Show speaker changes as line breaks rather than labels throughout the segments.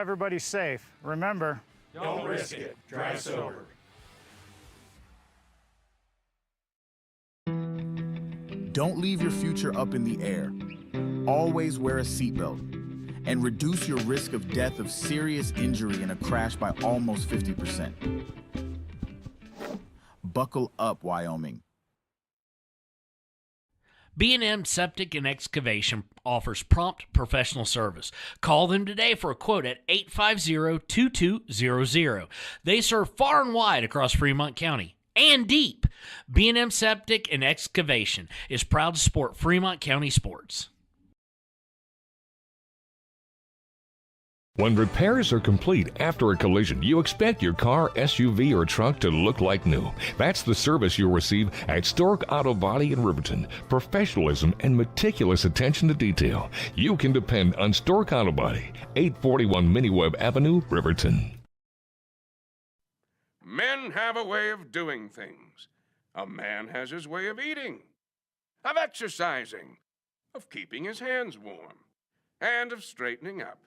Everybody's safe. Remember,
don't risk it. Drive sober.
Don't leave your future up in the air. Always wear a seatbelt and reduce your risk of death of serious injury in a crash by almost 50%. Buckle up, Wyoming.
B&M Septic and Excavation offers prompt professional service. Call them today for a quote at 850-2200. They serve far and wide across Fremont County and deep. B&M Septic and Excavation is proud to support Fremont County sports.
When repairs are complete after a collision, you expect your car, SUV, or truck to look like new. That's the service you'll receive at Stork Auto Body in Riverton. Professionalism and meticulous attention to detail. You can depend on Stork Auto Body, 841 Miniweb Avenue, Riverton.
Men have a way of doing things. A man has his way of eating, of exercising, of keeping his hands warm, and of straightening up.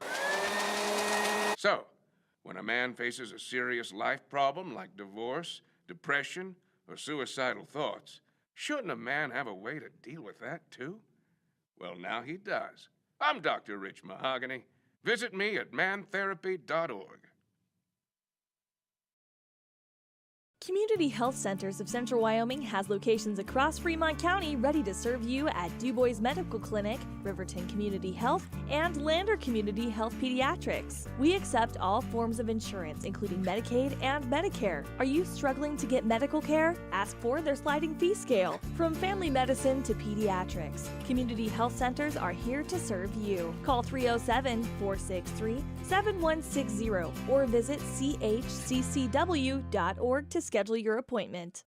So, when a man faces a serious life problem like divorce, depression, or suicidal thoughts, shouldn't a man have a way to deal with that too? Well, now he does. I'm Dr. Rich Mahogany. Visit me at mantherapy.org.
Community Health Centers of Central Wyoming has locations across Fremont County ready to serve you at Du Bois Medical Clinic, Riverton Community Health, and Lander Community Health Pediatrics. We accept all forms of insurance, including Medicaid and Medicare. Are you struggling to get medical care? Ask for their sliding fee scale. From family medicine to pediatrics, Community Health Centers are here to serve you. Call 307-463-7160 or visit chccw.org to schedule your appointment.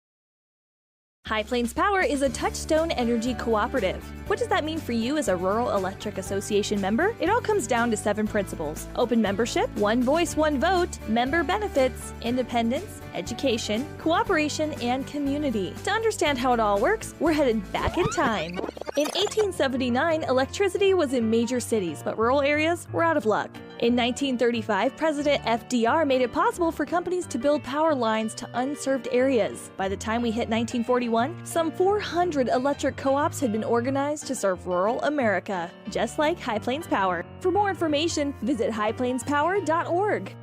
High Plains Power is a Touchstone Energy Cooperative. What does that mean for you as a Rural Electric Association member? It all comes down to 7 principles: open membership, one voice, one vote, member benefits, independence, education, cooperation, and community. To understand how it all works, we're headed back in time. In 1879, electricity was in major cities, but rural areas were out of luck. In 1935, President FDR made it possible for companies to build power lines to unserved areas. By the time we hit 1941, some 400 electric co-ops had been organized to serve rural America, just like High Plains Power. For more information, visit highplainspower.org.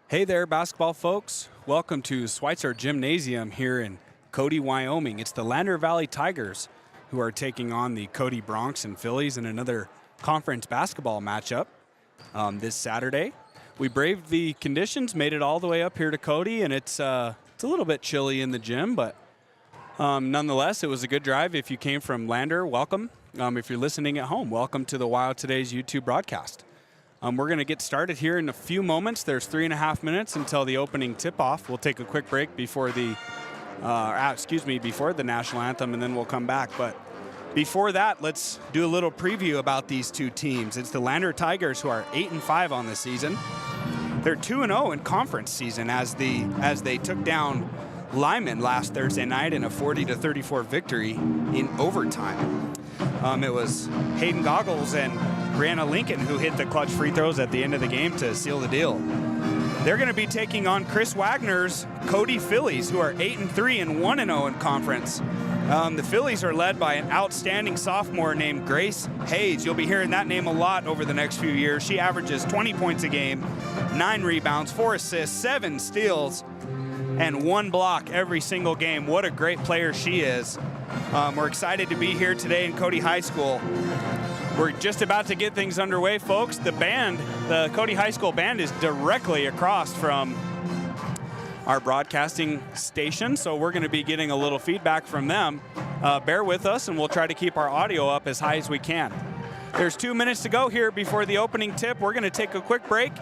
Hey there, basketball folks. Welcome to Schweitzer Gymnasium here in Cody, Wyoming. It's the Lander Valley Tigers who are taking on the Cody Broncs and Phillies in another conference basketball matchup this Saturday. We braved the conditions, made it all the way up here to Cody, and it's a little bit chilly in the gym, but nonetheless, it was a good drive. If you came from Lander, welcome. If you're listening at home, welcome to the Wild Today's YouTube broadcast. We're going to get started here in a few moments. There's 3.5 minutes until the opening tip-off. We'll take a quick break before the national anthem, and then we'll come back. But before that, let's do a little preview about these two teams. It's the Lander Tigers, who are 8-5 on the season. They're 2-0 in conference season as they took down Lyman last Thursday night in a 40-34 victory in overtime. It was Hayden Goggles and Brianna Lincoln who hit the clutch free throws at the end of the game to seal the deal. They're going to be taking on Chris Wagner's Cody Phillies, who are 8-3 and 1-0 in conference. The Phillies are led by an outstanding sophomore named Grace Hayes. You'll be hearing that name a lot over the next few years. She averages 20 points a game, 9 rebounds, 4 assists, 7 steals, and 1 block every single game. What a great player she is. We're excited to be here today in Cody High School. We're just about to get things underway, folks. The band, the Cody High School band, is directly across from our broadcasting station, so we're going to be getting a little feedback from them. Bear with us, and we'll try to keep our audio up as high as we can. There's 2 minutes to go here before the opening tip. We're going to take a quick break,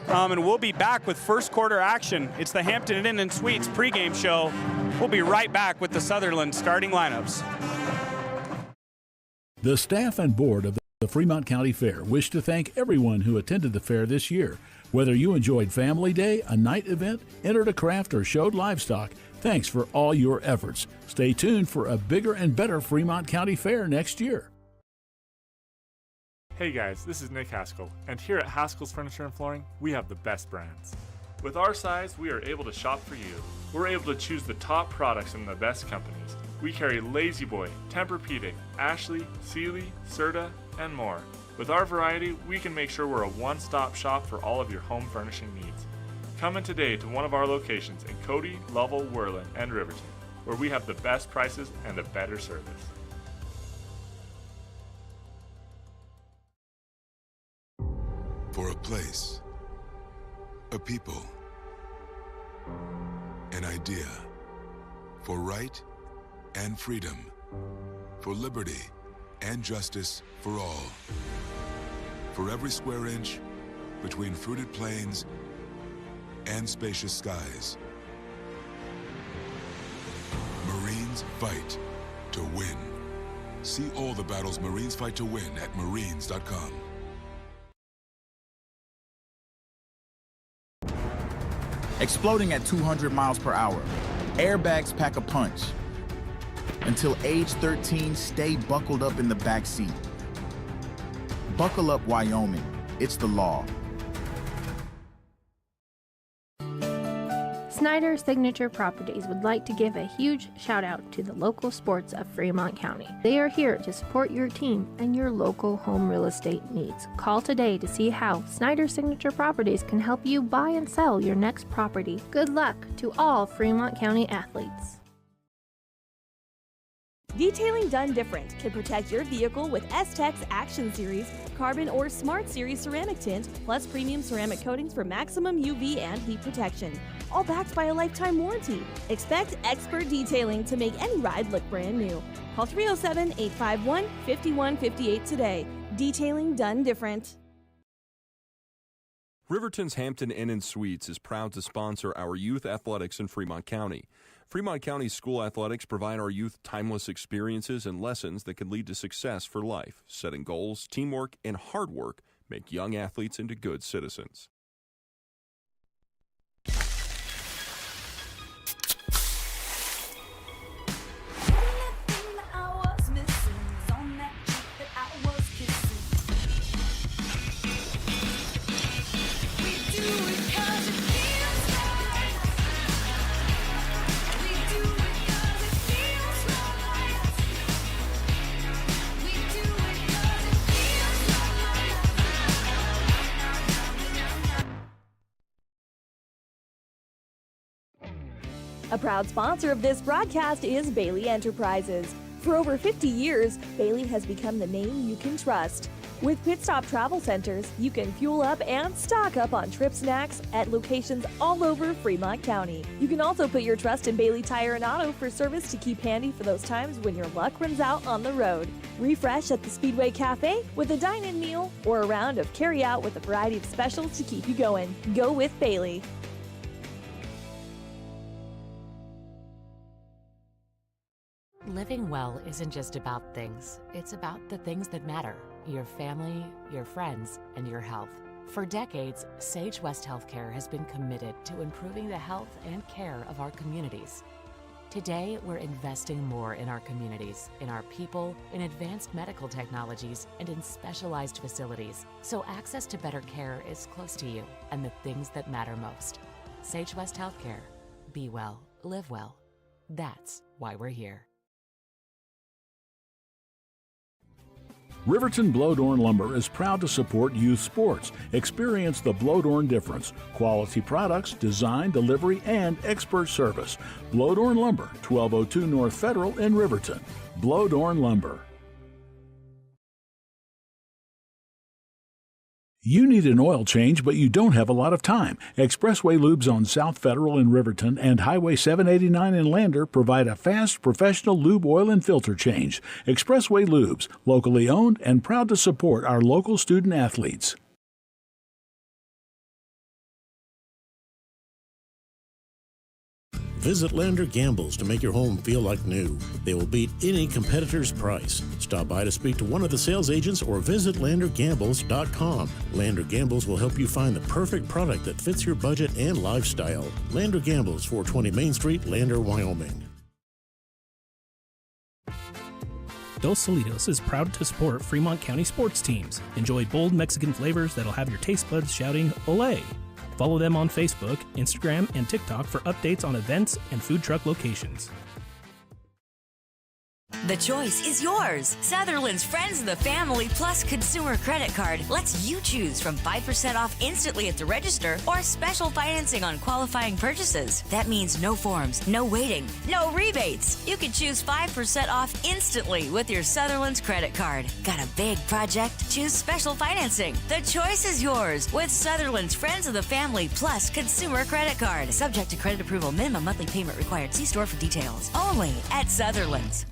and we'll be back with first quarter action. It's the Hampton Inn and Suites pregame show. We'll be right back with the Sutherland starting lineups.
The staff and board of the Fremont County Fair wish to thank everyone who attended the fair this year. Whether you enjoyed Family Day, a night event, entered a craft, or showed livestock, thanks for all your efforts. Stay tuned for a bigger and better Fremont County Fair next year.
Hey guys, this is Nick Haskell, and here at Haskell's Furniture and Flooring, we have the best brands. With our size, we are able to shop for you. We're able to choose the top products from the best companies. We carry La-Z-Boy, Tempur-Pedic, Ashley, Sealy, Serta, and more. With our variety, we can make sure we're a one-stop shop for all of your home furnishing needs. Come in today to one of our locations in Cody, Lovell, Worland, and Riverton, where we have the best prices and a better service.
For a place, a people, an idea, for right and freedom, for liberty and justice for all. For every square inch between fruited plains and spacious skies. Marines fight to win. See all the battles Marines fight to win at marines.com.
Exploding at 200 miles per hour. Airbags pack a punch. Until age 13, stay buckled up in the back seat. Buckle up, Wyoming. It's the law.
Snyder Signature Properties would like to give a huge shout out to the local sports of Fremont County. They are here to support your team and your local home real estate needs. Call today to see how Snyder Signature Properties can help you buy and sell your next property. Good luck to all Fremont County athletes.
Detailing done different can protect your vehicle with S-Tech's Action Series, Carbon or Smart Series ceramic tint, plus premium ceramic coatings for maximum UV and heat protection. All backed by a lifetime warranty. Expect expert detailing to make any ride look brand new. Call 307-851-5158 today. Detailing done different.
Riverton's Hampton Inn & Suites is proud to sponsor our youth athletics in Fremont County. Fremont County school athletics provide our youth timeless experiences and lessons that can lead to success for life. Setting goals, teamwork, and hard work make young athletes into good citizens.
A proud sponsor of this broadcast is Bailey Enterprises. For over 50 years, Bailey has become the name you can trust. With Pit Stop Travel Centers, you can fuel up and stock up on trip snacks at locations all over Fremont County. You can also put your trust in Bailey Tire and Auto for service to keep handy for those times when your luck runs out on the road. Refresh at the Speedway Cafe with a dine-in meal or a round of carry-out with a variety of specials to keep you going. Go with Bailey.
Living well isn't just about things. It's about the things that matter. Your family, your friends, and your health. For decades, Sage West Healthcare has been committed to improving the health and care of our communities. Today, we're investing more in our communities, in our people, in advanced medical technologies, and in specialized facilities, so access to better care is close to you and the things that matter most. Sage West Healthcare. Be well, live well. That's why we're here.
Riverton Blodorn Lumber is proud to support youth sports. Experience the Blodorn difference. Quality products, design, delivery, and expert service. Blodorn Lumber, 1202 North Federal in Riverton. Blodorn Lumber. You need an oil change, but you don't have a lot of time. Expressway Lubes on South Federal in Riverton and Highway 789 in Lander provide a fast, professional lube oil and filter change. Expressway Lubes, locally owned and proud to support our local student athletes.
Visit Lander Gambles to make your home feel like new. They will beat any competitor's price. Stop by to speak to one of the sales agents or visit LanderGambles.com. Lander Gambles will help you find the perfect product that fits your budget and lifestyle. Lander Gambles, 420 Main Street, Lander, Wyoming.
Dos Solitos is proud to support Fremont County sports teams. Enjoy bold Mexican flavors that'll have your taste buds shouting, "Olé!" Follow them on Facebook, Instagram, and TikTok for updates on events and food truck locations.
The choice is yours. Sutherland's Friends of the Family Plus Consumer Credit Card lets you choose from 5% off instantly at the register or special financing on qualifying purchases. That means no forms, no waiting, no rebates. You can choose 5% off instantly with your Sutherland's credit card. Got a big project? Choose special financing. The choice is yours with Sutherland's Friends of the Family Plus Consumer Credit Card. Subject to credit approval. Minimum monthly payment required. See store for details. Only at Sutherland's.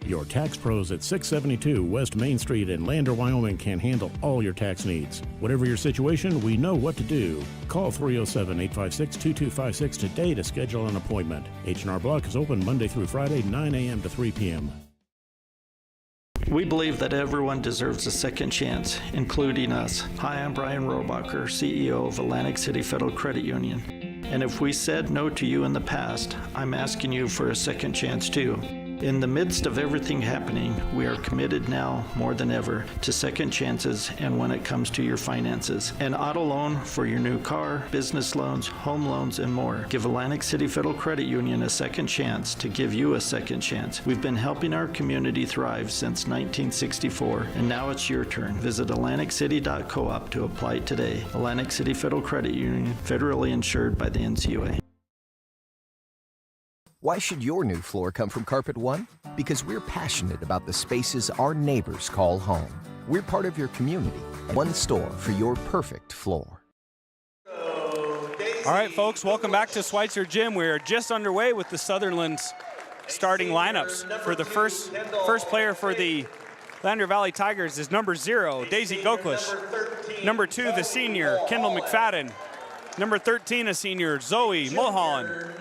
Your tax pros at 672 West Main Street in Lander, Wyoming can handle all your tax needs. Whatever your situation, we know what to do. Call 307-856-2256 today to schedule an appointment. H&R Block is open Monday through Friday, 9 a.m. to 3 p.m.
We believe that everyone deserves a second chance, including us. Hi, I'm Brian Rohbacher, CEO of Atlantic City Federal Credit Union. And if we said no to you in the past, I'm asking you for a second chance too. In the midst of everything happening, we are committed now more than ever to second chances and when it comes to your finances. An auto loan for your new car, business loans, home loans, and more. Give Atlantic City Federal Credit Union a second chance to give you a second chance. We've been helping our community thrive since 1964, and now it's your turn. Visit AtlanticCity.coop to apply today. Atlantic City Federal Credit Union, federally insured by the NCUA.
Why should your new floor come from Carpet One? Because we're passionate about the spaces our neighbors call home. We're part of your community. One store for your perfect floor.
All right, folks, welcome back to Schweitzer Gym. We're just underway with the Sutherland's starting lineups. For the first player for the Lander Valley Tigers is number 0, Daisy Goklish. Number 2, the senior, Kendall McFadden. Number 13, a senior, Zoe Mulholland.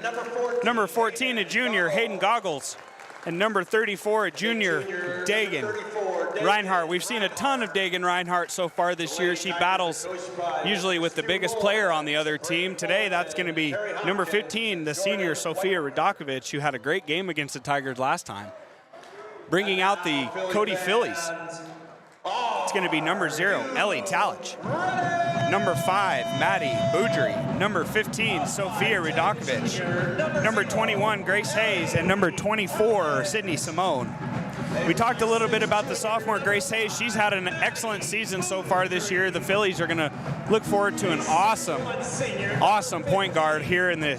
Number 14, a junior, Hayden Goggles. And number 34, a junior, Dagan Reinhardt. We've seen a ton of Dagan Reinhardt so far this year. She battles usually with the biggest player on the other team. Today, that's going to be number 15, the senior, Sofia Radakovic, who had a great game against the Tigers last time. Bringing out the Cody Phillies. It's going to be number 0, Ellie Talich. Number 5, Maddie Boudry. Number 15, Sofia Radakovic. Number 21, Grace Hayes. And number 24, Sydney Simone. We talked a little bit about the sophomore, Grace Hayes. She's had an excellent season so far this year. The Phillies are going to look forward to an awesome point guard here in the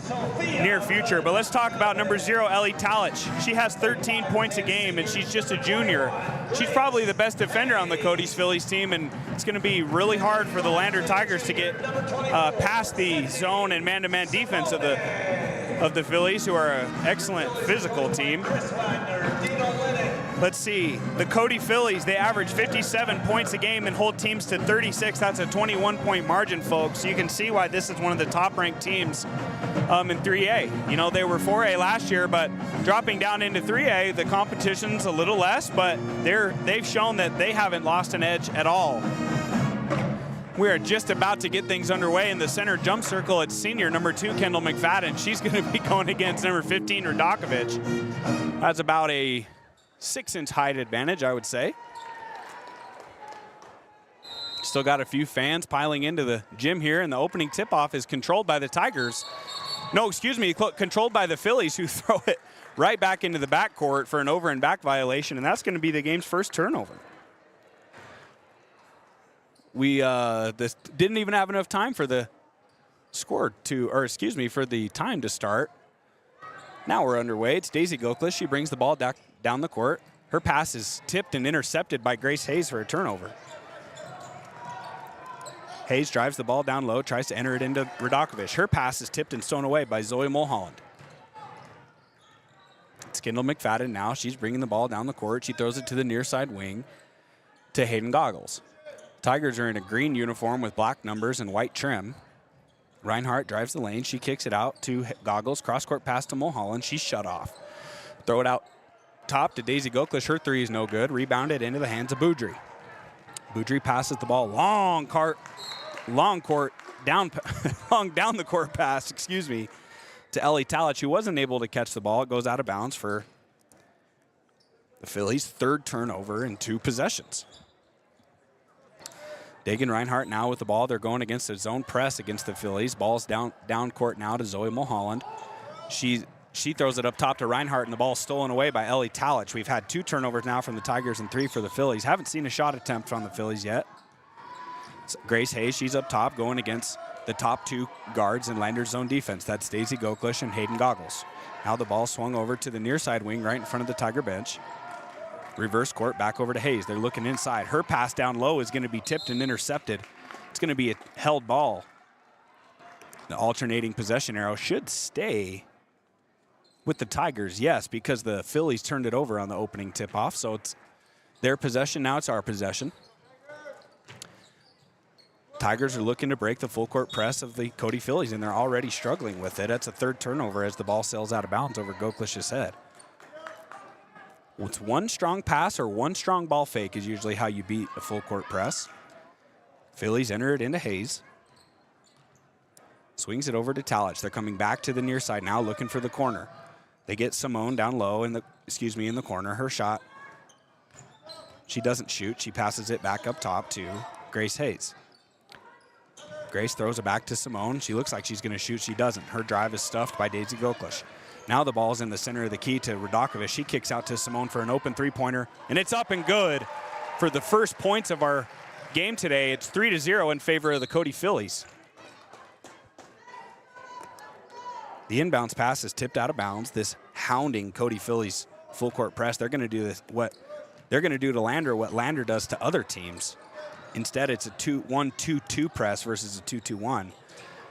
near future. But let's talk about number 0, Ellie Talich. She has 13 points a game, and she's just a junior. She's probably the best defender on the Cody's Phillies team, and it's going to be really hard for the Lander Tigers to get past the zone and man-to-man defense of the Phillies, who are an excellent physical team. Let's see, the Cody Phillies, they average 57 points a game and hold teams to 36. That's a 21-point margin, folks. You can see why this is one of the top-ranked teams in 3A. You know, they were 4A last year, but dropping down into 3A, the competition's a little less, but they've shown that they haven't lost an edge at all. We are just about to get things underway in the center jump circle. It's senior number 2, Kendall McFadden. She's going to be going against number 15, Radakovic. That's about a 6-inch height advantage, I would say. Still got a few fans piling into the gym here, and the opening tip-off is controlled by the Tigers. No, excuse me, controlled by the Phillies, who throw it right back into the backcourt for an over and back violation, and that's going to be the game's first turnover. We this didn't even have enough time for the score for the time to start. Now we're underway. It's Daisy Goklish. She brings the ball down the court. Her pass is tipped and intercepted by Grace Hayes for a turnover. Hayes drives the ball down low, tries to enter it into Radakovic. Her pass is tipped and stolen away by Zoe Mulholland. It's Kendall McFadden now. She's bringing the ball down the court. She throws it to the near side wing to Hayden Goggles. Tigers are in a green uniform with black numbers and white trim. Reinhardt drives the lane. She kicks it out to Goggles. Cross-court pass to Mulholland. She's shut off. Throw it out top to Daisy Goklish. Her three is no good. Rebounded into the hands of Boudry. Boudry passes the ball. Long down the court pass, to Ellie Talich, who wasn't able to catch the ball. It goes out of bounds for The Phillies' third turnover in 2 possessions. Dagan Reinhardt now with the ball. They're going against a zone press against the Phillies. Ball's down court now to Zoe Mulholland. She throws it up top to Reinhardt, and the ball's stolen away by Ellie Talich. We've had 2 turnovers now from the Tigers and 3 for the Phillies. Haven't seen a shot attempt from the Phillies yet. It's Grace Hayes, she's up top going against the top 2 guards in Lander's zone defense. That's Daisy Goklish and Hayden Goggles. Now the ball swung over to the near side wing right in front of the Tiger bench. Reverse court back over to Hayes. They're looking inside. Her pass down low is going to be tipped and intercepted. It's going to be a held ball. The alternating possession arrow should stay with the Tigers, yes, because the Phillies turned it over on the opening tip-off. So it's their possession. Now it's our possession. Tigers are looking to break the full court press of the Cody Phillies, and they're already struggling with it. That's a 3rd turnover as the ball sails out of bounds over Goklish's head. It's 1 strong pass or 1 strong ball fake is usually how you beat a full court press. Phillies enter it into Hayes. Swings it over to Talich. They're coming back to the near side now, looking for the corner. They get Simone down low in the corner. Her shot. She doesn't shoot. She passes it back up top to Grace Hayes. Grace throws it back to Simone. She looks like she's going to shoot. She doesn't. Her drive is stuffed by Daisy Goklish. Now the ball's in the center of the key to Radakovich. She kicks out to Simone for an open 3-pointer, and it's up and good for the first points of our game today. It's 3-0 in favor of the Cody Phillies. The inbounds pass is tipped out of bounds. This hounding Cody Phillies full court press. They're going to do this. What they're going to do to Lander, what Lander does to other teams. Instead, it's a 1-2-2 press versus a 2-2-1.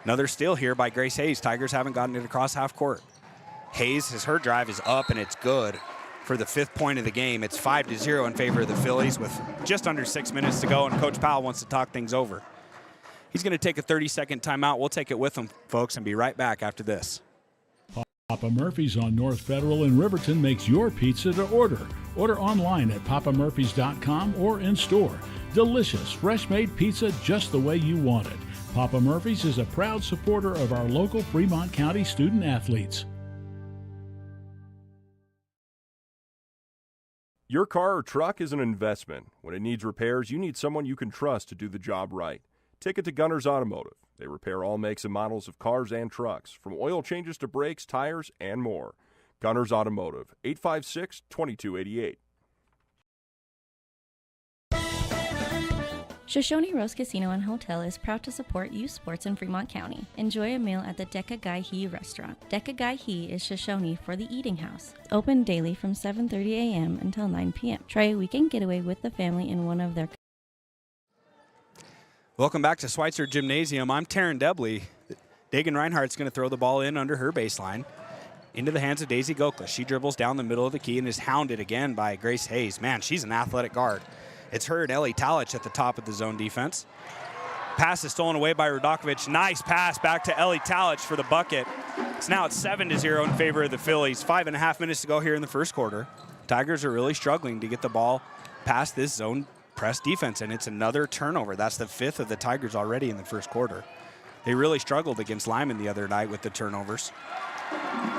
Another steal here by Grace Hayes. Tigers haven't gotten it across half court. Hayes, her drive is up, and it's good for the 5th point of the game. It's 5-0 in favor of the Phillies with just under 6 minutes to go, and Coach Powell wants to talk things over. He's going to take a 30-second timeout. We'll take it with him, folks, and be right back after this.
Papa Murphy's on North Federal in Riverton makes your pizza to order. Order online at papamurphys.com or in store. Delicious, fresh-made pizza just the way you want it. Papa Murphy's is a proud supporter of our local Fremont County student athletes.
Your car or truck is an investment. When it needs repairs, you need someone you can trust to do the job right. Take it to Gunners Automotive. They repair all makes and models of cars and trucks, from oil changes to brakes, tires, and more. Gunners Automotive, 856-2288.
Shoshone Rose Casino and Hotel is proud to support youth sports in Fremont County. Enjoy a meal at the Deca Gai He restaurant. Deca Gai He is Shoshone for the eating house. It's open daily from 7:30 a.m. until 9 p.m. Try a weekend getaway with the family in one of their...
Welcome back to Schweitzer Gymnasium. I'm Taryn Debley. Dagan Reinhardt's going to throw the ball in under her baseline into the hands of Daisy Goklish. She dribbles down the middle of the key and is hounded again by Grace Hayes. Man, she's an athletic guard. It's her and Ellie Talich at the top of the zone defense. Pass is stolen away by Radakovich. Nice pass back to Ellie Talich for the bucket. It's now at 7-0 in favor of the Phillies. 5.5 minutes to go here in the first quarter. Tigers are really struggling to get the ball past this zone press defense, and it's another turnover. That's the 5th of the Tigers already in the first quarter. They really struggled against Lyman the other night with the turnovers.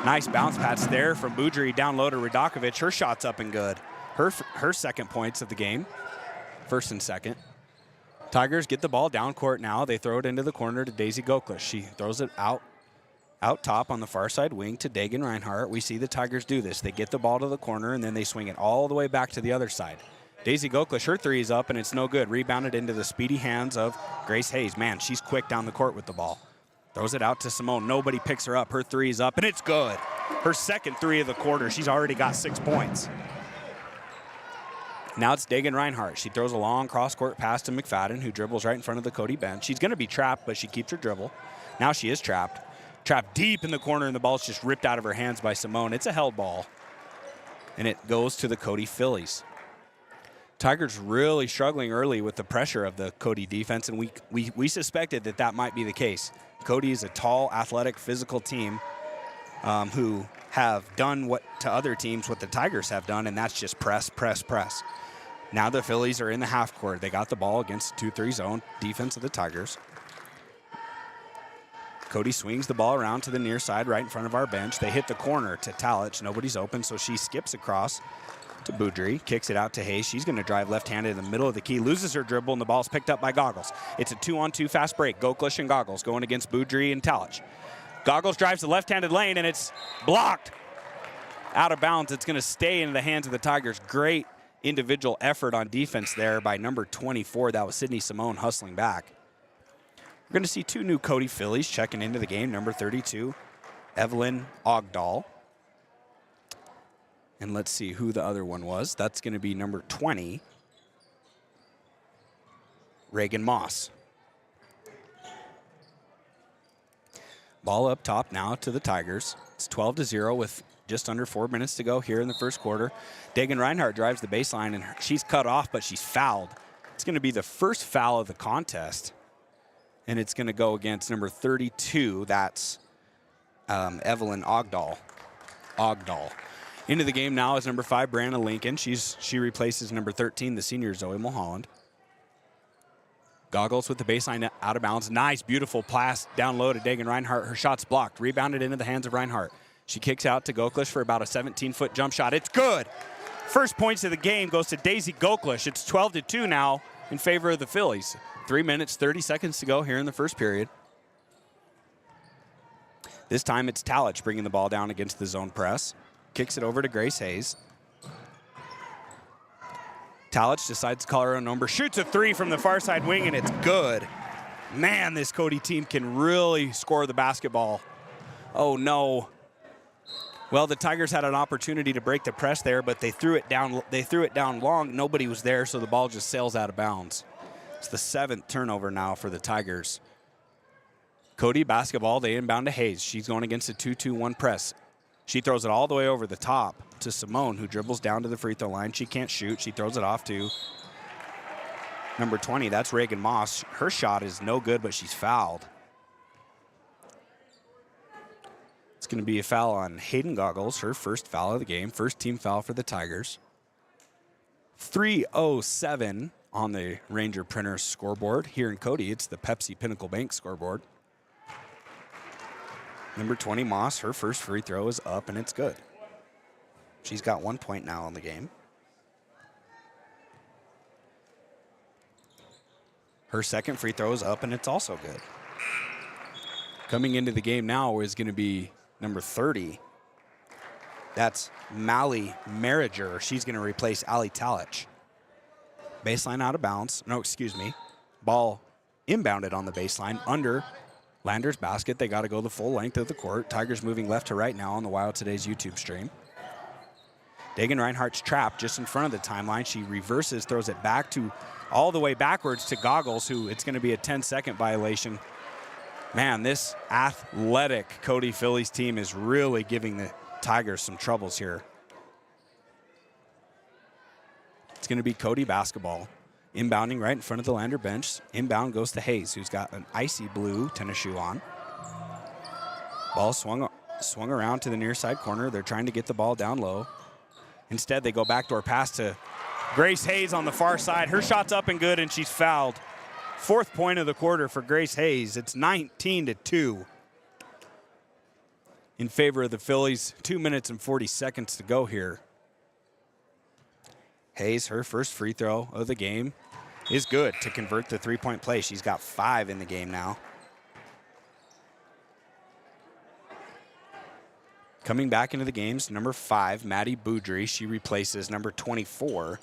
Nice bounce pass there from Boudry down low to Radakovich. Her shot's up and good. Her second points of the game. First and second. Tigers get the ball down court now. They throw it into the corner to Daisy Goklish. She throws it out top on the far side wing to Dagan Reinhardt. We see the Tigers do this. They get the ball to the corner, and then they swing it all the way back to the other side. Daisy Goklish, her 3 is up, and it's no good. Rebounded into the speedy hands of Grace Hayes. Man, she's quick down the court with the ball. Throws it out to Simone. Nobody picks her up. Her 3 is up, and it's good. Her second 3 of the quarter. She's already got 6 points. Now it's Dagan Reinhardt. She throws a long cross-court pass to McFadden, who dribbles right in front of the Cody bench. She's going to be trapped, but she keeps her dribble. Now she is trapped. Trapped deep in the corner, and the ball's just ripped out of her hands by Simone. It's a held ball, and it goes to the Cody Phillies. Tigers really struggling early with the pressure of the Cody defense, and we suspected that might be the case. Cody is a tall, athletic, physical team who have done what to other teams what the Tigers have done, and that's just press, press, press. Now the Phillies are in the half court. They got the ball against the 2-3 zone defense of the Tigers. Cody swings the ball around to the near side right in front of our bench. They hit the corner to Talich. Nobody's open, so she skips across to Boudry, kicks it out to Hayes. She's going to drive left-handed in the middle of the key, loses her dribble, and the ball's picked up by Goggles. It's a 2-on-2 fast break. Goklish and Goggles going against Boudry and Talich. Goggles drives the left-handed lane, and it's blocked. Out of bounds. It's going to stay in the hands of the Tigers. Great individual effort on defense there by number 24. That was Sydney Simone hustling back. We're going to see two new Cody Phillies checking into the game. Number 32, Evelyn Ogdahl. And let's see who the other one was. That's going to be number 20, Reagan Moss. Ball up top now to the Tigers. It's 12-0 with just under 4 minutes to go here in the first quarter. Dagan Reinhardt drives the baseline, and she's cut off, but she's fouled. It's going to be the first foul of the contest, and it's going to go against number 32. That's Evelyn Ogdahl. Into the game now is number 5, Brianna Lincoln. She replaces number 13, the senior Zoe Mulholland. Goggles with the baseline out of bounds. Nice, beautiful pass down low to Dagan Reinhardt. Her shot's blocked. Rebounded into the hands of Reinhardt. She kicks out to Goklish for about a 17-foot jump shot. It's good. First points of the game goes to Daisy Goklish. It's 12-2 now in favor of the Phillies. 3 minutes, 30 seconds to go here in the first period. This time it's Talich bringing the ball down against the zone press. Kicks it over to Grace Hayes. Talich decides to call her own number. Shoots a 3 from the far side wing, and it's good. Man, this Cody team can really score the basketball. Oh, no. Well, the Tigers had an opportunity to break the press there, but they threw it down long. Nobody was there, so the ball just sails out of bounds. It's the 7th turnover now for the Tigers. Cody basketball, they inbound to Hayes. She's going against a 2-2-1 press. She throws it all the way over the top to Simone, who dribbles down to the free throw line. She can't shoot. She throws it off to number 20. That's Reagan Moss. Her shot is no good, but she's fouled. It's going to be a foul on Hayden Goggles, her first foul of the game. First team foul for the Tigers. 3:07 on the Ranger Printer scoreboard. Here in Cody, it's the Pepsi Pinnacle Bank scoreboard. Number 20, Moss, her first free throw is up, and it's good. She's got 1 point now in the game. Her second free throw is up, and it's also good. Coming into the game now is going to be number 30. That's Mally Merriger. She's going to replace Ali Talich. Baseline out of bounds. No, excuse me. Ball inbounded on the baseline under Lander's basket. They got to go the full length of the court. Tigers moving left to right now on the Wild Today's YouTube stream. Dagan Reinhardt's trapped just in front of the timeline. She reverses, throws it back to all the way backwards to Goggles, who it's going to be a 10-second violation. Man, this athletic Cody Phillies team is really giving the Tigers some troubles here. It's going to be Cody basketball. Inbounding right in front of the Lander bench. Inbound goes to Hayes, who's got an icy blue tennis shoe on. Ball swung around to the near side corner. They're trying to get the ball down low. Instead, they go backdoor pass to Grace Hayes on the far side. Her shot's up and good, and she's fouled. 4th point of the quarter for Grace Hayes. It's 19-2 in favor of the Phillies. 2 minutes and 40 seconds to go here. Hayes, her first free throw of the game is good to convert the 3-point play. She's got 5 in the game now. Coming back into the games, number 5, Maddie Boudry. She replaces number 24,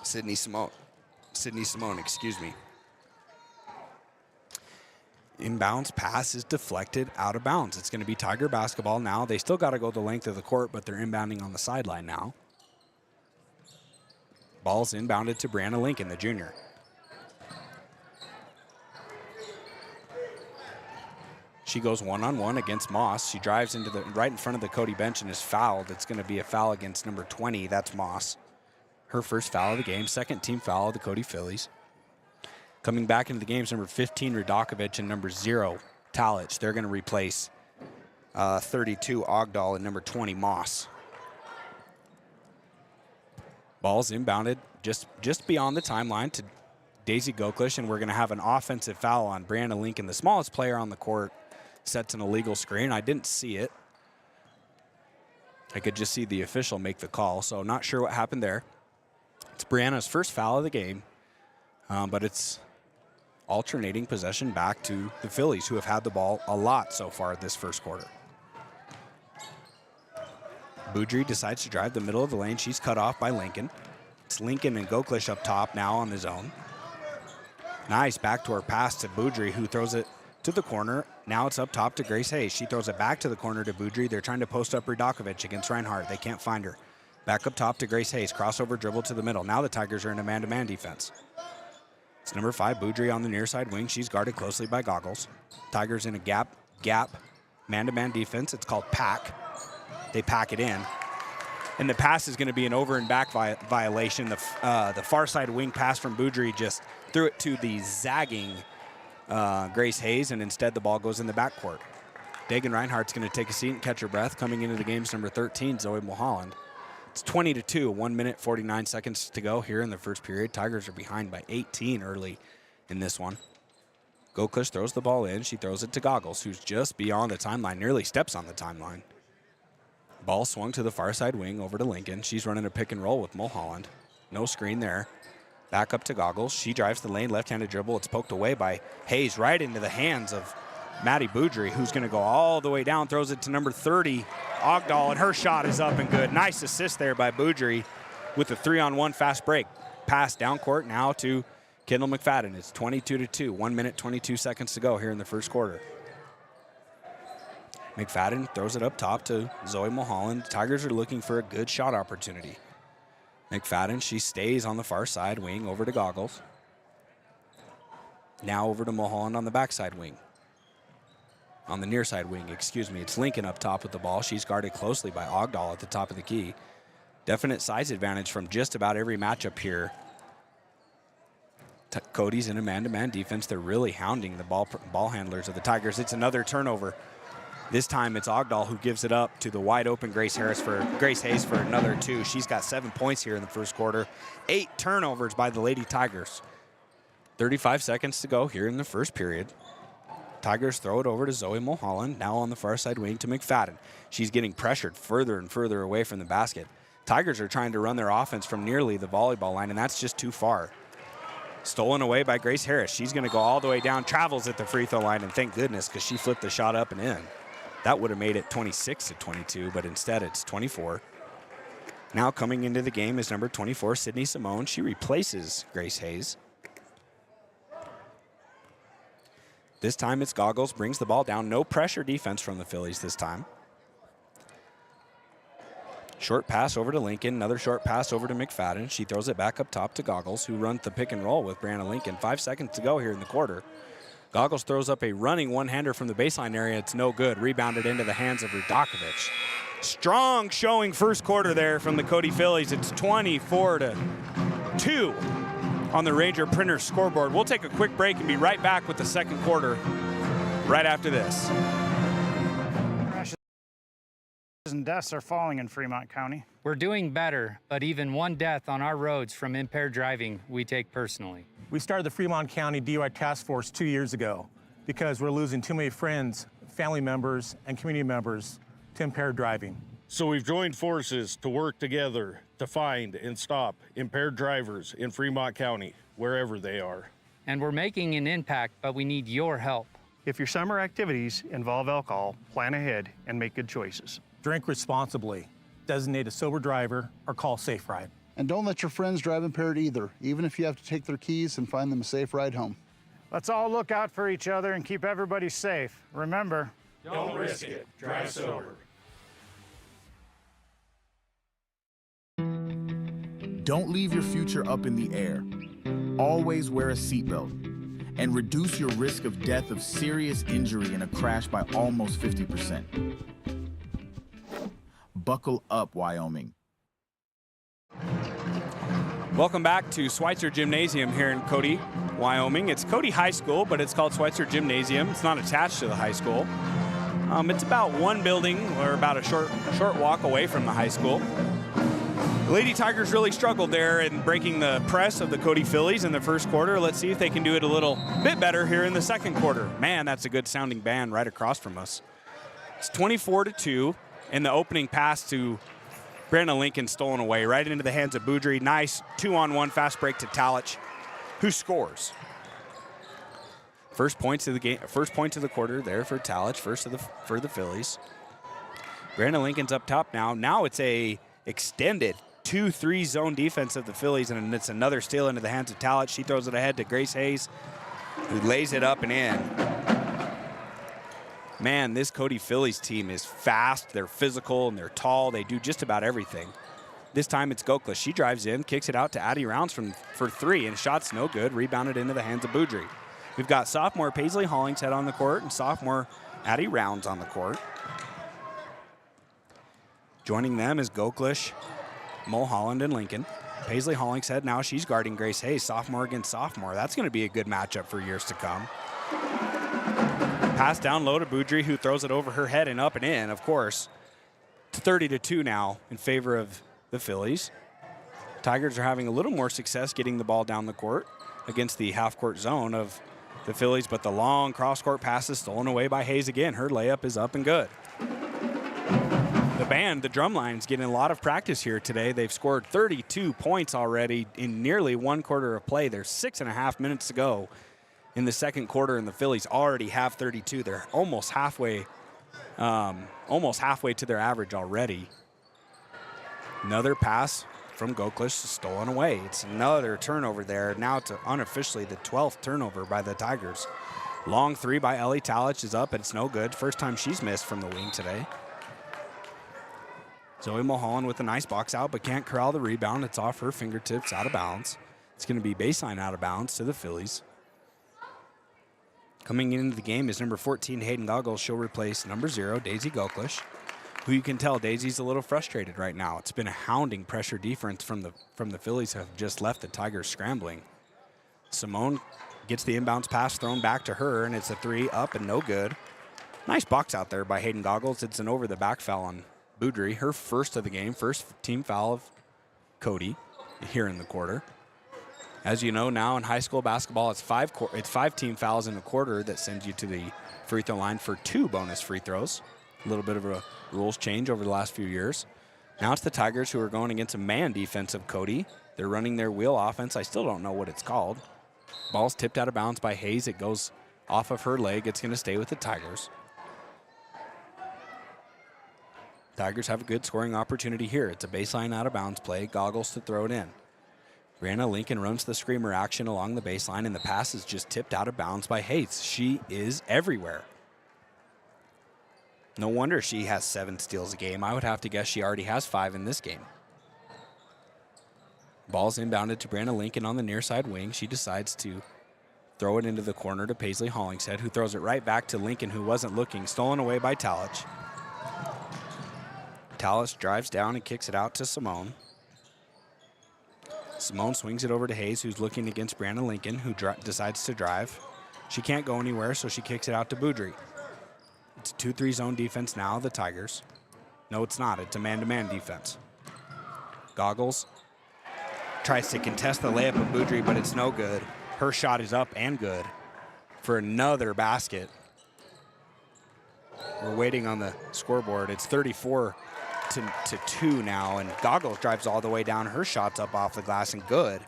Sydney Simone, excuse me. Inbounds pass is deflected out of bounds. It's going to be Tiger basketball now. They still got to go the length of the court, but they're inbounding on the sideline now. Ball's inbounded to Brianna Lincoln, the junior. She goes one-on-one against Moss. She drives into the right in front of the Cody bench and is fouled. It's going to be a foul against number 20. That's Moss. Her first foul of the game, second team foul of the Cody Phillies. Coming back into the games, number 15, Radakovich, and number 0, Talich. They're going to replace 32, Ogdahl, and number 20, Moss. Ball's inbounded just beyond the timeline to Daisy Goklish, and we're going to have an offensive foul on Brianna Lincoln, the smallest player on the court, sets an illegal screen. I didn't see it. I could just see the official make the call, so not sure what happened there. It's Brianna's first foul of the game, but it's alternating possession back to the Phillies, who have had the ball a lot so far this first quarter. Boudry decides to drive the middle of the lane. She's cut off by Lincoln. It's Lincoln and Goklish up top now on the zone. Nice backdoor pass to Boudry, who throws it to the corner. Now it's up top to Grace Hayes. She throws it back to the corner to Boudry. They're trying to post up Radakovic against Reinhardt. They can't find her. Back up top to Grace Hayes. Crossover dribble to the middle. Now the Tigers are in a man-to-man defense. It's number 5, Boudry on the near side wing. She's guarded closely by Goggles. Tigers in a gap, man-to-man defense. It's called pack. They pack it in. And the pass is going to be an over and back violation. The far side wing pass from Boudry just threw it to the zagging Grace Hayes, and instead the ball goes in the backcourt. Dagan Reinhardt's going to take a seat and catch her breath. Coming into the game's number 13, Zoe Mulholland. It's 20-2, 1 minute, 49 seconds to go here in the first period. Tigers are behind by 18 early in this one. Goklish throws the ball in. She throws it to Goggles, who's just beyond the timeline, nearly steps on the timeline. Ball swung to the far side wing over to Lincoln. She's running a pick and roll with Mulholland. No screen there. Back up to Goggles. She drives the lane, left-handed dribble. It's poked away by Hayes right into the hands of Maddie Boudry, who's going to go all the way down, throws it to number 30, Ogdahl, and her shot is up and good. Nice assist there by Boudry with a 3-on-1 fast break. Pass down court now to Kendall McFadden. It's 22-2, 1 minute, 22 seconds to go here in the first quarter. McFadden throws it up top to Zoe Mulholland. The Tigers are looking for a good shot opportunity. McFadden, she stays on the far side wing over to Goggles. Now over to Mulholland on the backside wing. On the near side wing, excuse me. It's Lincoln up top with the ball. She's guarded closely by Ogdahl at the top of the key. Definite size advantage from just about every matchup here. Cody's in a man-to-man defense. They're really hounding the ball handlers of the Tigers. It's another turnover. This time it's Ogdahl who gives it up to the wide open Grace Hayes for another 2. She's got 7 points here in the first quarter. 8 turnovers by the Lady Tigers. 35 seconds to go here in the first period. Tigers throw it over to Zoe Mulholland, now on the far side wing to McFadden. She's getting pressured further and further away from the basket. Tigers are trying to run their offense from nearly the volleyball line, and that's just too far. Stolen away by Grace Harris. She's going to go all the way down, travels at the free throw line, and thank goodness because she flipped the shot up and in. That would have made it 26-22, but instead it's 24. Now coming into the game is number 24, Sydney Simone. She replaces Grace Hayes. This time it's Goggles, brings the ball down. No pressure defense from the Phillies this time. Short pass over to Lincoln, another short pass over to McFadden. She throws it back up top to Goggles, who runs the pick and roll with Brianna Lincoln. 5 seconds to go here in the quarter. Goggles throws up a running one-hander from the baseline area. It's no good. Rebounded into the hands of Radakovic. Strong showing first quarter there from the Cody Phillies. It's 24-2 on the Ranger Printer scoreboard. We'll take a quick break and be right back with the second quarter right after this.
Crashes and deaths are falling in Fremont County.
We're doing better, but even one death on our roads from impaired driving, we take personally.
We started the Fremont County DUI Task Force 2 years ago because we're losing too many friends, family members, and community members to impaired driving.
So we've joined forces to work together to find and stop impaired drivers in Fremont County, wherever they are.
And we're making an impact, but we need your help.
If your summer activities involve alcohol, plan ahead and make good choices.
Drink responsibly, designate a sober driver, or call Safe Ride.
And don't let your friends drive impaired either, even if you have to take their keys and find them a safe ride home.
Let's all look out for each other and keep everybody safe. Remember,
don't risk it. Drive sober.
Don't leave your future up in the air. Always wear a seatbelt and reduce your risk of death of serious injury in a crash by almost 50%. Buckle up, Wyoming.
Welcome back to Schweitzer Gymnasium here in Cody, Wyoming. It's Cody High School, but it's called Schweitzer Gymnasium. It's not attached to the high school. It's about one building or about a short walk away from the high school. Lady Tigers really struggled there in breaking the press of the Cody Phillies in the first quarter. Let's see if they can do it a little bit better here in the second quarter. Man, that's a good sounding band right across from us. It's 24-2, and the opening pass to Brandon Lincoln stolen away right into the hands of Boudry. Nice 2-on-1 fast break to Talich, who scores. First points of the game, first points of the quarter there for Talich, for the Phillies. Brandon Lincoln's up top now. Now it's a extended 2-3 zone defense of the Phillies, and it's another steal into the hands of Talich. She throws it ahead to Grace Hayes, who lays it up and in. Man, this Cody Phillies team is fast, they're physical, and they're tall. They do just about everything. This time it's Goklas. She drives in, kicks it out to Addie Rounds for three, and shot's no good. Rebounded into the hands of Boudry. We've got sophomore Paisley Hollingshead on the court and sophomore Addie Rounds on the court. Joining them is Goklas, Mulholland, and Lincoln. Paisley Hollingshead, now she's guarding Grace Hayes, sophomore against sophomore. That's going to be a good matchup for years to come. Pass down low to Boudry, who throws it over her head and up and in, of course. It's 30-2 now in favor of the Phillies. Tigers are having a little more success getting the ball down the court against the half-court zone of the Phillies, but the long cross-court pass is stolen away by Hayes again. Her layup is up and good. The band, the drum line's getting a lot of practice here today. They've scored 32 points already in nearly one quarter of play. There's 6.5 minutes to go in the second quarter, and the Phillies already have 32. They're almost halfway to their average already. Another pass from Goklas stolen away. It's another turnover there. Now it's unofficially the 12th turnover by the Tigers. Long three by Ellie Talich is up, and it's no good. First time she's missed from the wing today. Zoe Mulholland with a nice box out, but can't corral the rebound. It's off her fingertips, out of bounds. It's going to be baseline out of bounds to the Phillies. Coming into the game is number 14, Hayden Goggles. She'll replace number 0, Daisy Goklas, who you can tell Daisy's a little frustrated right now. It's been a hounding pressure defense from the Phillies, have just left the Tigers scrambling. Simone gets the inbounds pass thrown back to her, and it's a three up and no good. Nice box out there by Hayden Goggles. It's an over-the-back foul on Boudry, her first of the game, first team foul of Cody here in the quarter. As you know, now in high school basketball, it's five team fouls in a quarter that sends you to the free throw line for 2 bonus free throws. A little bit of a rules change over the last few years. Now it's the Tigers who are going against a man defense of Cody. They're running their wheel offense. I still don't know what it's called. Ball's tipped out of bounds by Hayes. It goes off of her leg. It's going to stay with the Tigers. Tigers have a good scoring opportunity here. It's a baseline out of bounds play. Goggles to throw it in. Brianna Lincoln runs the screamer action along the baseline, and the pass is just tipped out of bounds by Hayes. She is everywhere. No wonder she has 7 steals a game. I would have to guess she already has 5 in this game. Ball's inbounded to Brianna Lincoln on the near side wing. She decides to throw it into the corner to Paisley Hollingshead, who throws it right back to Lincoln, who wasn't looking. Stolen away by Talich. Talich drives down and kicks it out to Simone. Simone swings it over to Hayes, who's looking against Brianna Lincoln, who decides to drive. She can't go anywhere, so she kicks it out to Boudry. It's a 2-3 zone defense now, the Tigers. No, it's not. It's a man-to-man defense. Goggles tries to contest the layup of Boudry, but it's no good. Her shot is up and good for another basket. We're waiting on the scoreboard. It's 34-2 now, and Goggles drives all the way down. Her shot's up off the glass and good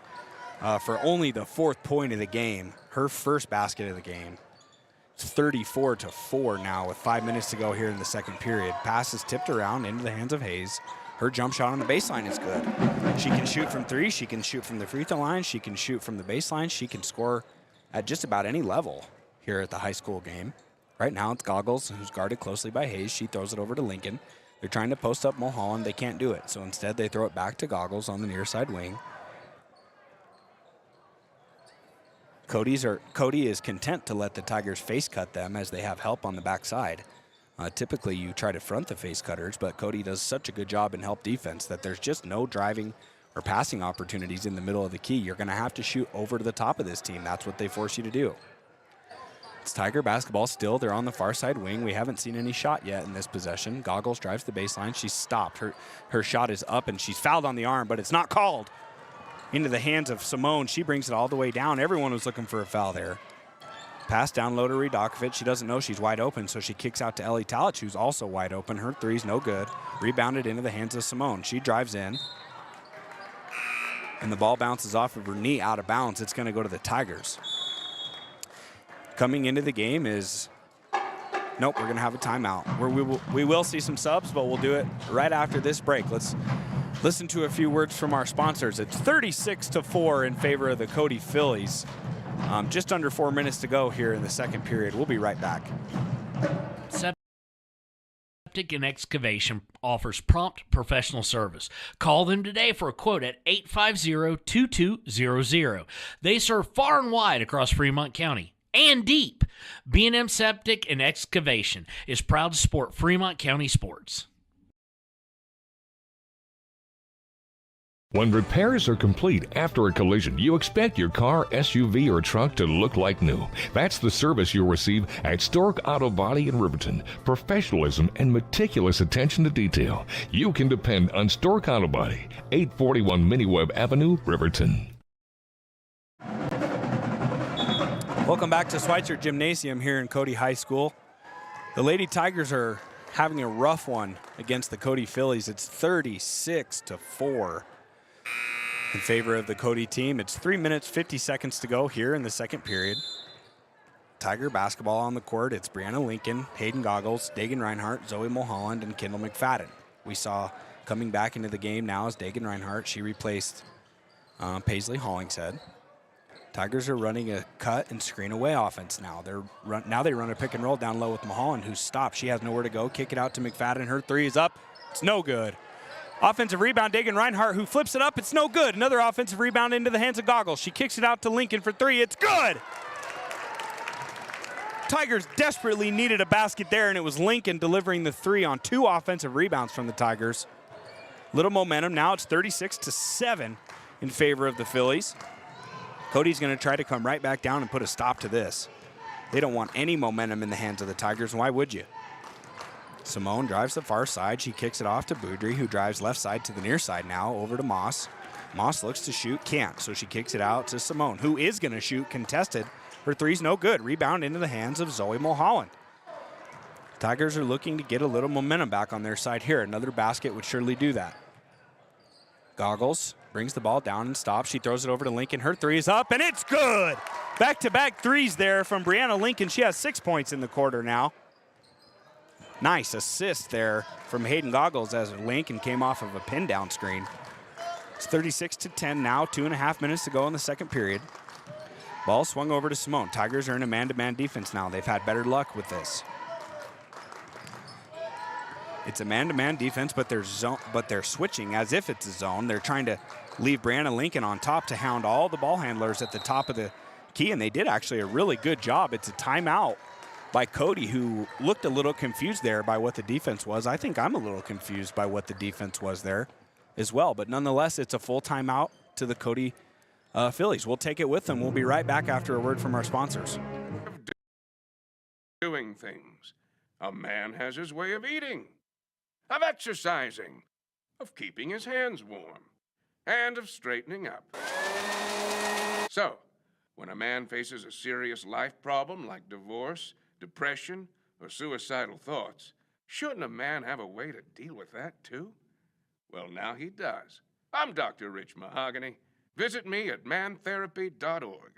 for only the 4th point of the game. Her first basket of the game. It's 34-4 now with 5 minutes to go here in the second period. Pass is tipped around into the hands of Hayes. Her jump shot on the baseline is good. She can shoot from 3. She can shoot from the free throw line. She can shoot from the baseline. She can score at just about any level here at the high school game. Right now it's Goggles, who's guarded closely by Hayes. She throws it over to Lincoln. They're trying to post up Mulholland. They can't do it, so instead they throw it back to Goggles on the near side wing. Cody is content to let the Tigers face cut them as they have help on the backside. Typically you try to front the face cutters, but Cody does such a good job in help defense that there's just no driving or passing opportunities in the middle of the key. You're going to have to shoot over to the top of this team. That's what they force you to do. It's Tiger basketball still. They're on the far side wing. We haven't seen any shot yet in this possession. Goggles drives the baseline. She's stopped. Her shot is up, and she's fouled on the arm, but it's not called. Into the hands of Simone. She brings it all the way down. Everyone was looking for a foul there. Pass down low to Redakovic. She doesn't know she's wide open, so she kicks out to Ellie Talich, who's also wide open. Her three's no good. Rebounded into the hands of Simone. She drives in, and the ball bounces off of her knee out of bounds. It's going to go to the Tigers. Coming into the game is, nope, we're going to have a timeout. We will see some subs, but we'll do it right after this break. Let's listen to a few words from our sponsors. It's 36-4 in favor of the Cody Phillies. Just under 4 minutes to go here in the second period. We'll be right back.
Septic and Excavation offers prompt professional service. Call them today for a quote at 850-2200. They serve far and wide across Fremont County and deep. B&M Septic and Excavation is proud to support Fremont County sports.
When repairs are complete after a collision, you expect your car, SUV, or truck to look like new. That's the service you'll receive at Stork Auto Body in Riverton. Professionalism and meticulous attention to detail. You can depend on Stork Auto Body, 841 Miniweb Avenue, Riverton.
Welcome back to Schweitzer Gymnasium here in Cody High School. The Lady Tigers are having a rough one against the Cody Phillies. It's 36-4. In favor of the Cody team. It's 3 minutes, 50 seconds to go here in the second period. Tiger basketball on the court. It's Brianna Lincoln, Hayden Goggles, Dagan Reinhardt, Zoe Mulholland, and Kendall McFadden. We saw coming back into the game now is Dagan Reinhardt. She replaced Paisley Hollingshead. Tigers are running a cut and screen away offense now. Now they run a pick and roll down low with Mulholland, who's stopped. She has nowhere to go. Kick it out to McFadden. Her three is up. It's no good. Offensive rebound, Dagan Reinhardt, who flips it up. It's no good. Another offensive rebound into the hands of Goggles. She kicks it out to Lincoln for three. It's good. Tigers desperately needed a basket there, and it was Lincoln delivering the three on 2 offensive rebounds from the Tigers. Little momentum. Now it's 36-7 in favor of the Phillies. Cody's going to try to come right back down and put a stop to this. They don't want any momentum in the hands of the Tigers. Why would you? Simone drives the far side. She kicks it off to Boudry, who drives left side to the near side now, over to Moss. Moss looks to shoot, can't, so she kicks it out to Simone, who is going to shoot, contested. Her three's no good. Rebound into the hands of Zoe Mulholland. Tigers are looking to get a little momentum back on their side here. Another basket would surely do that. Goggles brings the ball down and stops. She throws it over to Lincoln. Her three is up, and it's good. Back-to-back threes there from Brianna Lincoln. She has 6 points in the quarter now. Nice assist there from Hayden Goggles as Lincoln came off of a pin down screen. It's 36-10 now, 2.5 minutes to go in the second period. Ball swung over to Simone. Tigers are in a man-to-man defense now. They've had better luck with this. It's a man-to-man defense, but they're switching as if it's a zone. They're trying to leave Brianna Lincoln on top to hound all the ball handlers at the top of the key, and they did actually a really good job. It's a timeout by Cody, who looked a little confused there by what the defense was. I think I'm a little confused by what the defense was there as well. But nonetheless, it's a full timeout to the Cody Phillies. We'll take it with them. We'll be right back after a word from our sponsors.
Doing things. A man has his way of eating, of exercising, of keeping his hands warm, and of straightening up. So, when a man faces a serious life problem like divorce, depression, or suicidal thoughts, shouldn't a man have a way to deal with that too? Well, now he does. I'm Dr. Rich Mahogany. Visit me at mantherapy.org.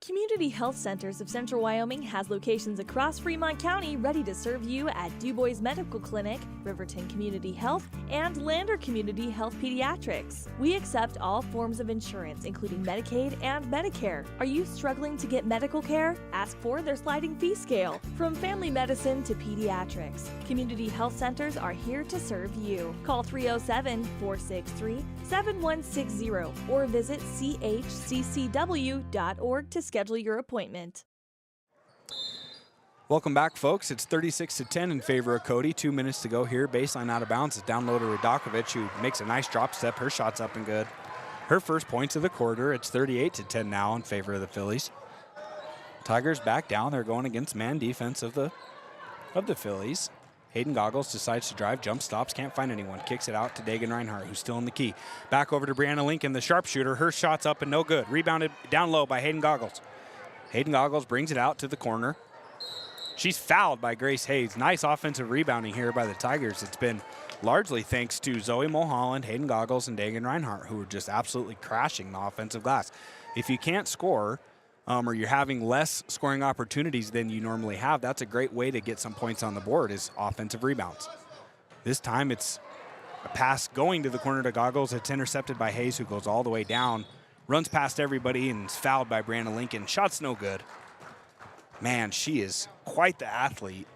Community Health Centers of Central Wyoming has locations across Fremont County ready to serve you at DuBois Medical Clinic, Riverton Community Health, and Lander Community Health Pediatrics. We accept all forms of insurance, including Medicaid and Medicare. Are you struggling to get medical care? Ask for their sliding fee scale. From family medicine to pediatrics, Community Health Centers are here to serve you. Call 307-463-7160 or visit chccw.org to schedule your appointment.
Welcome back, folks. It's 36-10 in favor of Cody. 2 minutes to go here. Baseline out of bounds. It's down low to Redakovic, who makes a nice drop step. Her shot's up and good. her first points of the quarter. It's 38-10 now in favor of the Phillies. Tigers back down. They're going against man defense of the Phillies. Hayden Goggles decides to drive, jump stops, can't find anyone. Kicks it out to Dagan Reinhardt, who's still in the key. Back over to Brianna Lincoln, the sharpshooter. Her shot's up and no good. Rebounded down low by Hayden Goggles. Hayden Goggles brings it out to the corner. She's fouled by Grace Hayes. Nice offensive rebounding here by the Tigers. It's been largely thanks to Zoe Mulholland, Hayden Goggles, and Dagan Reinhardt, who are just absolutely crashing the offensive glass. If you can't score, or you're having less scoring opportunities than you normally have, that's a great way to get some points on the board is offensive rebounds. This time it's a pass going to the corner to Goggles. It's intercepted by Hayes, who goes all the way down, runs past everybody, and is fouled by Brianna Lincoln. Shot's no good. Man, she is quite the athlete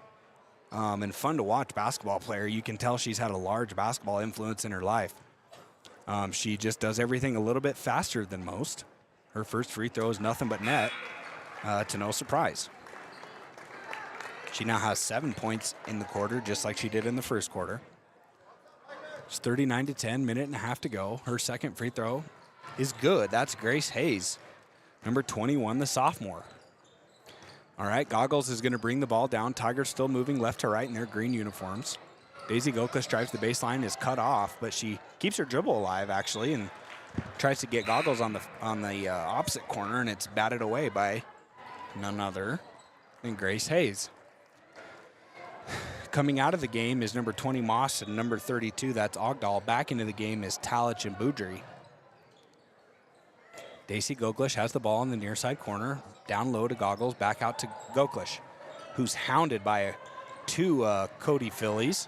and fun to watch basketball player. You can tell she's had a large basketball influence in her life. She just does everything a little bit faster than most. Her first free throw is nothing but net, to no surprise. She now has 7 points in the quarter, just like she did in the first quarter. It's 39-10, minute and a half to go. Her second free throw is good. That's Grace Hayes, number 21, the sophomore. All right, Goggles is going to bring the ball down. Tigers still moving left to right in their green uniforms. Daisy Goklas drives the baseline, is cut off, but she keeps her dribble alive, actually, and tries to get Goggles on the opposite corner, and it's batted away by none other than Grace Hayes. Coming out of the game is number 20 Moss and number 32, that's Ogdahl. Back into the game is Talich and Boudry. Daisy Goklas has the ball in the near side corner, down low to Goggles, back out to Goklas, who's hounded by two Cody Phillies.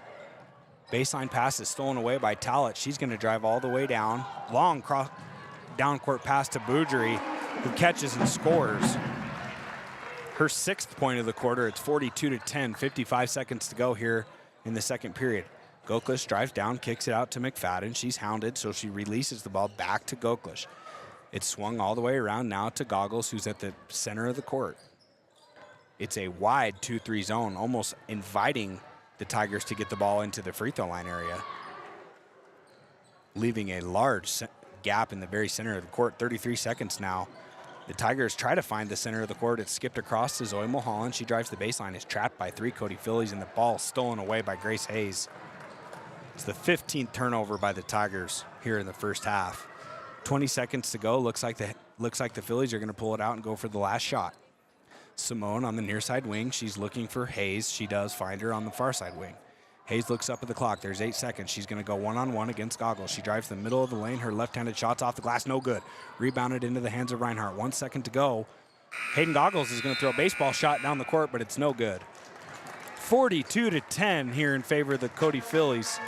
Baseline pass is stolen away by Talich. She's going to drive all the way down. Long down court pass to Boudry, who catches and scores. Her 6th point of the quarter. It's 42-10, 55 seconds to go here in the second period. Goklas drives down, kicks it out to McFadden. She's hounded, so she releases the ball back to Goklas. It's swung all the way around now to Goggles, who's at the center of the court. It's a wide 2-3 zone, almost inviting the Tigers to get the ball into the free throw line area, leaving a large gap in the very center of the court. 33 seconds now. The Tigers try to find the center of the court. It's skipped across to Zoe Mulholland. She drives the baseline, is trapped by 3 Cody Phillies, and the ball stolen away by Grace Hayes. It's the 15th turnover by the Tigers here in the first half. 20 seconds to go. Looks like the Phillies are going to pull it out and go for the last shot. Simone on the near side wing. She's looking for Hayes. She does find her on the far side wing. Hayes looks up at the clock. There's 8 seconds. She's going to go one-on-one against Goggles. She drives the middle of the lane. Her left-handed shot's off the glass. No good. Rebounded into the hands of Reinhardt. 1 second to go. Hayden Goggles is going to throw a baseball shot down the court, but it's no good. 42-10 here in favor of the Cody Phillies.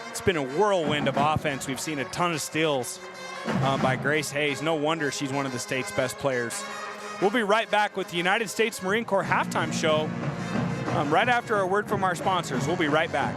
It's been a whirlwind of offense. We've seen a ton of steals by Grace Hayes. No wonder she's one of the state's best players. We'll be right back with the United States Marine Corps halftime show right after a word from our sponsors. We'll be right back.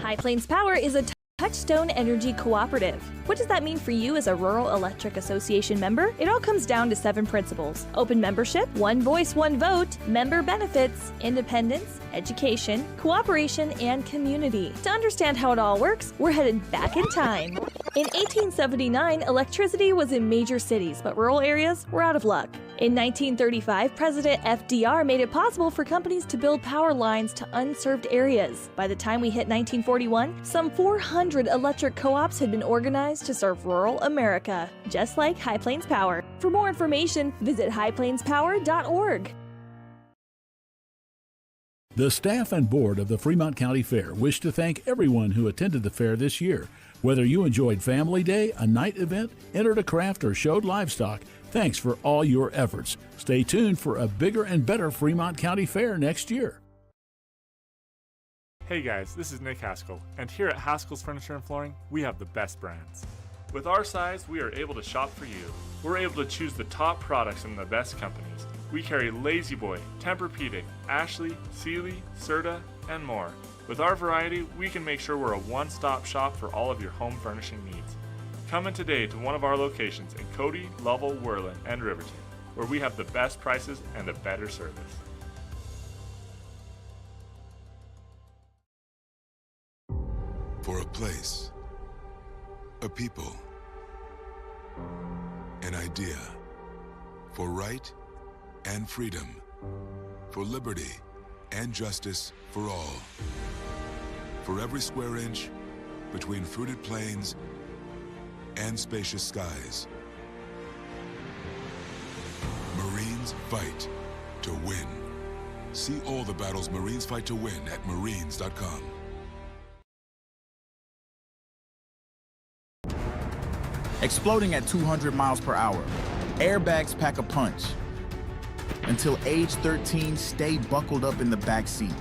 High Plains Power is a Touchstone Energy Cooperative. What does that mean for you as a Rural Electric Association member? It all comes down to 7 principles: open membership, one voice, one vote, member benefits, independence, education, cooperation, and community. To understand how it all works, we're headed back in time. In 1879, electricity was in major cities, but rural areas were out of luck. In 1935, President FDR made it possible for companies to build power lines to unserved areas. By the time we hit 1941, some 400 electric co-ops had been organized to serve rural America, just like High Plains Power. For more information, visit highplainspower.org.
The staff and board of the Fremont County Fair wish to thank everyone who attended the fair this year. Whether you enjoyed Family Day, a night event, entered a craft, or showed livestock, thanks for all your efforts. Stay tuned for a bigger and better Fremont County Fair next year.
Hey guys, this is Nick Haskell, and here at Haskell's Furniture and Flooring, we have the best brands. With our size, we are able to shop for you. We're able to choose the top products from the best companies. We carry Lazy Boy, Tempur-Pedic, Ashley, Sealy, Serta, and more. With our variety, we can make sure we're a one-stop shop for all of your home furnishing needs. Come in today to one of our locations in Cody, Lovell, Worland, and Riverton, where we have the best prices and a better service.
For a place, a people, An idea for right and freedom, for liberty and justice for all. For every square inch between fruited plains and spacious skies. Marines fight to win. See all the battles Marines fight to win at marines.com.
Exploding at 200 miles per hour. Airbags pack a punch. Until age 13, stay buckled up in the back seat.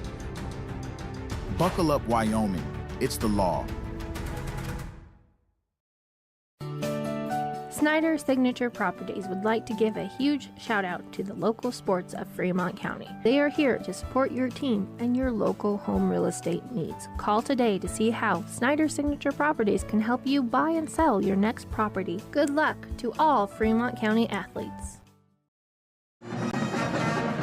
Buckle up, Wyoming. It's the law.
Snyder Signature Properties would like to give a huge shout out to the local sports of Fremont County. They are here to support your team and your local home real estate needs. Call today to see how Snyder Signature Properties can help you buy and sell your next property. Good luck to all Fremont County athletes.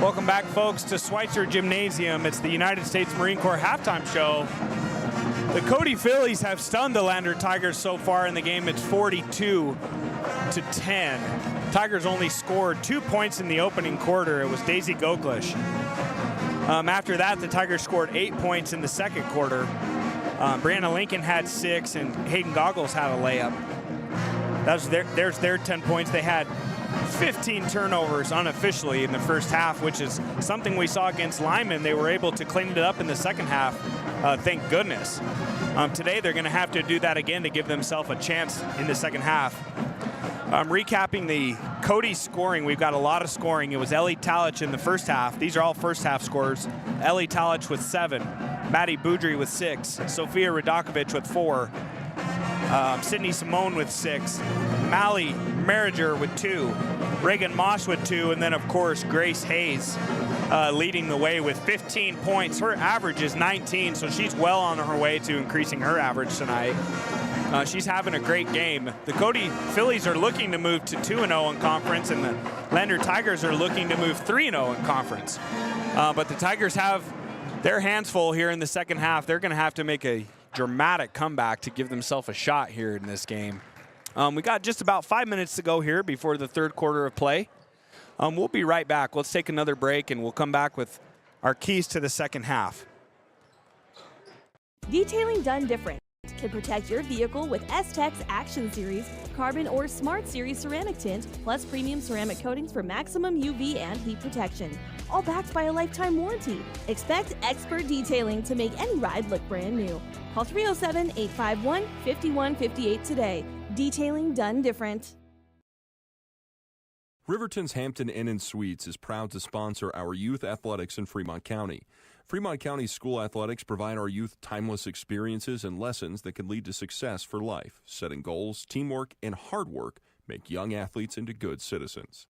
Welcome back, folks, to Schweitzer Gymnasium. It's the United States Marine Corps halftime show. The Cody Phillies have stunned the Lander Tigers so far in the game. It's 42-10. Tigers only scored 2 points in the opening quarter. It was Daisy Goklish. After that, the Tigers scored 8 points in the second quarter. Brianna Lincoln had 6, and Hayden Goggles had a layup. There's their 10 points. They had 15 turnovers unofficially in the first half, which is something we saw against Lyman. They were able to clean it up in the second half, thank goodness. Today they're going to have to do that again to give themselves a chance in the second half. Recapping the Cody scoring, we've got a lot of scoring. It was Ellie Talich in the first half. These are all first half scores. Ellie Talich with 7, Maddie Boudry with 6, Sophia Radakovic with 4, Sydney Simone with 6, Mally Merriger with 2, Reagan Mosh with 2, and then of course Grace Hayes leading the way with 15 points. Her average is 19, so she's well on her way to increasing her average tonight. She's having a great game. The Cody Phillies are looking to move to 2-0 in conference, and the Lander Tigers are looking to move 3-0 in conference. But the Tigers have their hands full here in the second half. They're going to have to make a dramatic comeback to give themselves a shot here in this game. We got just about 5 minutes to go here before the third quarter of play. We'll be right back. Let's take another break, and we'll come back with our keys to the second half.
Detailing done different can protect your vehicle with S-Tech's Action Series, Carbon or Smart Series ceramic tint, plus premium ceramic coatings for maximum UV and heat protection. All backed by a lifetime warranty. Expect expert detailing to make any ride look brand new. Call 307-851-5158 today. Detailing done different.
Riverton's Hampton Inn & Suites is proud to sponsor our youth athletics in Fremont County. Fremont County School Athletics provide our youth timeless experiences and lessons that can lead to success for life. Setting goals, teamwork, and hard work make young athletes into good citizens.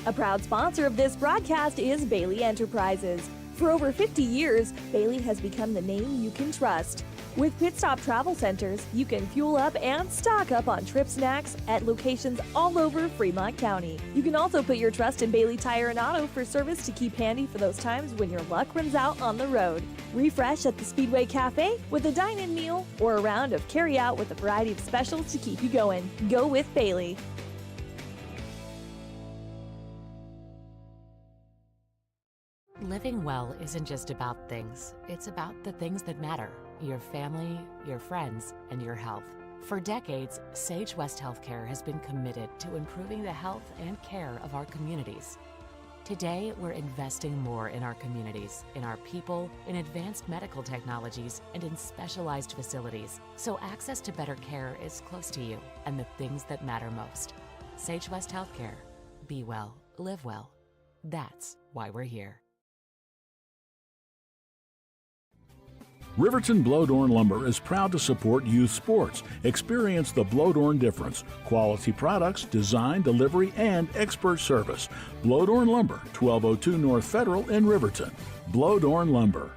A proud sponsor of this broadcast is Bailey Enterprises. For over 50 years, Bailey has become the name you can trust. With Pit Stop Travel Centers, you can fuel up and stock up on trip snacks at locations all over Fremont County. You can also put your trust in Bailey Tire and Auto for service to keep handy for those times when your luck runs out on the road. Refresh at the Speedway Cafe with a dine-in meal or a round of carry-out with a variety of specials to keep you going. Go with Bailey.
Living well isn't just about things. It's about the things that matter. Your family, your friends, and your health. For decades, Sage West Healthcare has been committed to improving the health and care of our communities. Today, we're investing more in our communities, in our people, in advanced medical technologies, and in specialized facilities, so access to better care is close to you and the things that matter most. Sage West Healthcare. Be well, live well. That's why we're here.
Riverton Blowdorn Lumber is proud to support youth sports. Experience the Blowdorn difference. Quality products, design, delivery, and expert service. Blowdorn Lumber, 1202 North Federal in Riverton. Blowdorn Lumber.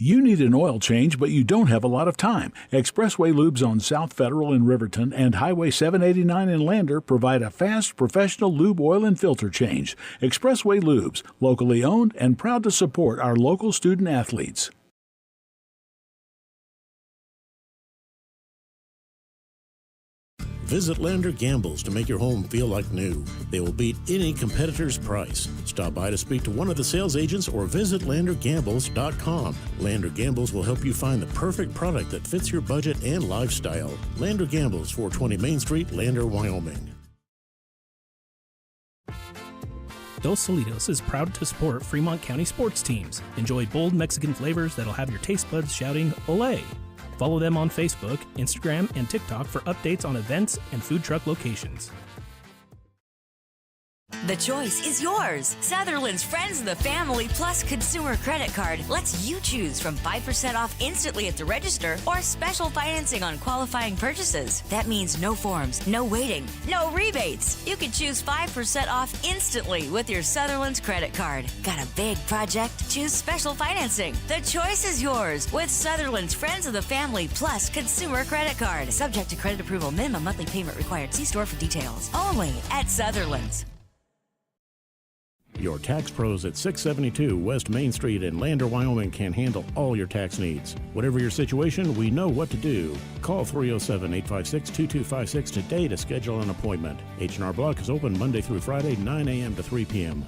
You need an oil change, but you don't have a lot of time. Expressway Lubes on South Federal in Riverton and Highway 789 in Lander provide a fast, professional lube oil and filter change. Expressway Lubes, locally owned and proud to support our local student athletes.
Visit Lander Gambles to make your home feel like new. They will beat any competitor's price. Stop by to speak to one of the sales agents or visit LanderGambles.com. Lander Gambles will help you find the perfect product that fits your budget and lifestyle. Lander Gambles, 420 Main Street, Lander, Wyoming.
Dos Solitos is proud to support Fremont County sports teams. Enjoy bold Mexican flavors that'll have your taste buds shouting, "Olé!" Follow them on Facebook, Instagram, and TikTok for updates on events and food truck locations.
The choice is yours. Sutherland's Friends of the Family Plus Consumer Credit Card lets you choose from 5% off instantly at the register or special financing on qualifying purchases. That means no forms, no waiting, no rebates. You can choose 5% off instantly with your Sutherland's credit card. Got a big project? Choose special financing. The choice is yours with Sutherland's Friends of the Family Plus Consumer Credit Card. Subject to credit approval. Minimum monthly payment required. See store for details. Only at Sutherland's.
Your tax pros at 672 West Main Street in Lander, Wyoming can handle all your tax needs. Whatever your situation, we know what to do. Call 307-856-2256 today to schedule an appointment. H&R Block is open Monday through Friday, 9 a.m. to 3 p.m.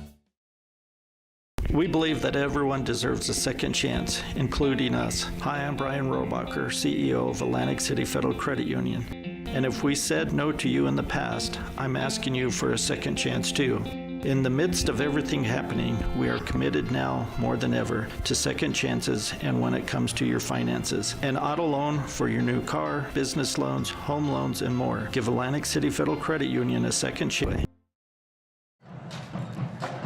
We believe that everyone deserves a second chance, including us. Hi, I'm Brian Robacher, CEO of Atlantic City Federal Credit Union. And if we said no to you in the past, I'm asking you for a second chance too. In the midst of everything happening, we are committed now more than ever to second chances and when it comes to your finances. An auto loan for your new car, business loans, home loans, and more. Give Atlantic City Federal Credit Union a second chance.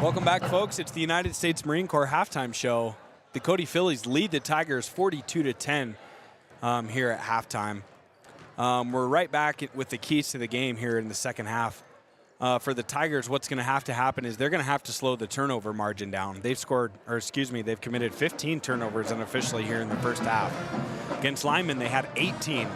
Welcome back, folks. It's the United States Marine Corps halftime show. The Cody Phillies lead the Tigers 42-10 here at halftime. We're right back with the keys to the game here in the second half. For the Tigers, what's going to have to happen is they're going to have to slow the turnover margin down. They've committed 15 turnovers unofficially here in the first half. Against Lyman, they had 18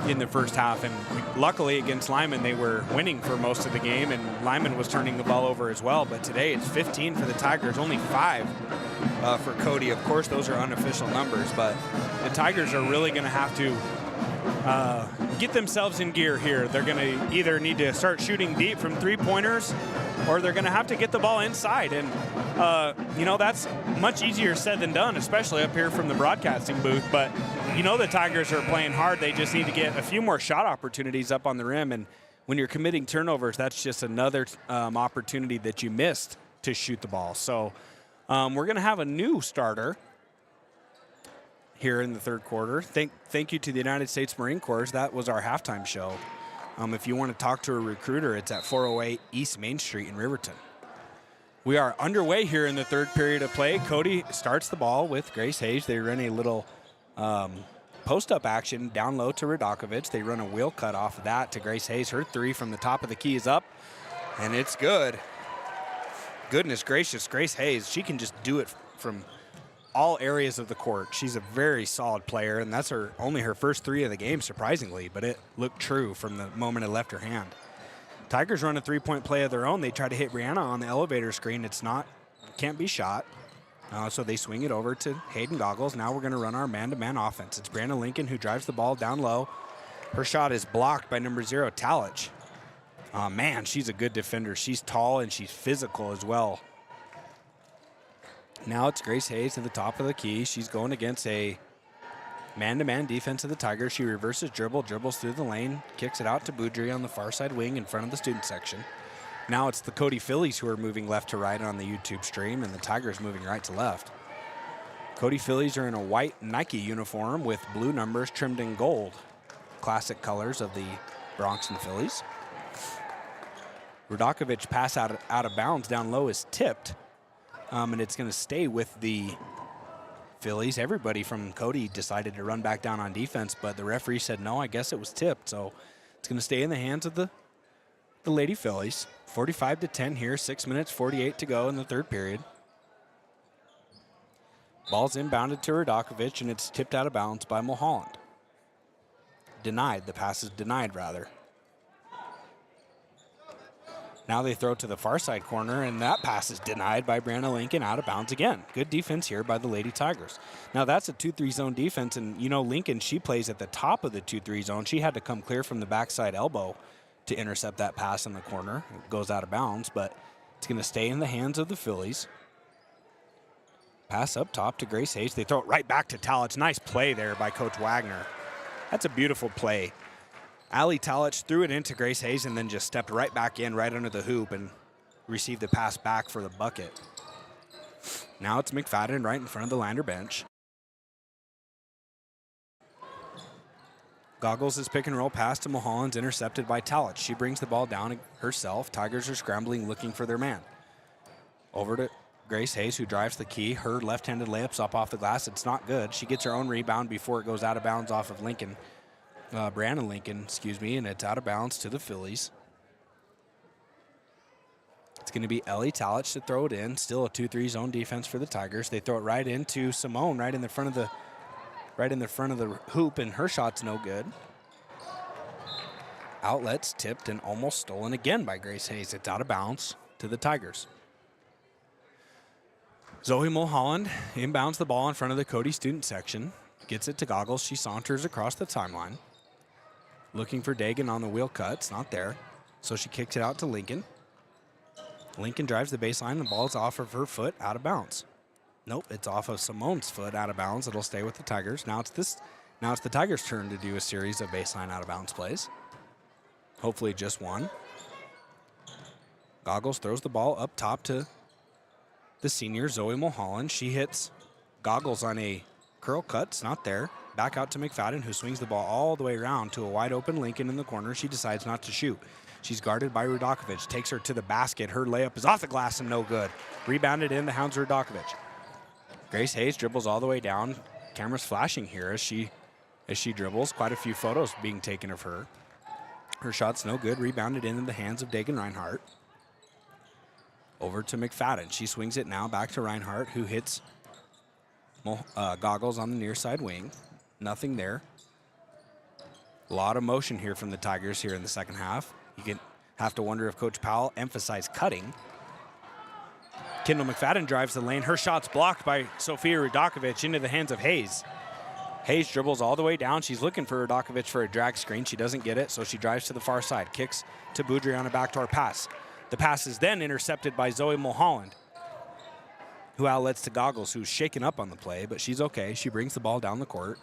in the first half, and luckily against Lyman, they were winning for most of the game, and Lyman was turning the ball over as well. But today, it's 15 for the Tigers, only 5 for Cody. Of course, those are unofficial numbers, but the Tigers are really going to have to get themselves in gear here. They're going to either need to start shooting deep from three-pointers, or they're going to have to get the ball inside. And, that's much easier said than done, especially up here from the broadcasting booth. But, the Tigers are playing hard. They just need to get a few more shot opportunities up on the rim. And when you're committing turnovers, that's just another opportunity that you missed to shoot the ball. So we're going to have a new starter here in the third quarter. Thank you to the United States Marine Corps. That was our halftime show. If you want to talk to a recruiter, it's at 408 East Main Street in Riverton. We are underway here in the third period of play. Cody starts the ball with Grace Hayes. They run a little post-up action down low to Radakovich. They run a wheel cut off of that to Grace Hayes. Her three from the top of the key is up, and it's good. Goodness gracious, Grace Hayes, she can just do it from all areas of the court. She's a very solid player, and that's only her first 3 of the game, surprisingly, but it looked true from the moment it left her hand. Tigers run a three-point play of their own. They try to hit Brianna on the elevator screen. Can't be shot. So they swing it over to Hayden Goggles. Now we're going to run our man-to-man offense. It's Brianna Lincoln who drives the ball down low. Her shot is blocked by number 0, Talich. Man, she's a good defender. She's tall and she's physical as well. Now it's Grace Hayes at the top of the key. She's going against a man-to-man defense of the Tigers. She reverses dribbles through the lane, kicks it out to Boudry on the far side wing in front of the student section. Now it's the Cody Phillies who are moving left to right on the YouTube stream, and the Tigers moving right to left. Cody Phillies are in a white Nike uniform with blue numbers trimmed in gold. Classic colors of the Bronx and Phillies. Radakovich pass out of bounds down low is tipped. and it's going to stay with the Phillies. Everybody from Cody decided to run back down on defense, but the referee said no, I guess it was tipped. So it's going to stay in the hands of the Lady Phillies. 45-10 here, 6 minutes, 48 to go in the third period. Ball's inbounded to Radakovic, and it's tipped out of bounds by Mulholland. Denied. The pass is denied, rather. Now they throw to the far side corner, and that pass is denied by Brianna Lincoln, out of bounds again. Good defense here by the Lady Tigers. Now that's a 2-3 zone defense, and you know Lincoln, she plays at the top of the 2-3 zone. She had to come clear from the backside elbow to intercept that pass in the corner. It goes out of bounds, but it's going to stay in the hands of the Phillies. Pass up top to Grace Hayes. They throw it right back to Talich. Nice play there by Coach Wagner. That's a beautiful play. Allie Talich threw it into Grace Hayes and then just stepped right back in, right under the hoop, and received the pass back for the bucket. Now it's McFadden right in front of the Lander bench. Goggles' pick and roll pass to Mulholland's intercepted by Talich. She brings the ball down herself. Tigers are scrambling, looking for their man. Over to Grace Hayes, who drives the key. Her left-handed layup's up off the glass. It's not good. She gets her own rebound before it goes out of bounds off of Lincoln. Brandon Lincoln, and it's out of bounds to the Phillies. It's going to be Ellie Talich to throw it in. Still a 2-3 zone defense for the Tigers. They throw it right into Simone, right in the front of the hoop, and her shot's no good. Outlets tipped and almost stolen again by Grace Hayes. It's out of bounds to the Tigers. Zoe Mulholland inbounds the ball in front of the Cody student section. Gets it to Goggles. She saunters across the timeline. Looking for Dagan on the wheel cut. It's not there. So she kicks it out to Lincoln. Lincoln drives the baseline. The ball's off of her foot, out of bounds. Nope, it's off of Simone's foot, out of bounds. It'll stay with the Tigers. Now it's the Tigers' turn to do a series of baseline out of bounds plays. Hopefully just one. Goggles throws the ball up top to the senior, Zoe Mulholland. She hits Goggles on a curl cut. It's not there. Back out to McFadden, who swings the ball all the way around to a wide open Lincoln in the corner. She decides not to shoot. She's guarded by Radakovic. Takes her to the basket. Her layup is off the glass and no good. Rebounded in the hounds Radakovic. Grace Hayes dribbles all the way down. Camera's flashing here as she dribbles. Quite a few photos being taken of her. Her shot's no good. Rebounded in the hands of Dagan Reinhardt. Over to McFadden. She swings it now back to Reinhardt, who hits Goggles on the near side wing. Nothing there. A lot of motion here from the Tigers here in the second half. You can have to wonder if Coach Powell emphasized cutting. Kendall McFadden drives the lane. Her shot's blocked by Sofia Radakovic into the hands of Hayes. Hayes dribbles all the way down. She's looking for Radakovic for a drag screen. She doesn't get it, so she drives to the far side. Kicks to Boudry on a backdoor pass. The pass is then intercepted by Zoe Mulholland, who outlets to Goggles, who's shaken up on the play, but she's okay. She brings the ball down the court,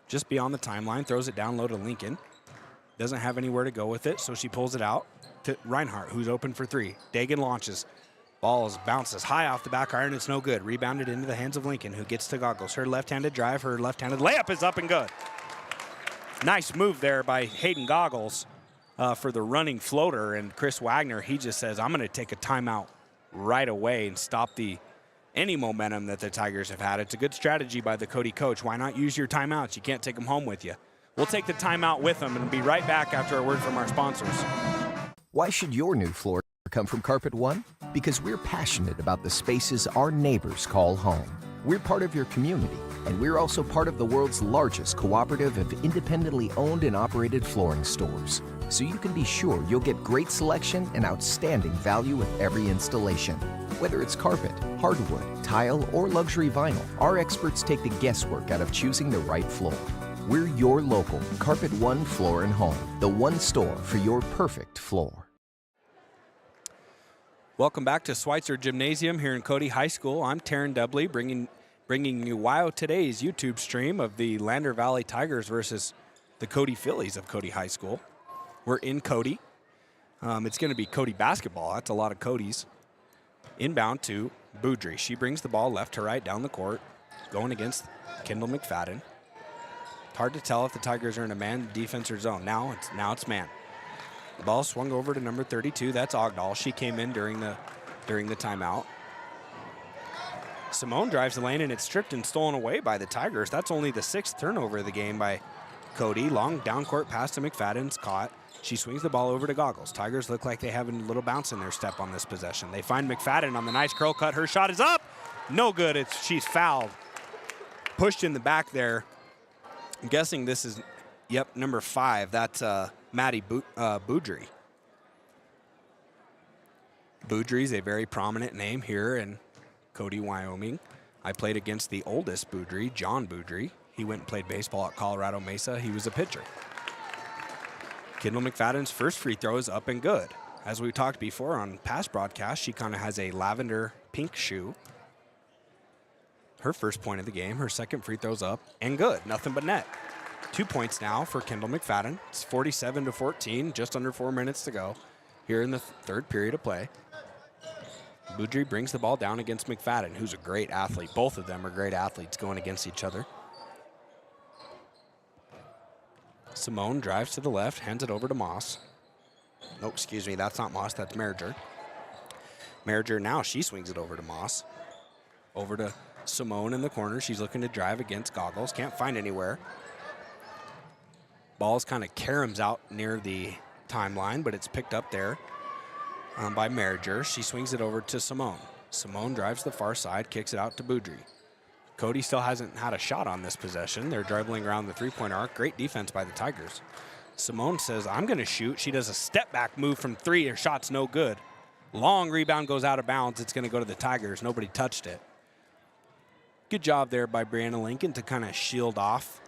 just beyond the timeline, throws it down low to Lincoln. Doesn't have anywhere to go with it, so she pulls it out to Reinhardt, who's open for three. Dagan launches. Ball bounces high off the back iron. It's no good. Rebounded into the hands of Lincoln, who gets to Goggles. Her left-handed drive, her left-handed layup is up and good. Nice move there by Hayden Goggles for the running floater, and Chris Wagner, he just says, I'm going to take a timeout right away and stop any momentum that the Tigers have had. It's a good strategy by the Cody coach. Why not use your timeouts? You can't take them home with you. We'll take the timeout with them and be right back after a word from our sponsors.
Why should your new floor come from Carpet One? Because we're passionate about the spaces our neighbors call home. We're part of your community, and we're also part of the world's largest cooperative of independently owned and operated flooring stores. So you can be sure you'll get great selection and outstanding value with every installation. Whether it's carpet, hardwood, tile, or luxury vinyl, our experts take the guesswork out of choosing the right floor. We're your local Carpet One Floor and Home, the one store for your perfect floor.
Welcome back to Schweitzer Gymnasium here in Cody High School. I'm Taryn Dudley, bringing you WYO Today's YouTube stream of the Lander Valley Tigers versus the Cody Phillies of Cody High School. We're in Cody. It's going to be Cody basketball. That's a lot of Codys. Inbound to Boudry. She brings the ball left to right down the court, going against Kendall McFadden. Hard to tell if the Tigers are in a man, defense, or zone. Now it's man. The ball swung over to number 32. That's Ogdahl. She came in during the timeout. Simone drives the lane, and it's stripped and stolen away by the Tigers. That's only the 6th turnover of the game by Cody. Long down court pass to McFadden's caught. She swings the ball over to Goggles. Tigers look like they have a little bounce in their step on this possession. They find McFadden on the nice curl cut. Her shot is up. No good. She's fouled. Pushed in the back there. I'm guessing this is, number 5. That's Maddie Boudry. Boudry is a very prominent name here in Cody, Wyoming. I played against the oldest Boudry, John Boudry. He went and played baseball at Colorado Mesa. He was a pitcher. Kendall McFadden's first free throw is up and good. As we talked before on past broadcasts, she kind of has a lavender pink shoe. Her first point of the game, her second free throw's up and good, nothing but net. 2 points now for Kendall McFadden. It's 47-14, just under 4 minutes to go here in the third period of play. Boudry brings the ball down against McFadden, who's a great athlete. Both of them are great athletes going against each other. Simone drives to the left, hands it over to Moss. No, excuse me, that's not Moss, that's Merriger. Merriger now, she swings it over to Moss. Over to Simone in the corner. She's looking to drive against Goggles. Can't find anywhere. Ball's kind of caroms out near the timeline, but it's picked up there by Merriger. She swings it over to Simone. Simone drives the far side, kicks it out to Boudry. Cody still hasn't had a shot on this possession. They're dribbling around the three-point arc. Great defense by the Tigers. Simone says, I'm going to shoot. She does a step-back move from 3. Her shot's no good. Long rebound goes out of bounds. It's going to go to the Tigers. Nobody touched it. Good job there by Brianna Lincoln to kind of shield off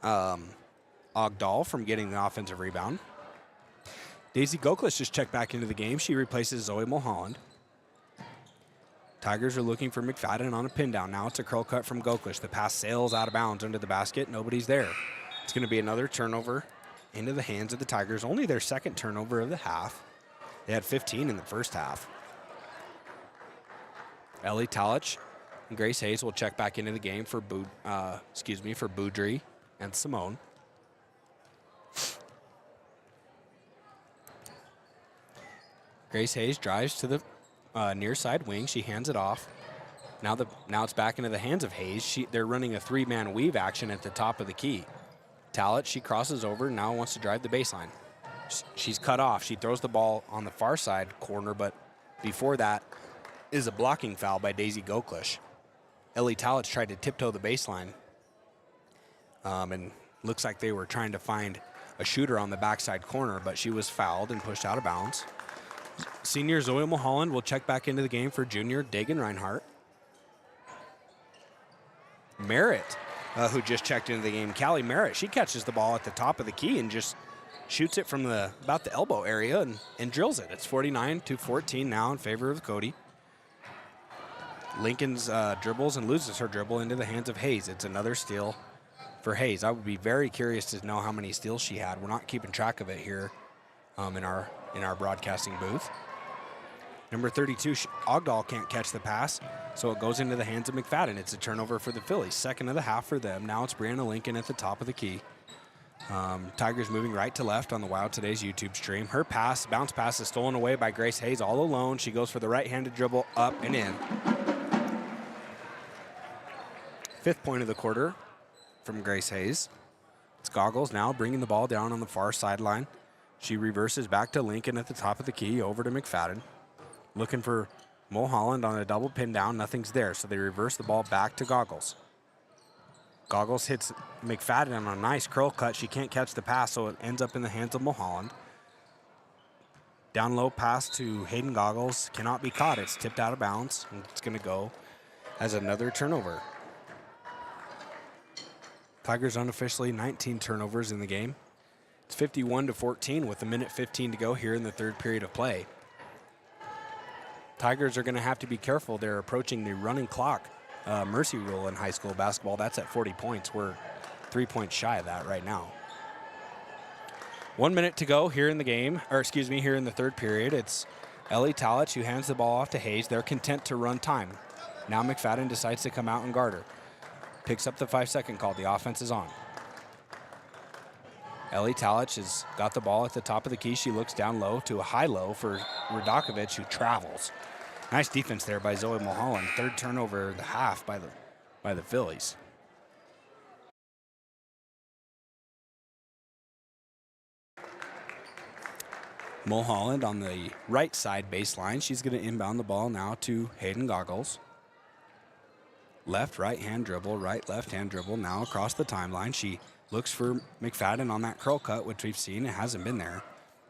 Ogdahl from getting the offensive rebound. Daisy Goklis just checked back into the game. She replaces Zoe Mulholland. Tigers are looking for McFadden on a pin down. Now it's a curl cut from Goklis. The pass sails out of bounds under the basket. Nobody's there. It's going to be another turnover into the hands of the Tigers. Only their second turnover of the half. They had 15 in the first half. Ellie Talich and Grace Hayes will check back into the game for Boudry and Simone. Grace Hayes drives to the near side wing. She hands it off. Now it's back into the hands of Hayes. They're running a 3-man weave action at the top of the key. Talich, she crosses over, now wants to drive the baseline. She's cut off. She throws the ball on the far side corner, but before that is a blocking foul by Daisy Goklish. Ellie Talich tried to tiptoe the baseline, and looks like they were trying to find a shooter on the backside corner, but she was fouled and pushed out of bounds. Senior Zoe Mulholland will check back into the game for junior Dagan Reinhardt. Merritt, who just checked into the game, Callie Merritt, she catches the ball at the top of the key and just shoots it from about the elbow area and drills it. It's 49-14 now in favor of Cody. Lincoln's dribbles and loses her dribble into the hands of Hayes. It's another steal for Hayes. I would be very curious to know how many steals she had. We're not keeping track of it here in our broadcasting booth. Number 32, Ogdahl can't catch the pass, so it goes into the hands of McFadden. It's a turnover for the Phillies. Second of the half for them. Now it's Brianna Lincoln at the top of the key. Tigers moving right to left on the Wild Today's YouTube stream. Her bounce pass is stolen away by Grace Hayes all alone. She goes for the right-handed dribble, up and in. 5th point of the quarter from Grace Hayes. It's Goggles now bringing the ball down on the far sideline. She reverses back to Lincoln at the top of the key, over to McFadden. Looking for Mulholland on a double pin down. Nothing's there, so they reverse the ball back to Goggles. Goggles hits McFadden on a nice curl cut. She can't catch the pass, so it ends up in the hands of Mulholland. Down low pass to Hayden Goggles. Cannot be caught. It's tipped out of bounds, and it's going to go as another turnover. Tigers unofficially 19 turnovers in the game. It's 51-14 with 1:15 to go here in the third period of play. Tigers are going to have to be careful. They're approaching the running clock mercy rule in high school basketball. That's at 40 points. We're 3 points shy of that right now. 1 minute to go here in the game, here in the third period. It's Ellie Talich who hands the ball off to Hayes. They're content to run time. Now McFadden decides to come out and guard her. Picks up the 5-second call. The offense is on. Ellie Talich has got the ball at the top of the key. She looks down low to a high low for Radakovich, who travels. Nice defense there by Zoe Mulholland. Third turnover of the half by the Phillies. Mulholland on the right side baseline. She's going to inbound the ball now to Hayden Goggles. Left, right hand dribble, right, left hand dribble. Now across the timeline. She looks for McFadden on that curl cut, which we've seen. It hasn't been there.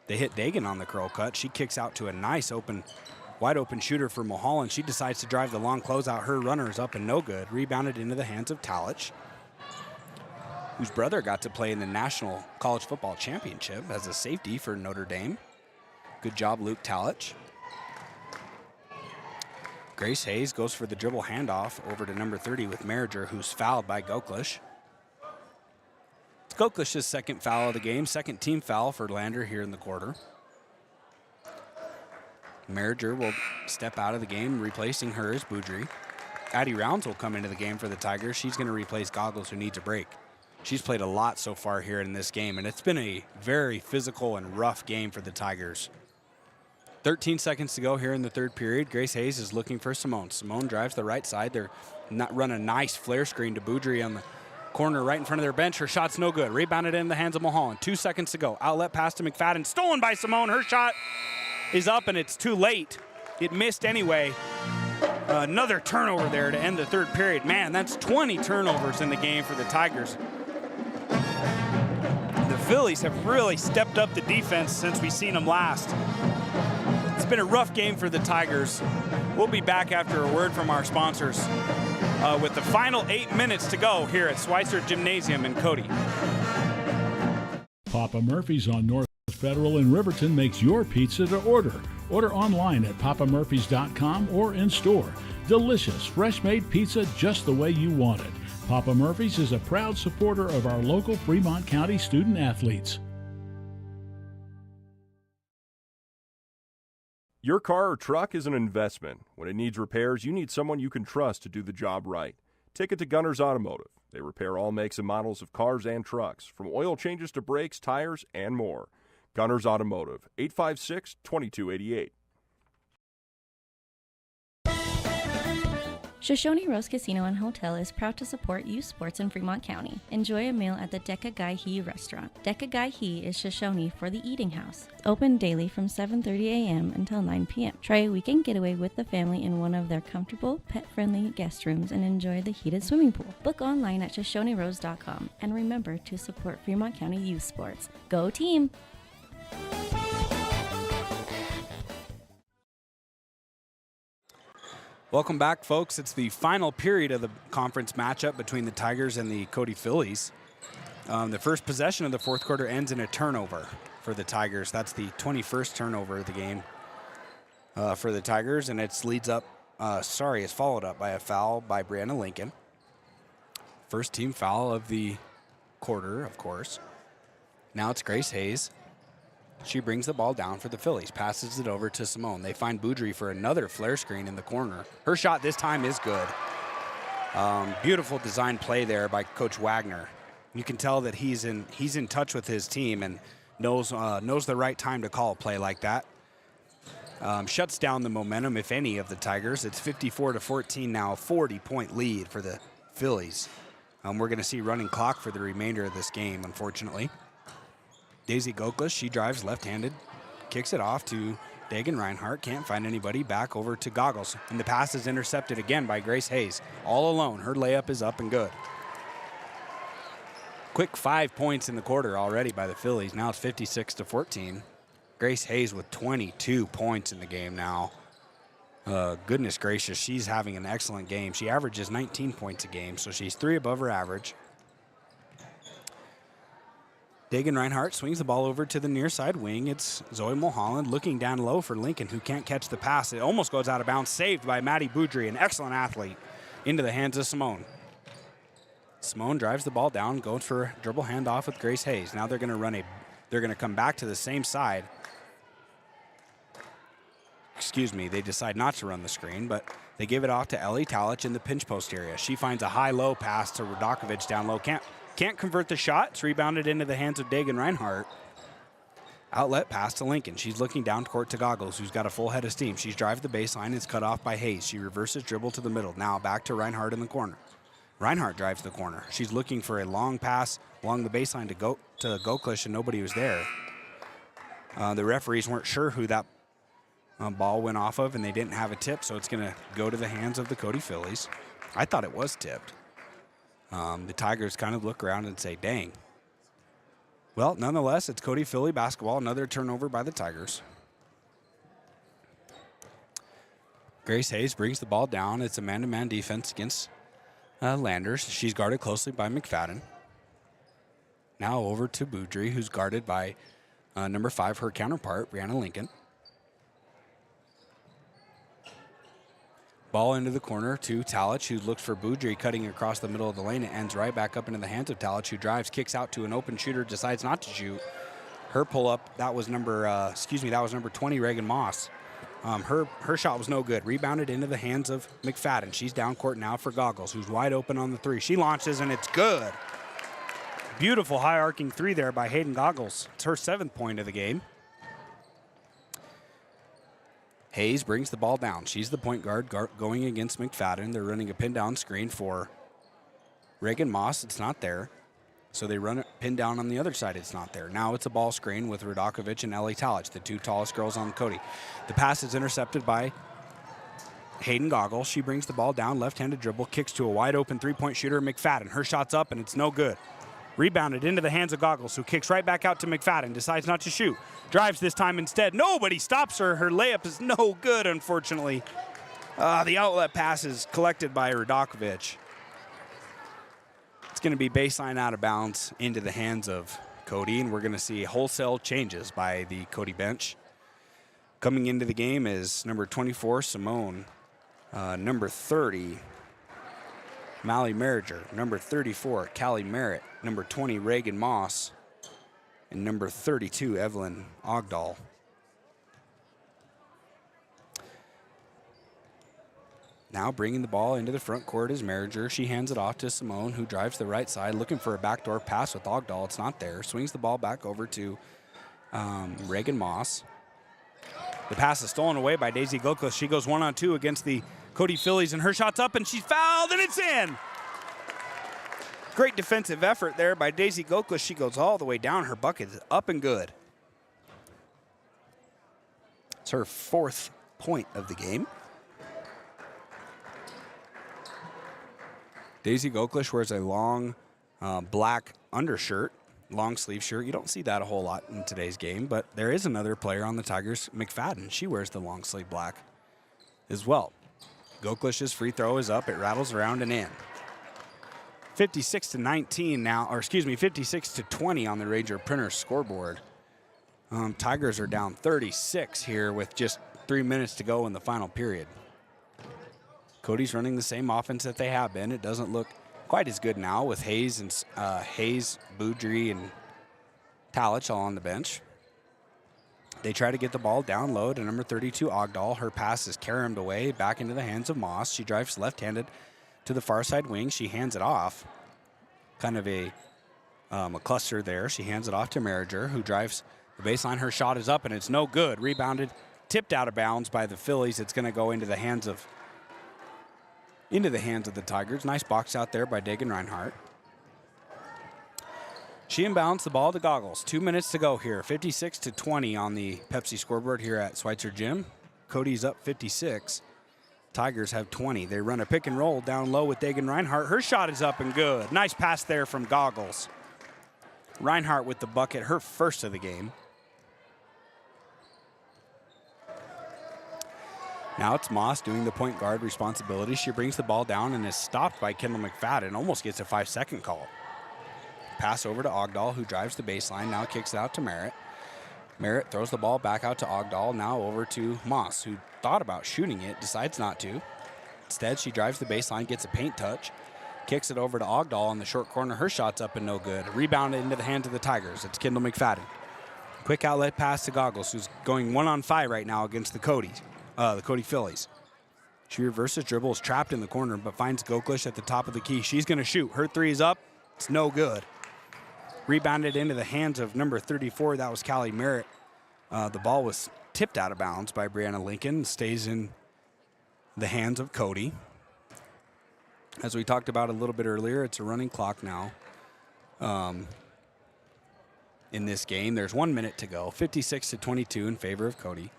They hit Dagan on the curl cut. She kicks out to a nice wide open shooter for Mulholland. She decides to drive the long closeout. Her runner is up and no good. Rebounded into the hands of Talich, whose brother got to play in the National College Football Championship as a safety for Notre Dame. Good job, Luke Talich. Grace Hayes goes for the dribble handoff over to number 30 with Merriger, who's fouled by Goklish. It's Goklish's second foul of the game, second team foul for Lander here in the quarter. Merriger will step out of the game, replacing her is Boudry. Addie Rounds will come into the game for the Tigers. She's going to replace Goggles, who needs a break. She's played a lot so far here in this game, and it's been a very physical and rough game for the Tigers. 13 seconds to go here in the third period. Grace Hayes is looking for Simone. Simone drives the right side. They're not run a nice flare screen to Boudry on the corner right in front of their bench. Her shot's no good. Rebounded in the hands of Mulholland. 2 seconds to go. Outlet pass to McFadden. Stolen by Simone. Her shot is up, and it's too late. It missed anyway. Another turnover there to end the third period. Man, that's 20 turnovers in the game for the Tigers. The Phillies have really stepped up the defense since we've seen them last. It's been a rough game for the Tigers. We'll be back after a word from our sponsors with the final 8 minutes to go here at Schweitzer Gymnasium in Cody.
Papa Murphy's on North Federal in Riverton makes your pizza to order. Order online at papamurphys.com or in store. Delicious, fresh-made pizza just the way you want it. Papa Murphy's is a proud supporter of our local Fremont County student athletes.
Your car or truck is an investment. When it needs repairs, you need someone you can trust to do the job right. Take it to Gunner's Automotive. They repair all makes and models of cars and trucks, from oil changes to brakes, tires, and more. Gunner's Automotive, 856-2288.
Shoshone Rose Casino and Hotel is proud to support youth sports in Fremont County. Enjoy a meal at the Deca Gai He restaurant. Deca Gai He is Shoshone for the eating house. Open daily from 7:30 a.m. until 9 p.m. Try a weekend getaway with the family in one of their comfortable, pet-friendly guest rooms and enjoy the heated swimming pool. Book online at ShoshoneRose.com and remember to support Fremont County youth sports. Go team!
Welcome back, folks. It's the final period of the conference matchup between the Tigers and the Cody Phillies. The first possession of the fourth quarter ends in a turnover for the Tigers. That's the 21st turnover of the game for the Tigers, and it's followed up by a foul by Brianna Lincoln. First team foul of the quarter, of course. Now it's Grace Hayes. She brings the ball down for the Phillies, passes it over to Simone. They find Boudry for another flare screen in the corner. Her shot this time is good. Beautiful design play there by Coach Wagner. You can tell that he's in touch with his team and knows the right time to call a play like that. Shuts down the momentum, if any, of the Tigers. It's 54-14 now, a 40-point lead for the Phillies. We're going to see running clock for the remainder of this game, unfortunately. Daisy Goklish, she drives left-handed, kicks it off to Dagan Reinhardt, can't find anybody, back over to Goggles. And the pass is intercepted again by Grace Hayes. All alone, her layup is up and good. Quick 5 points in the quarter already by the Phillies. Now it's 56-14. Grace Hayes with 22 points in the game now. Goodness gracious, she's having an excellent game. She averages 19 points a game, so she's 3 above her average. Dagan Reinhardt swings the ball over to the near side wing. It's Zoe Mulholland looking down low for Lincoln, who can't catch the pass. It almost goes out of bounds, saved by Maddie Boudry, an excellent athlete, into the hands of Simone. Simone drives the ball down, goes for a dribble handoff with Grace Hayes. Now they're going to come back to the same side. They decide not to run the screen, but they give it off to Ellie Talich in the pinch post area. She finds a high-low pass to Radakovich down low. Can't convert the shot. It's rebounded into the hands of Dagan Reinhardt. Outlet pass to Lincoln. She's looking down court to Goggles, who's got a full head of steam. She's driving the baseline. It's cut off by Hayes. She reverses dribble to the middle. Now back to Reinhardt in the corner. Reinhardt drives the corner. She's looking for a long pass along the baseline to Goklish, and nobody was there. The referees weren't sure who that ball went off of, and they didn't have a tip, so it's going to go to the hands of the Cody Phillies. I thought it was tipped. The Tigers kind of look around and say, dang. Well, nonetheless, it's Cody Philly basketball. Another turnover by the Tigers. Grace Hayes brings the ball down. It's a man-to-man defense against Landers. She's guarded closely by McFadden. Now over to Boudry, who's guarded by number 5, her counterpart, Brianna Lincoln. Ball into the corner to Talich, who looks for Boudry cutting across the middle of the lane. It ends right back up into the hands of Talich, who drives, kicks out to an open shooter, decides not to shoot. Her pull-up, that was number 20, Reagan Moss. Her shot was no good. Rebounded into the hands of McFadden. She's down court now for Goggles, who's wide open on the three. She launches, and it's good. Beautiful high-arcing three there by Hayden Goggles. It's her 7th point of the game. Hayes brings the ball down. She's the point guard going against McFadden. They're running a pin-down screen for Reagan Moss. It's not there. So they run it pin down on the other side. It's not there. Now it's a ball screen with Radakovich and Ellie Talich, the 2 tallest girls on Cody. The pass is intercepted by Hayden Goggles. She brings the ball down, left-handed dribble, kicks to a wide-open three-point shooter, McFadden. Her shot's up, and it's no good. Rebounded into the hands of Goggles, who kicks right back out to McFadden, decides not to shoot. Drives this time instead. Nobody stops her. Her layup is no good, unfortunately. The outlet pass is collected by Radakovich. It's going to be baseline out of bounds into the hands of Cody, and we're going to see wholesale changes by the Cody bench. Coming into the game is number 24, Simone. Number 30, Mally Merriger. Number 34, Callie Merritt. Number 20, Reagan Moss. And number 32, Evelyn Ogdahl. Now bringing the ball into the front court is Merriger. She hands it off to Simone, who drives the right side, looking for a backdoor pass with Ogdahl. It's not there. Swings the ball back over to Reagan Moss. The pass is stolen away by Daisy Goklish. She goes 1-on-2 against the Cody Phillies, and her shot's up, and she's fouled, and it's in. Great defensive effort there by Daisy Goklish. She goes all the way down. Her bucket is up and good. It's her 4th point of the game. Daisy Goklish wears a long black undershirt, long sleeve shirt. You don't see that a whole lot in today's game, but there is another player on the Tigers, McFadden. She wears the long sleeve black as well. Goklish's free throw is up. It rattles around and in. 56-19 now, or excuse me, 56-20 on the Ranger Printer scoreboard. Tigers are down 36 here with just 3 minutes to go in the final period. Cody's running the same offense that they have been. It doesn't look quite as good now with Hayes, Boudry, and Talich all on the bench. They try to get the ball down low to number 32, Ogdahl. Her pass is carried away back into the hands of Moss. She drives left-handed to the far side wing. She hands it off. Kind of a cluster there. She hands it off to Merriger, who drives the baseline. Her shot is up, and it's no good. Rebounded, tipped out of bounds by the Phillies. It's going to go into the hands of the Tigers. Nice box out there by Dagan Reinhardt. She inbounds the ball to Goggles. 2 minutes to go here. 56-20 on the Pepsi scoreboard here at Schweitzer Gym. Cody's up 56. Tigers have 20. They run a pick and roll down low with Dagan Reinhardt. Her shot is up and good. Nice pass there from Goggles. Reinhardt with the bucket, her first of the game. Now it's Moss doing the point guard responsibility. She brings the ball down and is stopped by Kendall McFadden. Almost gets a 5-second call. Pass over to Ogdahl, who drives the baseline. Now kicks it out to Merritt. Merritt throws the ball back out to Ogdahl. Now over to Moss, who thought about shooting it, decides not to. Instead, she drives the baseline, gets a paint touch, kicks it over to Ogdahl in the short corner. Her shot's up and no good. Rebounded into the hands of the Tigers. It's Kendall McFadden. Quick outlet pass to Goggles, who's going 1-on-5 right now against the Cody Phillies. She reverses dribble, is trapped in the corner, but finds Goklish at the top of the key. She's going to shoot. Her three is up. It's no good. Rebounded into the hands of number 34. That was Callie Merritt. The ball was tipped out of bounds by Brianna Lincoln, stays in the hands of Cody. As we talked about a little bit earlier, it's a running clock now. In this game, there's 1 minute to go, 56-22 in favor of Cody.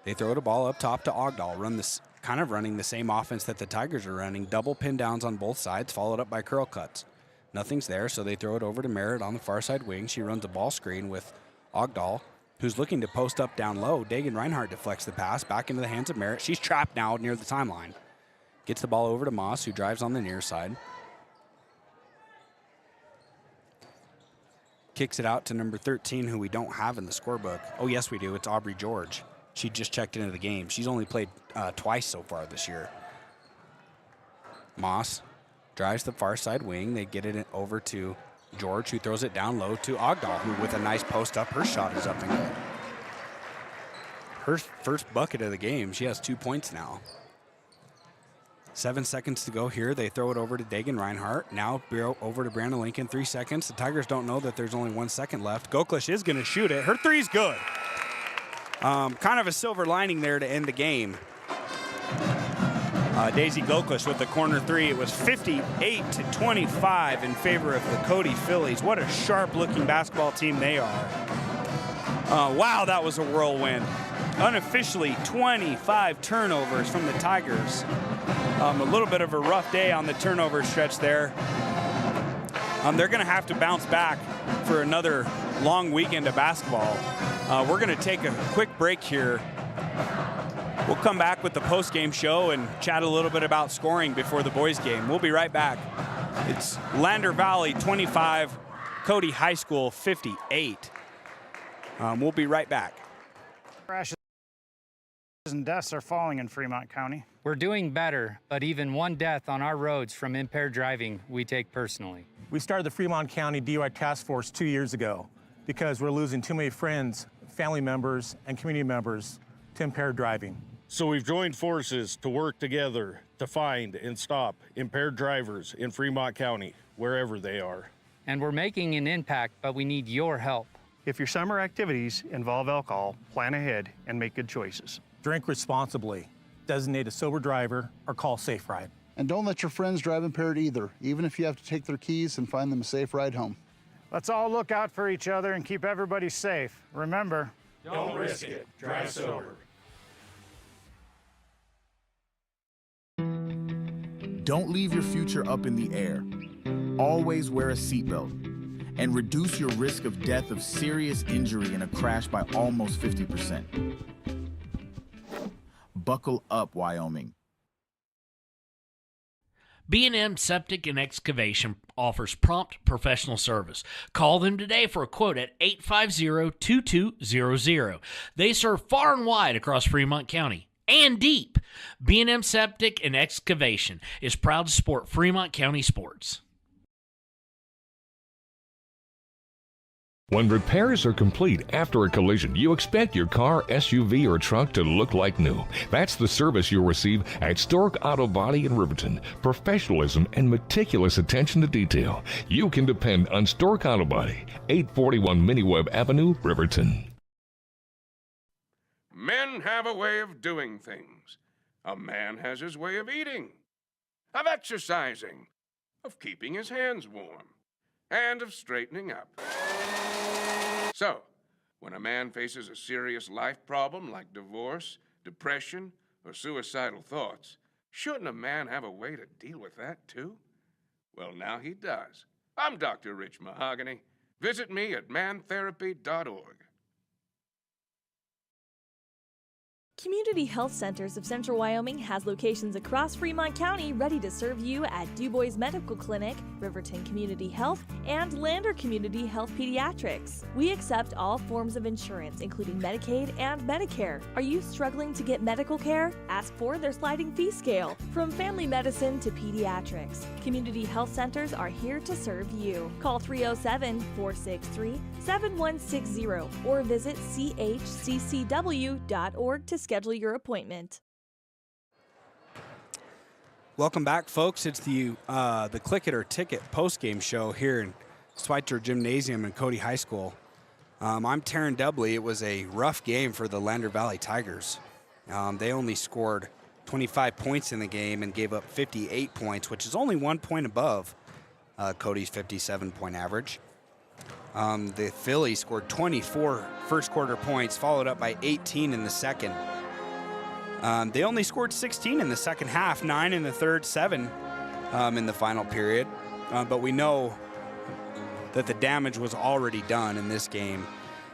They throw the ball up top to Ogdahl, running the same offense that the Tigers are running, double pin downs on both sides, followed up by curl cuts. Nothing's there, so they throw it over to Merritt on the far side wing. She runs a ball screen with Ogdahl, who's looking to post up down low. Dagan Reinhardt deflects the pass back into the hands of Merritt. She's trapped now near the timeline. Gets the ball over to Moss, who drives on the near side. Kicks it out to number 13, who we don't have in the scorebook. Oh, yes, we do. It's Aubrey George. She just checked into the game. She's only played twice so far this year. Moss drives the far side wing. They get it over to George, who throws it down low to Ogdahl, who with a nice post up, her shot is up and good. Her first bucket of the game. She has 2 points now. 7 seconds to go here. They throw it over to Dagan Reinhardt. Now over to Brianna Lincoln. 3 seconds. The Tigers don't know that there's only 1 second left. Goklish is going to shoot it. Her three's good. Kind of a silver lining there to end the game. Daisy Goklish with the corner three. It was 58-25 in favor of the Cody Phillies. What a sharp-looking basketball team they are. Wow, that was a whirlwind. Unofficially, 25 turnovers from the Tigers. A little bit of a rough day on the turnover stretch there. They're going to have to bounce back for another long weekend of basketball. We're going to take a quick break here. We'll come back with the post-game show and chat a little bit about scoring before the boys' game. We'll be right back. It's Lander Valley 25, Cody High School 58. We'll be right back.
Crashes and deaths are falling in Fremont County.
We're doing better, but even one death on our roads from impaired driving, we take personally.
We started the Fremont County DUI Task Force 2 years ago because we're losing too many friends, family members, and community members to impaired driving.
So we've joined forces to work together to find and stop impaired drivers in Fremont County, wherever they are.
And we're making an impact, but we need your help.
If your summer activities involve alcohol, plan ahead and make good choices.
Drink responsibly, designate a sober driver, or call Safe Ride.
And don't let your friends drive impaired either, even if you have to take their keys and find them a safe ride home.
Let's all look out for each other and keep everybody safe. Remember,
don't risk it. Drive sober.
Don't leave your future up in the air. Always wear a seatbelt and reduce your risk of death of serious injury in a crash by almost 50%. Buckle up, Wyoming.
B&M Septic and Excavation offers prompt professional service. Call them today for a quote at 850-2200. They serve far and wide across Fremont County and deep. B&M Septic and Excavation is proud to support Fremont County sports.
When repairs are complete after a collision, you expect your car, SUV, or truck to look like new. That's the service you'll receive at Stork Auto Body in Riverton. Professionalism and meticulous attention to detail. You can depend on Stork Auto Body, 841 Miniweb Avenue, Riverton.
Men have a way of doing things. A man has his way of eating, of exercising, of keeping his hands warm, and of straightening up. So, when a man faces a serious life problem like divorce, depression, or suicidal thoughts, shouldn't a man have a way to deal with that too? Well, now he does. I'm Dr. Rich Mahogany. Visit me at mantherapy.org.
Community Health Centers of Central Wyoming has locations across Fremont County ready to serve you at DuBois Medical Clinic, Riverton Community Health, and Lander Community Health Pediatrics. We accept all forms of insurance, including Medicaid and Medicare. Are you struggling to get medical care? Ask for their sliding fee scale. From family medicine to pediatrics, Community Health Centers are here to serve you. Call 307-463-7160 or visit chccw.org to schedule your appointment.
Welcome back, folks. It's the Click It or Ticket post-game show here in Schweitzer Gymnasium in Cody High School. I'm Taryn Dudley. It was a rough game for the Lander Valley Tigers. They only scored 25 points in the game and gave up 58 points, which is only 1 point above Cody's 57-point average. The Phillies scored 24 first quarter points, followed up by 18 in the second. They only scored 16 in the second half, 9 in the third, 7 in the final period. But we know that the damage was already done in this game.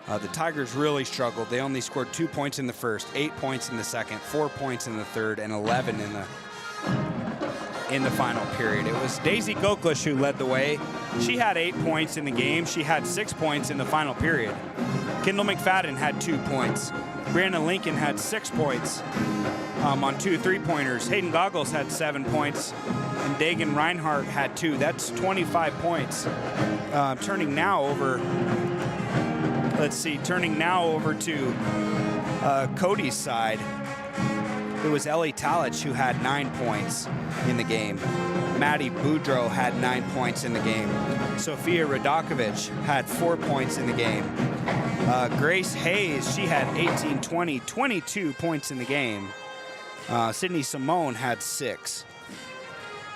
The Tigers really struggled. They only scored 2 points in the first, 8 points in the second, 4 points in the third, and 11 in the final period. It was Daisy Goklish who led the way. She had 8 points in the game. She had 6 points in the final period. Kendall McFadden had 2 points. Brianna Lincoln had 6 points on 2 3-pointers. Hayden Goggles had 7 points, and Dagan Reinhardt had 2. That's 25 points. Turning now over to Cody's side. It was Ellie Talich who had 9 points in the game. Maddie Boudreau had 9 points in the game. Sophia Radakovich had 4 points in the game. Grace Hayes, she had 18, 20, 22 points in the game. Sydney Simone had 6.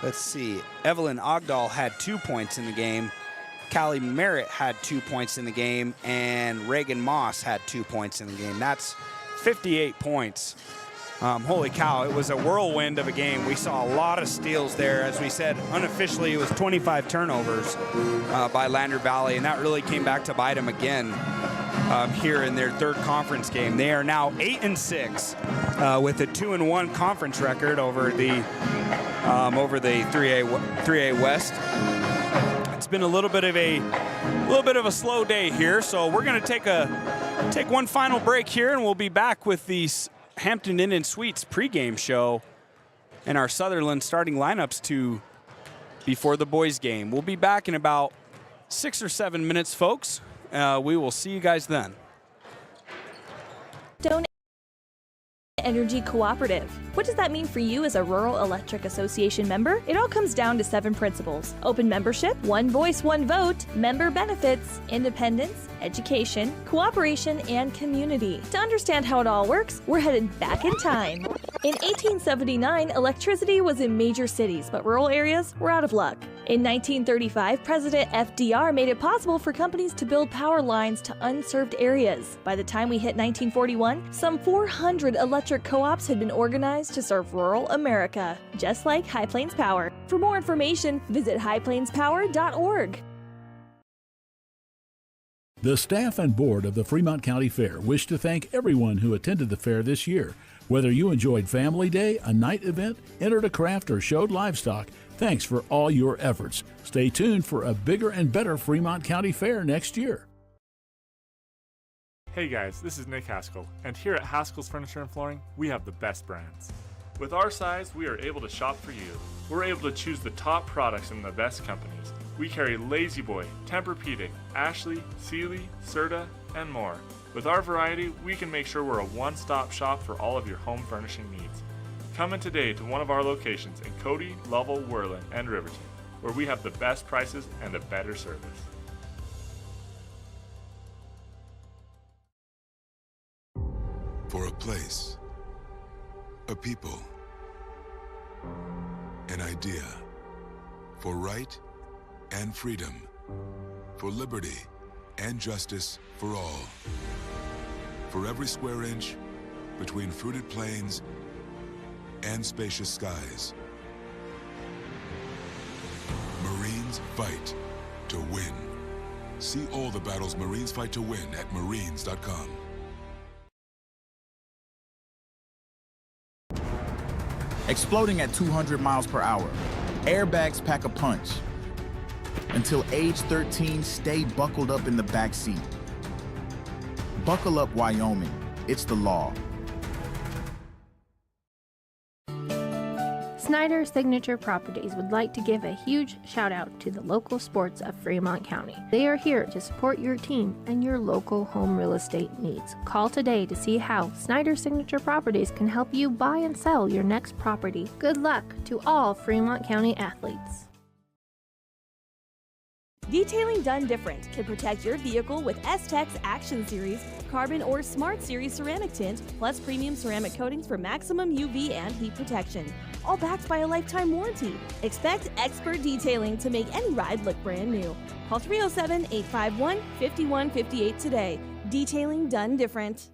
Let's see. Evelyn Ogdahl had 2 points in the game. Callie Merritt had 2 points in the game. And Reagan Moss had 2 points in the game. That's 58 points. Holy cow, it was a whirlwind of a game. We saw a lot of steals there. As we said, unofficially, it was 25 turnovers by Lander Valley, and that really came back to bite them again here in their third conference game. They are now 8-6 with a 2-1 conference record over the 3A West. It's been a little bit of a slow day here, so we're going to take one final break here, and we'll be back with these Hampton Inn & Suites pregame show and our Sutherland starting lineups before the boys game. We'll be back in about 6 or 7 minutes, folks. We will see you guys then.
Stone Energy Cooperative. What does that mean for you as a Rural Electric Association member? It all comes down to 7 principles: open membership, one voice, one vote, member benefits, independence, education, cooperation, and community. To understand how it all works, we're headed back in time. In 1879, electricity was in major cities, but rural areas were out of luck. In 1935, President FDR made it possible for companies to build power lines to unserved areas. By the time we hit 1941, some 400 electric co-ops had been organized to serve rural America, just like High Plains Power. For more information, visit highplainspower.org.
The staff and board of the Fremont County Fair wish to thank everyone who attended the fair this year. Whether you enjoyed Family Day, a night event, entered a craft, or showed livestock, thanks for all your efforts. Stay tuned for a bigger and better Fremont County Fair next year.
Hey guys, this is Nick Haskell, and here at Haskell's Furniture and Flooring, we have the best brands. With our size, we are able to shop for you. We're able to choose the top products from the best companies. We carry Lazy Boy, Tempur-Pedic, Ashley, Sealy, Serta, and more. With our variety, we can make sure we're a one-stop shop for all of your home furnishing needs. Come in today to one of our locations in Cody, Lovell, Worland, and Riverton, where we have the best prices and a better service.
For a place, a people, an idea, for right and freedom, for liberty and justice for all. For every square inch between fruited plains and spacious skies. Marines fight to win. See all the battles Marines fight to win at marines.com.
Exploding at 200 miles per hour. Airbags pack a punch. Until age 13, stay buckled up in the back seat. Buckle up, Wyoming. It's the law.
Snyder Signature Properties would like to give a huge shout out to the local sports of Fremont County. They are here to support your team and your local home real estate needs. Call today to see how Snyder Signature Properties can help you buy and sell your next property. Good luck to all Fremont County athletes.
Detailing done different can protect your vehicle with S-Tech's Action Series, Carbon or Smart Series ceramic tint, plus premium ceramic coatings for maximum UV and heat protection. All backed by a lifetime warranty. Expect expert detailing to make any ride look brand new. Call 307-851-5158 today. Detailing done different.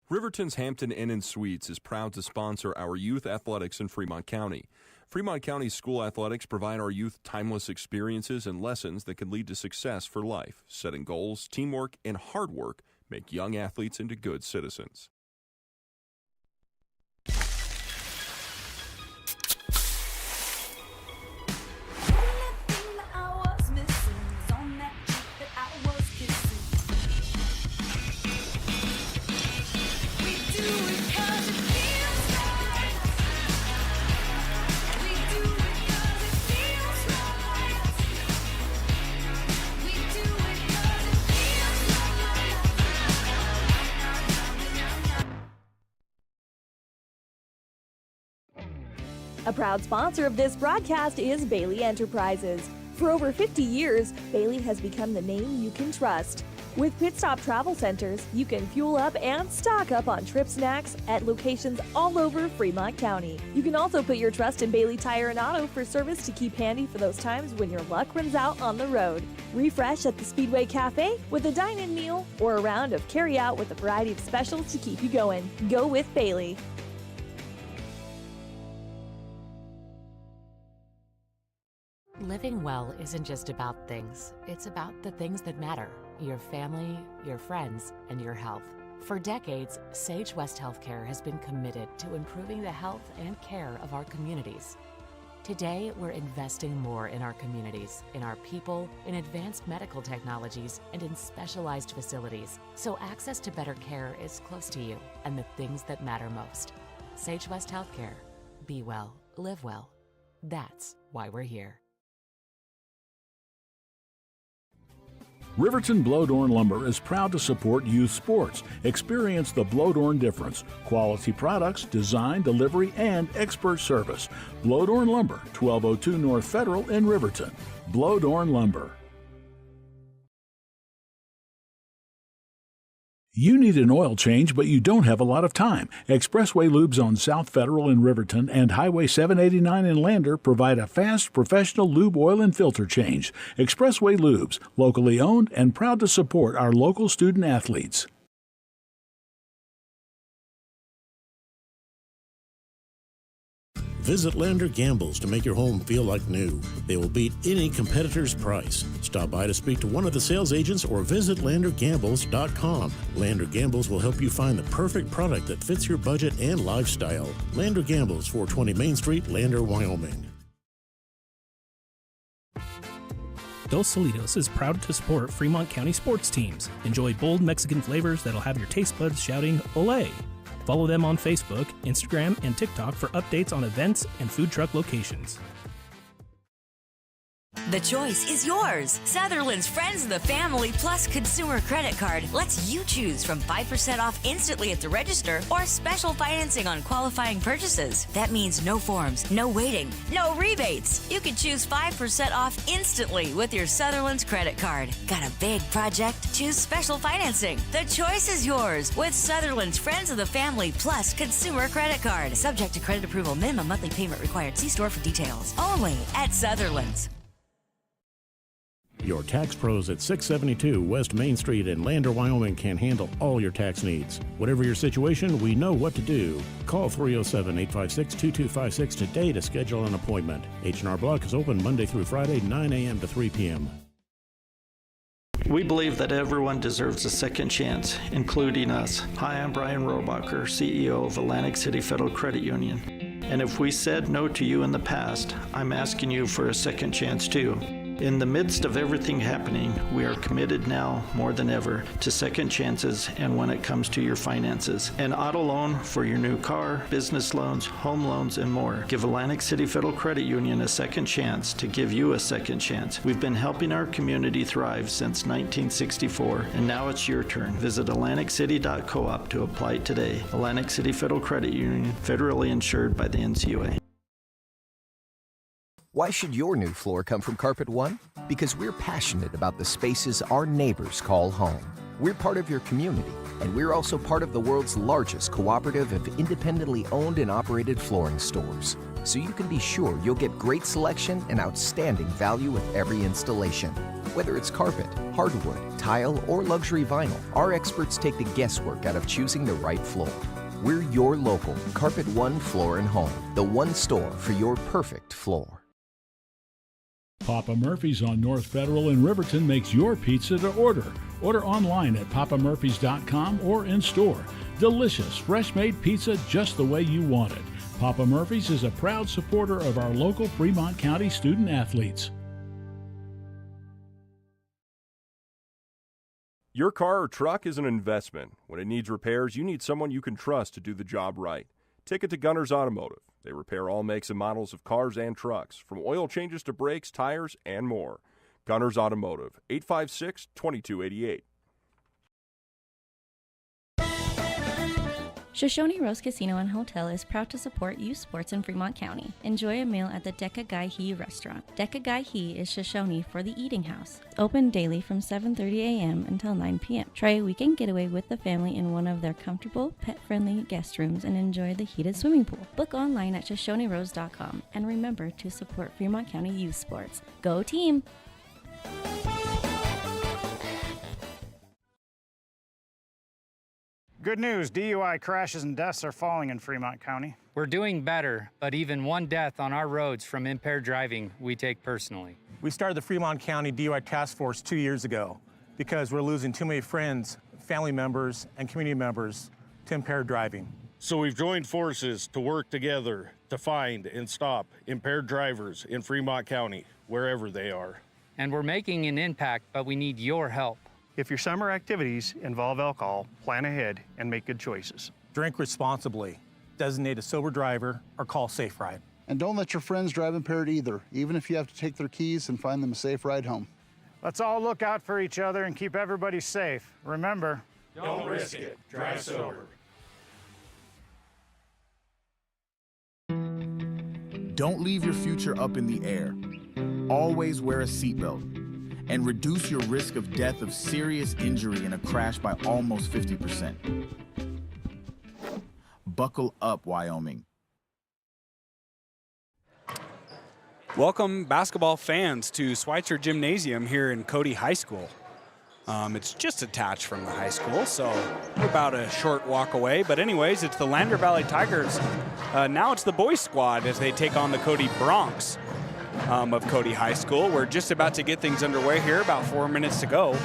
Riverton's Hampton Inn & Suites is proud to sponsor our youth athletics in Fremont County. Fremont County School Athletics provide our youth timeless experiences and lessons that can lead to success for life. Setting goals, teamwork, and hard work make young athletes into good citizens.
A proud sponsor of this broadcast is Bailey Enterprises. For over 50 years, Bailey has become the name you can trust. With Pit Stop Travel Centers, you can fuel up and stock up on trip snacks at locations all over Fremont County. You can also put your trust in Bailey Tire and Auto for service to keep handy for those times when your luck runs out on the road. Refresh at the Speedway Cafe with a dine-in meal or a round of carry-out with a variety of specials to keep you going. Go with Bailey.
Living well isn't just about things. It's about the things that matter. Your family, your friends, and your health. For decades, Sage West Healthcare has been committed to improving the health and care of our communities. Today, we're investing more in our communities, in our people, in advanced medical technologies, and in specialized facilities, so access to better care is close to you and the things that matter most. Sage West Healthcare. Be well, live well. That's why we're here.
Riverton Blowdorn Lumber is proud to support youth sports. Experience the Blowdorn difference. Quality products, design, delivery, and expert service. Blowdorn Lumber, 1202 North Federal in Riverton. Blowdorn Lumber. You need an oil change, but you don't have a lot of time. Expressway Lubes on South Federal in Riverton and Highway 789 in Lander provide a fast, professional lube, oil, and filter change. Expressway Lubes, locally owned and proud to support our local student athletes.
Visit Lander Gambles to make your home feel like new. They will beat any competitor's price. Stop by to speak to one of the sales agents or visit LanderGambles.com. Lander Gambles will help you find the perfect product that fits your budget and lifestyle. Lander Gambles, 420 Main Street, Lander, Wyoming.
Dos Solitos is proud to support Fremont County sports teams. Enjoy bold Mexican flavors that'll have your taste buds shouting, "Olé!" Follow them on Facebook, Instagram, and TikTok for updates on events and food truck locations.
The choice is yours. Sutherland's Friends of the Family Plus Consumer Credit Card lets you choose from 5% off instantly at the register or special financing on qualifying purchases. That means no forms, no waiting, no rebates. You can choose 5% off instantly with your Sutherland's credit card. Got a big project? Choose special financing. The choice is yours with Sutherland's Friends of the Family Plus Consumer Credit Card. Subject to credit approval. Minimum monthly payment required. See store for details. Only at Sutherland's.
Your tax pros at 672 West Main Street in Lander, Wyoming can handle all your tax needs. Whatever your situation, we know what to do. Call 307-856-2256 today to schedule an appointment. H&R Block is open Monday through Friday, 9 a.m. to 3 p.m.
We believe that everyone deserves a second chance, including us. Hi, I'm Brian Robacher, CEO of Atlantic City Federal Credit Union. And if we said no to you in the past, I'm asking you for a second chance too. In the midst of everything happening, we are committed now more than ever to second chances and when it comes to your finances. An auto loan for your new car, business loans, home loans, and more. Give Atlantic City Federal Credit Union a second chance to give you a second chance. We've been helping our community thrive since 1964, and now it's your turn. Visit AtlanticCity.coop to apply today. Atlantic City Federal Credit Union, federally insured by the NCUA.
Why should your new floor come from Carpet One? Because we're passionate about the spaces our neighbors call home. We're part of your community, and we're also part of the world's largest cooperative of independently owned and operated flooring stores. So you can be sure you'll get great selection and outstanding value with every installation. Whether it's carpet, hardwood, tile, or luxury vinyl, our experts take the guesswork out of choosing the right floor. We're your local Carpet One Floor and Home, the one store for your perfect floor.
Papa Murphy's on North Federal in Riverton makes your pizza to order. Order online at papamurphys.com or in store. Delicious, fresh-made pizza just the way you want it. Papa Murphy's is a proud supporter of our local Fremont County student athletes.
Your car or truck is an investment. When it needs repairs, you need someone you can trust to do the job right. Take it to Gunners Automotive. They repair all makes and models of cars and trucks, from oil changes to brakes, tires, and more. Gunners Automotive, 856-2288.
Shoshone Rose Casino and Hotel is proud to support youth sports in Fremont County. Enjoy a meal at the Deca Gai He restaurant. Deca Gai He is Shoshone for the eating house. Open daily from 7:30 a.m. until 9 p.m. Try a weekend getaway with the family in one of their comfortable, pet-friendly guest rooms and enjoy the heated swimming pool. Book online at ShoshoneRose.com and remember to support Fremont County youth sports. Go team!
Good news, DUI crashes and deaths are falling in Fremont County.
We're doing better, but even one death on our roads from impaired driving, we take personally.
We started the Fremont County DUI Task Force 2 years ago because we're losing too many friends, family members, and community members to impaired driving.
So we've joined forces to work together to find and stop impaired drivers in Fremont County, wherever they are.
And we're making an impact, but we need your help.
If your summer activities involve alcohol, plan ahead and make good choices.
Drink responsibly, designate a sober driver, or call Safe Ride.
And don't let your friends drive impaired either, even if you have to take their keys and find them a safe ride home.
Let's all look out for each other and keep everybody safe. Remember,
don't risk it. Drive sober.
Don't leave your future up in the air. Always wear a seatbelt and reduce your risk of death of serious injury in a crash by almost 50%. Buckle up, Wyoming.
Welcome, basketball fans, to Schweitzer Gymnasium here in Cody High School. It's just attached from the high school, so we're about a short walk away. But anyways, it's the Lander Valley Tigers. Now it's the boys squad as they take on the Cody Broncs of Cody High School. We're just about to get things underway here, about 4 minutes to go.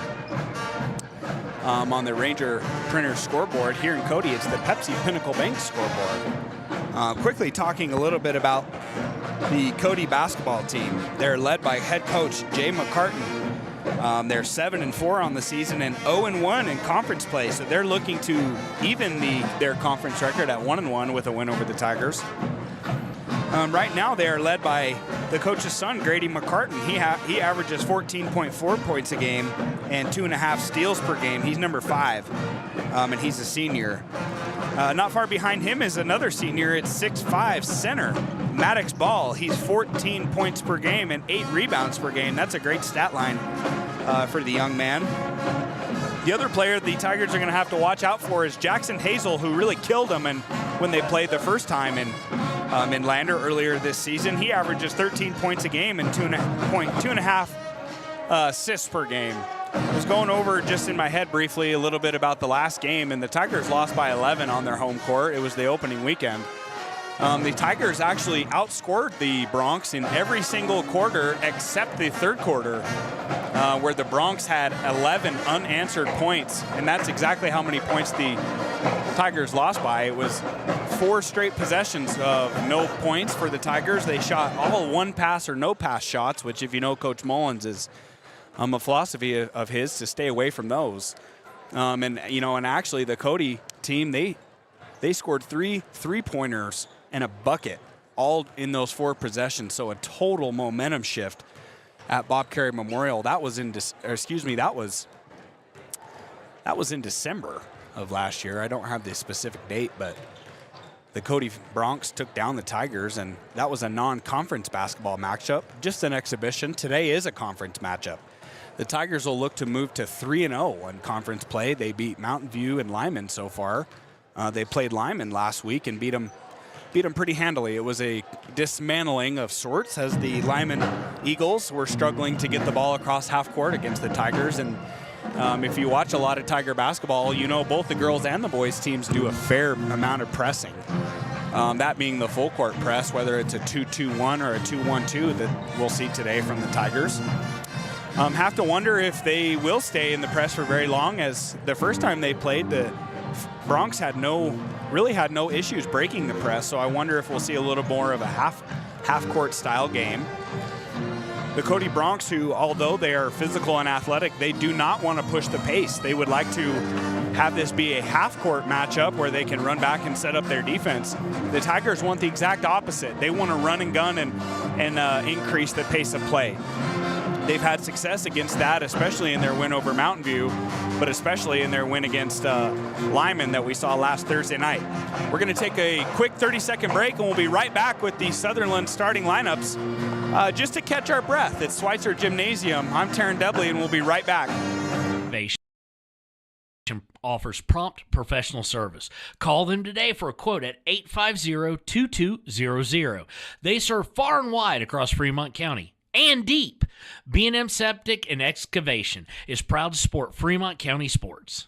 On the Ranger printer scoreboard here in Cody, it's the Pepsi Pinnacle Bank scoreboard. Quickly talking a little bit about the Cody basketball team. They're led by head coach Jay McCartan. They're 7-4 on the season and 0-1 in conference play, so they're looking to even their conference record at 1-1 with a win over the Tigers. Right now, they are led by the coach's son, Grady McCartan. He averages 14.4 points a game and 2.5 steals per game. He's number 5, and he's a senior. Not far behind him is another senior at 6'5", center, Maddox Ball. He's 14 points per game and 8 rebounds per game. That's a great stat line for the young man. The other player the Tigers are going to have to watch out for is Jackson Hazel, who really killed them when they played the first time in Lander earlier this season. He averages 13 points a game and 2.5 assists per game. I was going over just in my head briefly a little bit about the last game, and the Tigers lost by 11 on their home court. It was the opening weekend. The Tigers actually outscored the Broncs in every single quarter except the third quarter, where the Broncs had 11 unanswered points, and that's exactly how many points the Tigers lost by. It was 4 straight possessions of no points for the Tigers. They shot all one pass or no pass shots, which, if you know Coach Mullins, is a philosophy of his to stay away from those. And actually the Cody team, they scored 3 3-pointers and a bucket all in those 4 possessions. So a total momentum shift at Bob Carey Memorial. That was in December of last year. I don't have the specific date, but The Cody Broncs took down the Tigers, and that was a non-conference basketball matchup, just an exhibition. Today is a conference matchup. The Tigers will look to move to 3-0 in conference play. They beat Mountain View and Lyman so far. They played Lyman last week and beat them pretty handily. It was a dismantling of sorts as the Lyman Eagles were struggling to get the ball across half court against the Tigers. And if you watch a lot of Tiger basketball, you know both the girls and the boys teams do a fair amount of pressing. That being the full court press, whether it's a 2-2-1 or a 2-1-2 that we'll see today from the Tigers. Have to wonder if they will stay in the press for very long, as the first time they played, the Broncs really had no issues breaking the press. So I wonder if we'll see a little more of a half court style game. The Cody Broncs, who although they are physical and athletic, they do not want to push the pace. They would like to have this be a half court matchup where they can run back and set up their defense. The Tigers want the exact opposite. They want to run and gun and increase the pace of play. They've had success against that, especially in their win over Mountain View, but especially in their win against Lyman that we saw last Thursday night. We're going to take a quick 30-second break, and we'll be right back with the Sutherland starting lineups just to catch our breath. It's Schweitzer Gymnasium. I'm Taryn Debley, and we'll be right back.
Offers prompt professional service. Call them today for a quote at 850-2200. They serve far and wide across Fremont County and deep. B&M Septic and Excavation is proud to support Fremont County sports.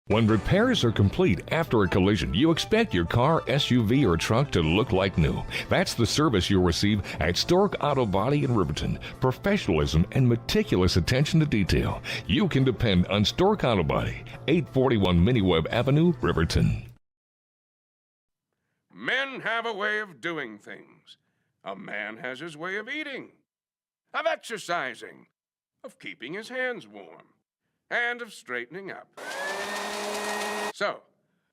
When repairs are complete after a collision, you expect your car, SUV, or truck to look like new. That's the service you'll receive at Stork Auto Body in Riverton. Professionalism and meticulous attention to detail. You can depend on Stork Auto Body, 841 Miniweb Avenue, Riverton.
Men have a way of doing things. A man has his way of eating, of exercising, of keeping his hands warm, and of straightening up. So,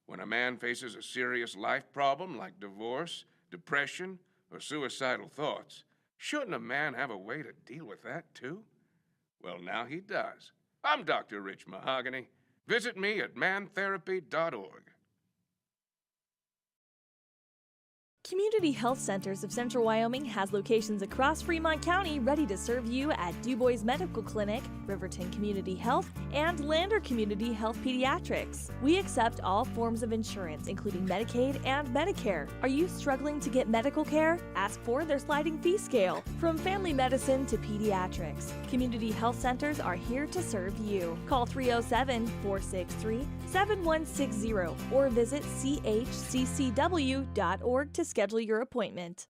when a man faces a serious life problem like divorce, depression, or suicidal thoughts, shouldn't a man have a way to deal with that too? Well, now he does. I'm Dr. Rich Mahogany. Visit me at mantherapy.org.
Community Health Centers of Central Wyoming has locations across Fremont County ready to serve you at Du Bois Medical Clinic, Riverton Community Health, and Lander Community Health Pediatrics. We accept all forms of insurance, including Medicaid and Medicare. Are you struggling to get medical care? Ask for their sliding fee scale. From family medicine to pediatrics, Community Health Centers are here to serve you. Call 307-463-7160 or visit chccw.org to schedule your appointment.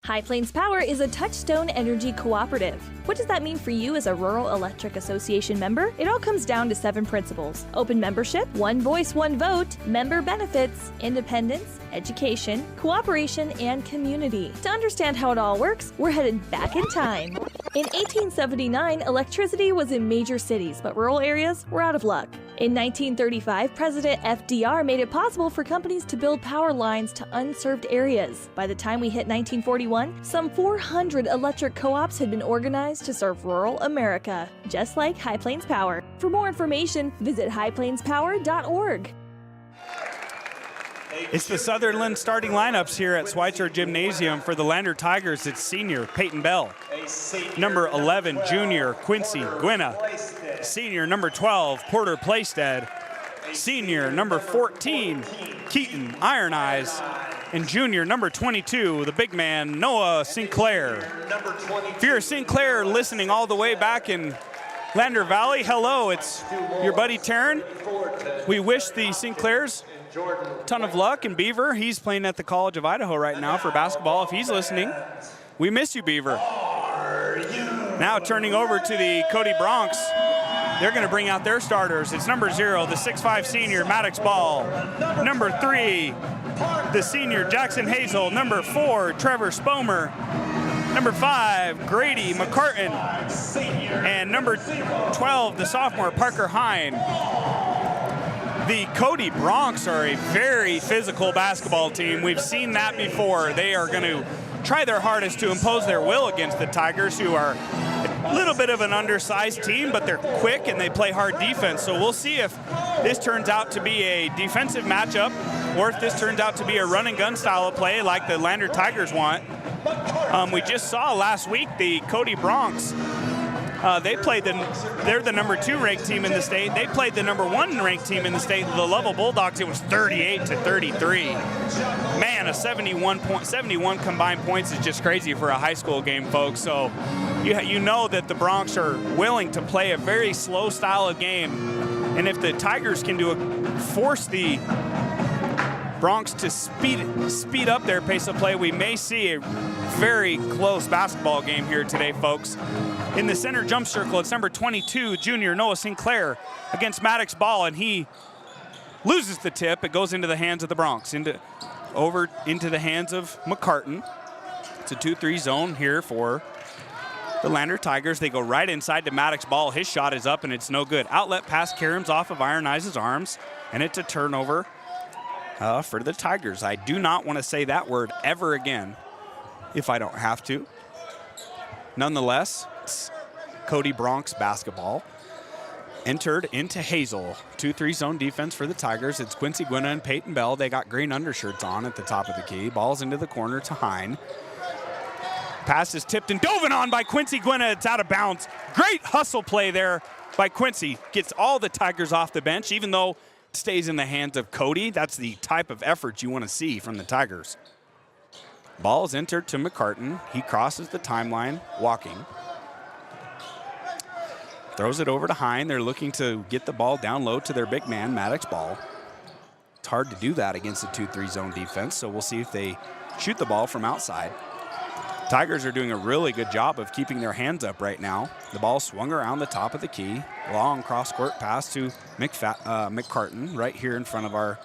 High Plains Power is a Touchstone Energy Cooperative. What does that mean for you as a Rural Electric Association member? It all comes down to 7 principles: open membership, one voice, one vote, member benefits, independence, education, cooperation, and community. To understand how it all works, we're headed back in time. In 1879, electricity was in major cities, but rural areas were out of luck. In 1935, President FDR made it possible for companies to build power lines to unserved areas. By the time we hit 1941, some 400 electric co-ops had been organized to serve rural America, just like High Plains Power. For more information, visit highplainspower.org.
It's the Sutherland starting lineups here at Schweitzer Gymnasium. For the Lander Tigers, it's senior Peyton Bell. Number 11, junior Quincy Gwynna. Senior number 12, Porter Playstead. Senior number 14, Keaton Iron Eyes. And junior number 22, the big man, Noah Sinclair. If you're a Sinclair listening all the way back in Lander Valley, hello, it's your buddy Taryn. We wish the Sinclairs a ton of luck. And Beaver, he's playing at the College of Idaho right now for basketball. If he's listening, we miss you, Beaver. Now turning over to the Cody Broncs. They're going to bring out their starters. It's number 0, the 6'5 senior Maddox Ball. Number 3, the senior Jackson Hazel. Number 4, Trevor Spomer. Number 5, Grady McCartan. And number 12, the sophomore Parker Hine. The Cody Broncs are a very physical basketball team. We've seen that before. They are going to try their hardest to impose their will against the Tigers, who are a a little bit of an undersized team, but they're quick and they play hard defense. So we'll see if this turns out to be a defensive matchup or if this turns out to be a run and gun style of play like the Lander Tigers want. We just saw last week the Cody Bronx. They're the number 2 ranked team in the state. They played the number 1 ranked team in the state, the Lovell Bulldogs. It was 38-33. Man, a 71 combined points is just crazy for a high school game, folks. So you know that the Bronx are willing to play a very slow style of game. And if the Tigers can force the Bronx to speed up their pace of play, we may see a very close basketball game here today, folks. In the center jump circle, it's number 22, junior Noah Sinclair against Maddox Ball, and he loses the tip. It goes into the hands of the Bronx, over into the hands of McCartan. It's a 2-3 zone here for the Lander Tigers. They go right inside to Maddox Ball. His shot is up, and it's no good. Outlet pass caroms off of Iron Eyes' arms, and it's a turnover for the Tigers. I do not want to say that word ever again if I don't have to. Nonetheless, it's Cody Bronx basketball. Entered into Hazel. 2-3 zone defense for the Tigers. It's Quincy Gwynna and Peyton Bell. They got green undershirts on at the top of the key. Ball's into the corner to Hine. Pass is tipped and dove on by Quincy Gwynna. It's out of bounds. Great hustle play there by Quincy. Gets all the Tigers off the bench, even though it stays in the hands of Cody. That's the type of effort you want to see from the Tigers. Ball is entered to McCartan. He crosses the timeline, walking. Throws it over to Hine. They're looking to get the ball down low to their big man, Maddox Ball. It's hard to do that against a 2-3 zone defense, so we'll see if they shoot the ball from outside. Tigers are doing a really good job of keeping their hands up right now. The ball swung around the top of the key. Long cross-court pass to McCartan right here in front of our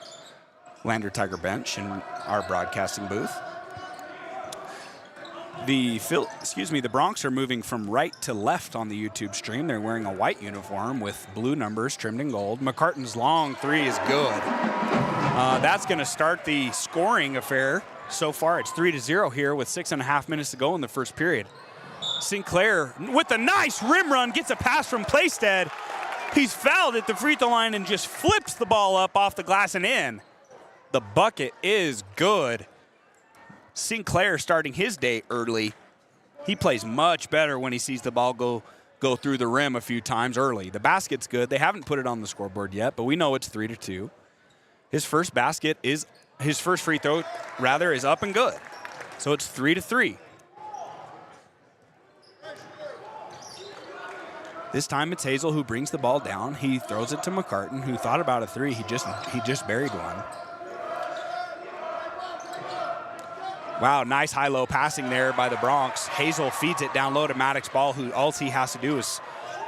Lander Tiger bench in our broadcasting booth. The Bronx are moving from right to left on the YouTube stream. They're wearing a white uniform with blue numbers trimmed in gold. McCartan's long 3 is good. That's going to start the scoring affair. So far, it's 3-0 here with 6.5 minutes to go in the first period. Sinclair with a nice rim run gets a pass from Playstead. He's fouled at the free throw line and just flips the ball up off the glass and in. The bucket is good. Sinclair starting his day early. He plays much better when he sees the ball go through the rim a few times early. The basket's good. They haven't put it on the scoreboard yet, but we know it's 3-2. His first free throw is up and good. So it's 3-3. This time it's Hazel who brings the ball down. He throws it to McCartan, who thought about a 3. He just buried one. Wow, nice high-low passing there by the Bronx. Hazel feeds it down low to Maddox Ball, who all he has to do is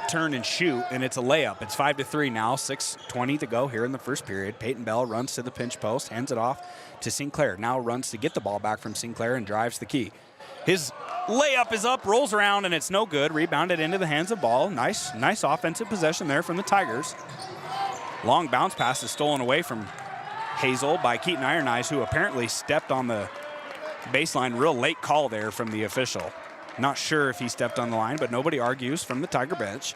turn and shoot, and it's a layup. It's 5-3 now, 6:20 to go here in the first period. Peyton Bell runs to the pinch post, hands it off to Sinclair. Now runs to get the ball back from Sinclair and drives the key. His layup is up, rolls around, and it's no good. Rebounded into the hands of Ball. Nice offensive possession there from the Tigers. Long bounce pass is stolen away from Hazel by Keaton Iron Eyes, who apparently stepped on the baseline. Real late call there from the official. Not sure if he stepped on the line, but nobody argues from the Tiger bench.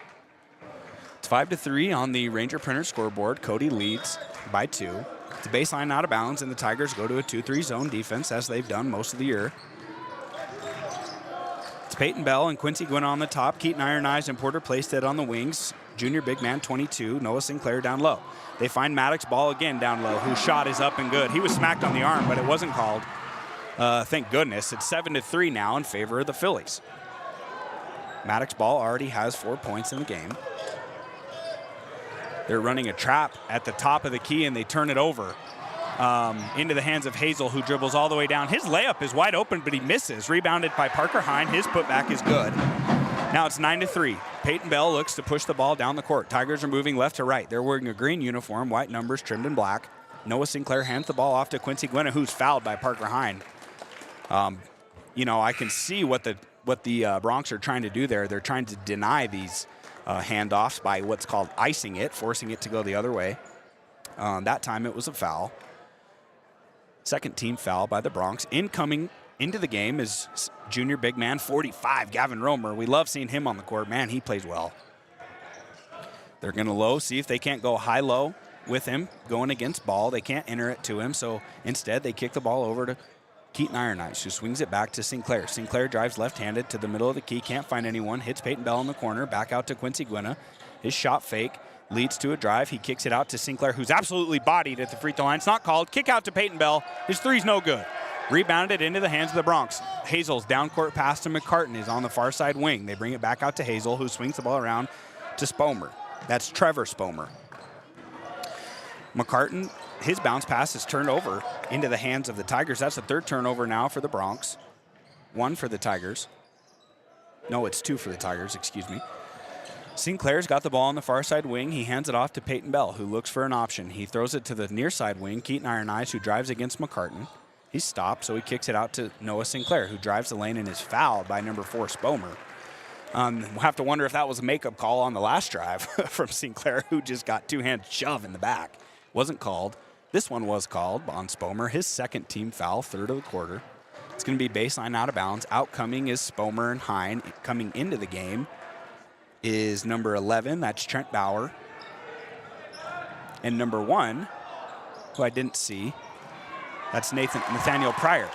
It's 5-3 on the Ranger Printer scoreboard. Cody leads by 2. It's a baseline out of bounds, and the Tigers go to a 2-3 zone defense, as they've done most of the year. It's Peyton Bell and Quincy Gwynna on the top. Keaton Iron Eyes and Porter Playstead on the wings. Junior big man 22, Noah Sinclair down low. They find Maddox Ball again down low, whose shot is up and good. He was smacked on the arm, but it wasn't called. Thank goodness. It's 7-3 now in favor of the Phillies. Maddox Ball already has 4 points in the game. They're running a trap at the top of the key, and they turn it over into the hands of Hazel, who dribbles all the way down. His layup is wide open, but he misses. Rebounded by Parker Hine. His putback is good. Now it's 9-3. Peyton Bell looks to push the ball down the court. Tigers are moving left to right. They're wearing a green uniform, white numbers trimmed in black. Noah Sinclair hands the ball off to Quincy Gwynna, who's fouled by Parker Hine. I can see what the Bronx are trying to do there. They're trying to deny these handoffs by what's called icing it, forcing it to go the other way. That time it was a foul. Second team foul by the Bronx. Incoming into the game is junior big man 45, Gavin Romer. We love seeing him on the court. Man, he plays well. They're going to low, see if they can't go high-low with him going against ball. They can't enter it to him, so instead they kick the ball over to Keaton Ironeyes, who swings it back to Sinclair. Sinclair drives left-handed to the middle of the key, can't find anyone, hits Peyton Bell in the corner, back out to Quincy Gwinna. His shot fake leads to a drive. He kicks it out to Sinclair, who's absolutely bodied at the free throw line. It's not called. Kick out to Peyton Bell. His three's no good. Rebounded into the hands of the Bronx. Hazel's down court pass to McCartan is on the far side wing. They bring it back out to Hazel, who swings the ball around to Spomer. That's Trevor Spomer. McCartan, his bounce pass is turned over into the hands of the Tigers. That's the third turnover now for the Bronx. 1 for the Tigers. No, it's 2 for the Tigers, excuse me. Sinclair's got the ball on the far side wing. He hands it off to Peyton Bell, who looks for an option. He throws it to the near side wing, Keaton Ironeyes, who drives against McCartan. He's stopped, so he kicks it out to Noah Sinclair, who drives the lane and is fouled by number 4, Spomer. We'll have to wonder if that was a makeup call on the last drive from Sinclair, who just got two-hand shove in the back. Wasn't called. This one was called on Spomer, his second team foul, third of the quarter. It's going to be baseline out of bounds. Outcoming is Spomer and Hine. Coming into the game is number 11, that's Trent Bauer. And number 1, who I didn't see, that's Nathaniel Pryor.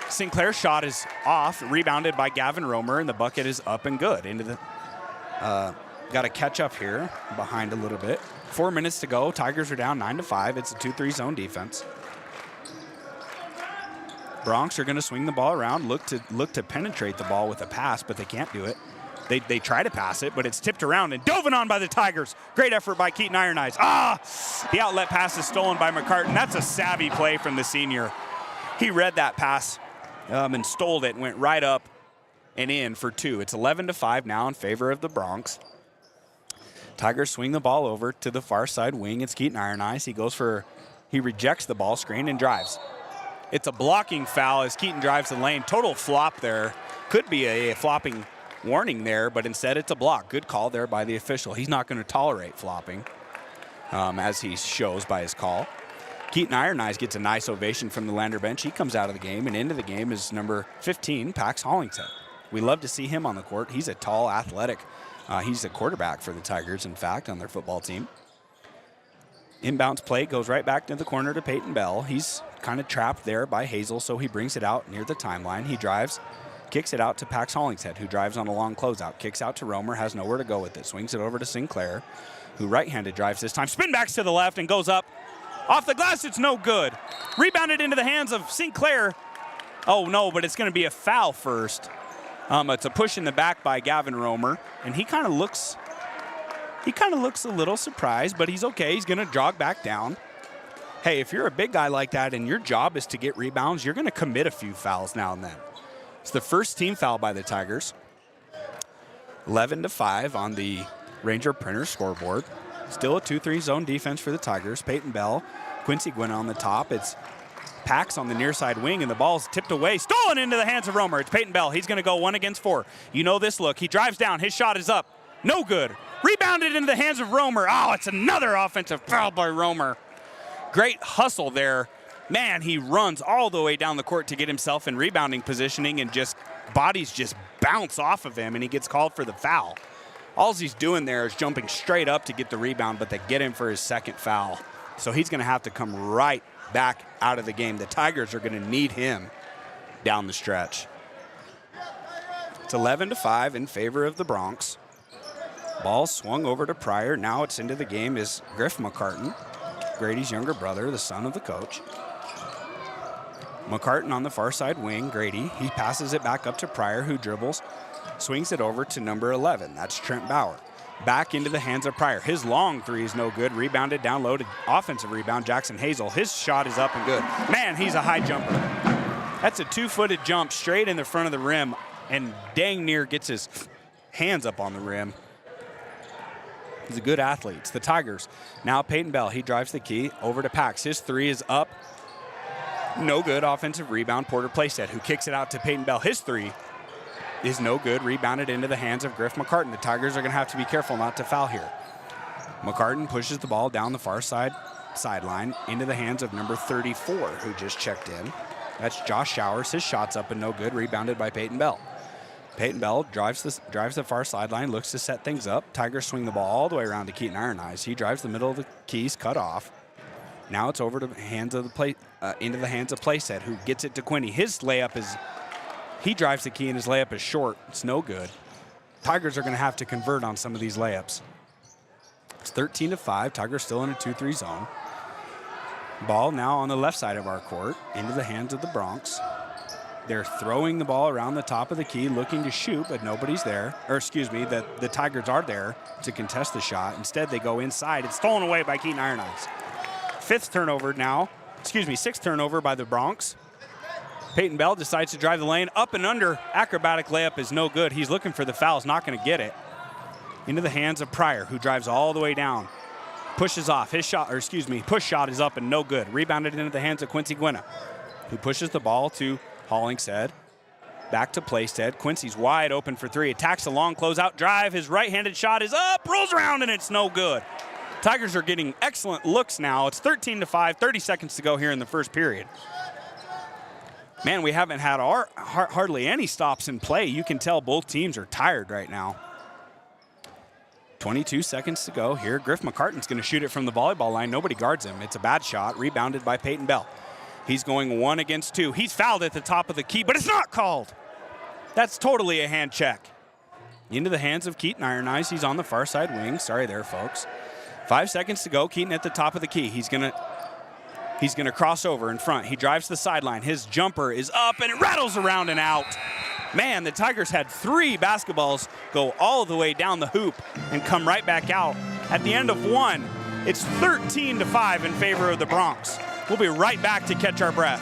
Sinclair's shot is off, rebounded by Gavin Romer, and the bucket is up and good. Into the got to catch up here, behind a little bit. 4 minutes to go. Tigers are down 9-5. It's a 2-3 zone defense. Bronx are going to swing the ball around, look to penetrate the ball with a pass, but they can't do it. They try to pass it, but it's tipped around and dove on by the Tigers. Great effort by Keaton Ironeyes. The outlet pass is stolen by McCartan. That's a savvy play from the senior. He read that pass and stole it, went right up and in for 2. It's 11-5 now in favor of the Bronx. Tigers swing the ball over to the far side wing. It's Keaton Ironeyes. He rejects the ball screen and drives. It's a blocking foul as Keaton drives the lane. Total flop there. Could be a flopping warning there, but instead it's a block. Good call there by the official. He's not going to tolerate flopping, as he shows by his call. Keaton Ironeyes gets a nice ovation from the Lander bench. He comes out of the game, and into the game is number 15, Pax Hollingshead. We love to see him on the court. He's a tall, athletic. He's a quarterback for the Tigers, in fact, on their football team. Inbounds play goes right back to the corner to Peyton Bell. He's kind of trapped there by Hazel, so he brings it out near the timeline. He drives, kicks it out to Pax Hollingshead, who drives on a long closeout. Kicks out to Romer, has nowhere to go with it. Swings it over to Sinclair, who right-handed drives this time. Spin backs to the left and goes up. Off the glass, it's no good. Rebounded into the hands of Sinclair. Oh, no, but it's going to be a foul first. It's a push in the back by Gavin Romer, and he kind of looks a little surprised, but he's okay. He's going to jog back down. Hey, if you're a big guy like that and your job is to get rebounds, you're going to commit a few fouls now and then. It's the first team foul by the Tigers. 11-5 on the Ranger Printer scoreboard. Still a 2-3 zone defense for the Tigers. Peyton Bell, Quincy Gwynn on the top. It's Pax on the near side wing, and the ball's tipped away. Stolen into the hands of Romer. It's Peyton Bell. He's going to go 1 against 4. You know this look. He drives down. His shot is up. No good. Rebounded into the hands of Romer. Oh, it's another offensive foul by Romer. Great hustle there. Man, he runs all the way down the court to get himself in rebounding positioning, and bodies just bounce off of him, and he gets called for the foul. All he's doing there is jumping straight up to get the rebound, but they get him for his second foul. So he's going to have to come right back out of the game. The Tigers are going to need him down the stretch. It's 11-5 in favor of the Bronx. Ball swung over to Pryor. Now it's into the game is Griff McCartan, Grady's younger brother, the son of the coach. McCartan on the far side wing, Grady. He passes it back up to Pryor, who dribbles, swings it over to number 11. That's Trent Bauer. Back into the hands of Pryor. His long three is no good. Rebounded down low to offensive rebound, Jackson Hazel. His shot is up and good. Man, he's a high jumper. That's a 2-footed jump straight in the front of the rim, and dang near gets his hands up on the rim. He's a good athlete. It's the Tigers. Now Peyton Bell, he drives the key over to Pax. His three is up. No good. Offensive rebound, Porter Playstead, who kicks it out to Peyton Bell. His three is no good. Rebounded into the hands of Griff McCartan. The Tigers are going to have to be careful not to foul here. McCartan pushes the ball down the far sideline into the hands of number 34, who just checked in. That's Josh Showers. His shot's up and no good, rebounded by Peyton Bell. Peyton Bell drives the far sideline, looks to set things up. Tigers swing the ball all the way around to Keaton Iron Eyes. He drives the middle of the keys, cut off. Now it's over to into the hands of Playset, who gets it to Quinney. His layup he drives the key and his layup is short. It's no good. Tigers are going to have to convert on some of these layups. It's 13-5. Tigers still in a 2-3 zone. Ball now on the left side of our court, into the hands of the Bronx. They're throwing the ball around the top of the key, looking to shoot, but nobody's there. Or excuse me, the Tigers are there to contest the shot. Instead, they go inside. It's stolen away by Keaton Iron Eyes. Sixth turnover by the Bronx. Peyton Bell decides to drive the lane up and under. Acrobatic layup is no good. He's looking for the foul, is not going to get it. Into the hands of Pryor, who drives all the way down. Pushes off. Push shot is up and no good. Rebounded into the hands of Quincy Gwinna, who pushes the ball to Hollingshead. Back to Playstead. Quincy's wide open for three. Attacks a long closeout drive. His right-handed shot is up, rolls around, and it's no good. Tigers are getting excellent looks now. It's 13-5, 30 seconds to go here in the first period. Man, we haven't had hardly any stops in play. You can tell both teams are tired right now. 22 seconds to go here. Griff McCartan's going to shoot it from the volleyball line. Nobody guards him. It's a bad shot, rebounded by Peyton Bell. He's going 1 against 2. He's fouled at the top of the key, but it's not called. That's totally a hand check. Into the hands of Keaton Iron Eyes. He's on the far side wing. Sorry there, folks. 5 seconds to go. Keaton at the top of the key. He's gonna cross over in front. He drives the sideline. His jumper is up and it rattles around and out. Man, the Tigers had 3 basketballs go all the way down the hoop and come right back out. At the end of 1, it's 13-5 in favor of the Bronx. We'll be right back to catch our breath.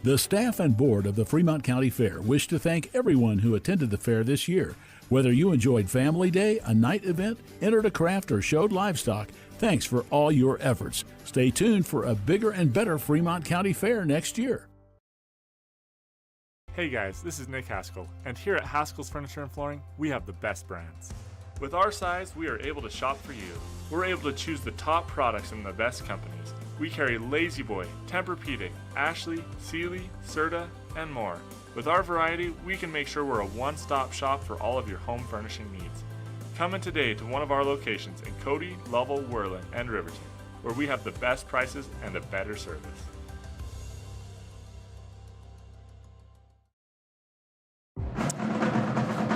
The staff and board of the Fremont County Fair wish to thank everyone who attended the fair this year. Whether you enjoyed Family Day, a night event, entered a craft, or showed livestock, thanks for all your efforts. Stay tuned for a bigger and better Fremont County Fair next year.
Hey guys, this is Nick Haskell, and here at Haskell's Furniture and Flooring, we have the best brands. With our size, we are able to shop for you. We're able to choose the top products from the best companies. We carry Lazy Boy, Tempur-Pedic, Ashley, Sealy, Serta, and more. With our variety, we can make sure we're a one-stop shop for all of your home furnishing needs. Come in today to one of our locations in Cody, Lovell, Worland, and Riverton, where we have the best prices and a better service.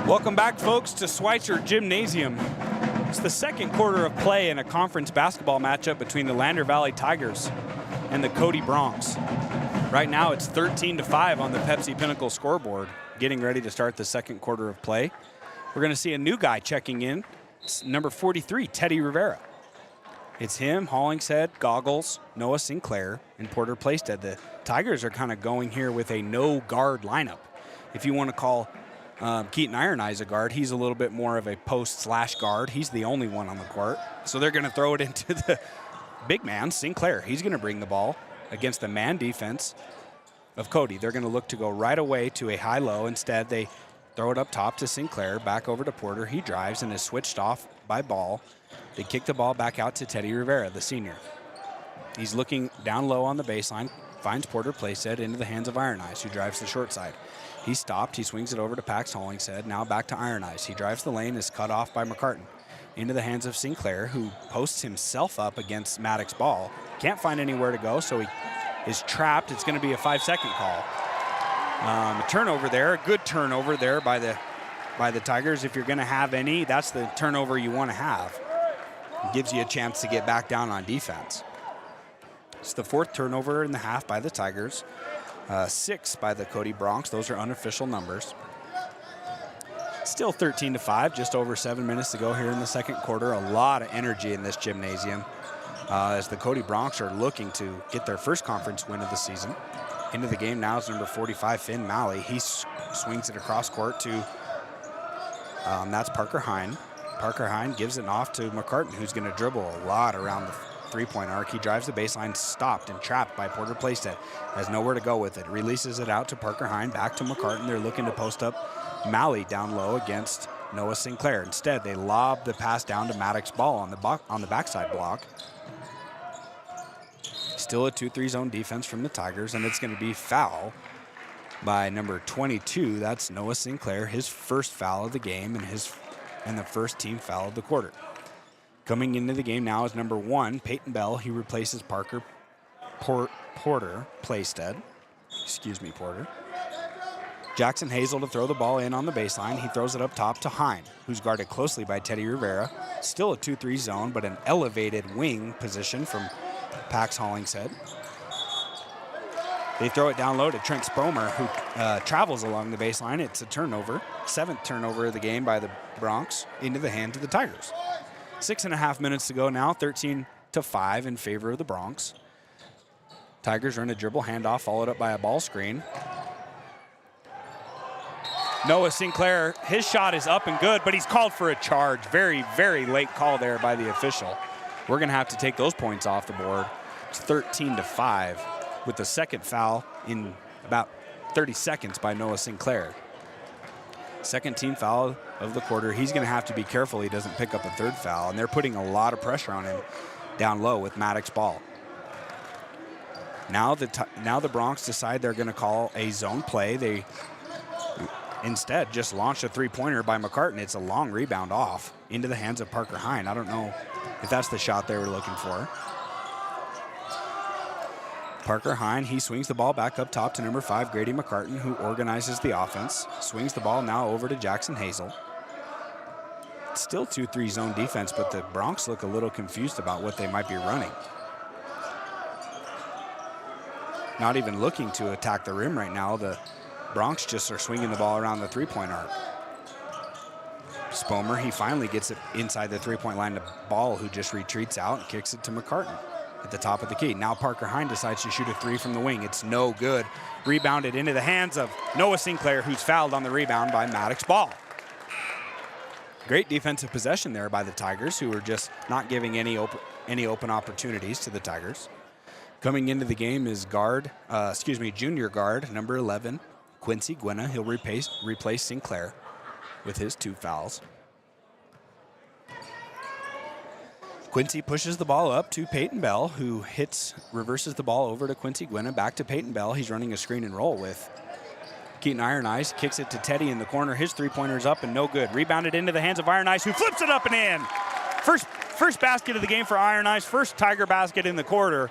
Welcome back, folks, to Schweitzer Gymnasium. It's the second quarter of play in a conference basketball matchup between the Lander Valley Tigers and the Cody Bronx. Right now, it's 13-5 on the Pepsi Pinnacle scoreboard, getting ready to start the second quarter of play. We're going to see a new guy checking in, number 43, Teddy Rivera. It's him, Hollingshead, Goggles, Noah Sinclair, and Porter Playstead. The Tigers are kind of going here with a no-guard lineup. If you want to call Keaton Iron Eyes a guard, he's a little bit more of a post/guard. He's the only one on the court. So they're going to throw it into the big man, Sinclair. He's going to bring the ball against the man defense of Cody. They're going to look to go right away to a high-low. Instead, they throw it up top to Sinclair, back over to Porter. He drives and is switched off by Ball. They kick the ball back out to Teddy Rivera, the senior. He's looking down low on the baseline, finds Porter Playstead into the hands of Iron Eyes, who drives the short side. He stopped. He swings it over to Pax Hollingshead. Now back to Iron Eyes. He drives the lane, is cut off by McCartan. Into the hands of Sinclair, who posts himself up against Maddox Ball. Can't find anywhere to go, so he is trapped. It's going to be a 5-second call. A turnover there, a good turnover there by the Tigers. If you're going to have any, that's the turnover you want to have. It gives you a chance to get back down on defense. It's the 4th turnover in the half by the Tigers. 6 by the Cody Bronx. Those are unofficial numbers. Still 13-5, just over 7 minutes to go here in the second quarter. A lot of energy in this gymnasium as the Cody Bronx are looking to get their first conference win of the season. Into the game now is number 45, Finn Malley. He swings it across court to, that's Parker Hine. Parker Hine gives it off to McCartan, who's going to dribble a lot around the three-point arc. He drives the baseline, stopped and trapped by Porter Playstead. Has nowhere to go with it. Releases it out to Parker Hine, back to McCartan. They're looking to post up Malley down low against Noah Sinclair. Instead, they lob the pass down to Maddox Ball on the backside block. It's Still a 2-3 zone defense from the Tigers, and it's going to be foul by number 22. That's Noah Sinclair, his first foul of the game and the first team foul of the quarter. Coming into the game now is number 1, Peyton Bell. He replaces Porter Playstead. Porter. Jackson Hazel to throw the ball in on the baseline. He throws it up top to Hine, who's guarded closely by Teddy Rivera. Still a 2-3 zone, but an elevated wing position from Pax Hollingshead. They throw it down low to Trent Spomer, who travels along the baseline. It's a turnover, 7th turnover of the game by the Bronx into the hands of the Tigers. 6.5 minutes to go now, 13-5 in favor of the Bronx. Tigers run a dribble handoff followed up by a ball screen. Noah Sinclair, his shot is up and good, but he's called for a charge. Very, very late call there by the official. We're going to have to take those points off the board. It's 13-5 with the second foul in about 30 seconds by Noah Sinclair. Second team foul of the quarter. He's going to have to be careful he doesn't pick up a third foul, and they're putting a lot of pressure on him down low with Maddox ball. Now the Bronx decide they're going to call a zone play. They instead just launched a three-pointer by McCartan. It's a long rebound off into the hands of Parker Hine. I don't know if that's the shot they were looking for. Parker Hine, he swings the ball back up top to number 5, Grady McCartan, who organizes the offense. Swings the ball now over to Jackson Hazel. It's still 2-3 zone defense, but the Bronx look a little confused about what they might be running. Not even looking to attack the rim right now. The Bronx just are swinging the ball around the three-point arc. Spomer, he finally gets it inside the three-point line to Ball, who just retreats out and kicks it to McCartan at the top of the key. Now Parker Hine decides to shoot a three from the wing. It's no good. Rebounded into the hands of Noah Sinclair, who's fouled on the rebound by Maddox Ball. Great defensive possession there by the Tigers, who are just not giving any open opportunities to the Tigers. Coming into the game is junior guard, number 11, Quincy Gwynna. He'll replace Sinclair with his 2 fouls. Quincy pushes the ball up to Peyton Bell, who reverses the ball over to Quincy Gwynna, back to Peyton Bell. He's running a screen and roll with Keaton Iron Eyes, kicks it to Teddy in the corner. His three-pointer's up and no good. Rebounded into the hands of Iron Eyes, who flips it up and in. First basket of the game for Iron Eyes, first Tiger basket in the quarter.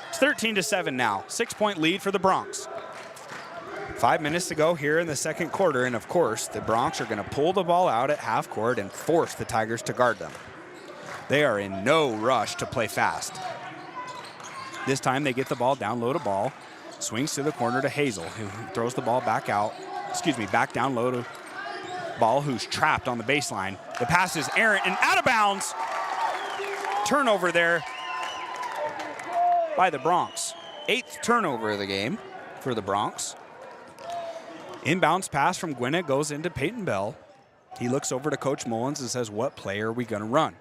It's 13-7 now, 6-point lead for the Bronx. 5 minutes to go here in the second quarter, and of course, the Bronx are going to pull the ball out at half court and force the Tigers to guard them. They are in no rush to play fast. This time they get the ball down low to Ball, swings to the corner to Hazel, who throws the ball back down low to Ball, who's trapped on the baseline. The pass is errant and out of bounds. Turnover there by the Bronx. 8th turnover of the game for the Bronx. Inbounds pass from Gwynna goes into Peyton Bell. He looks over to Coach Mullins and says, what play are we going to run?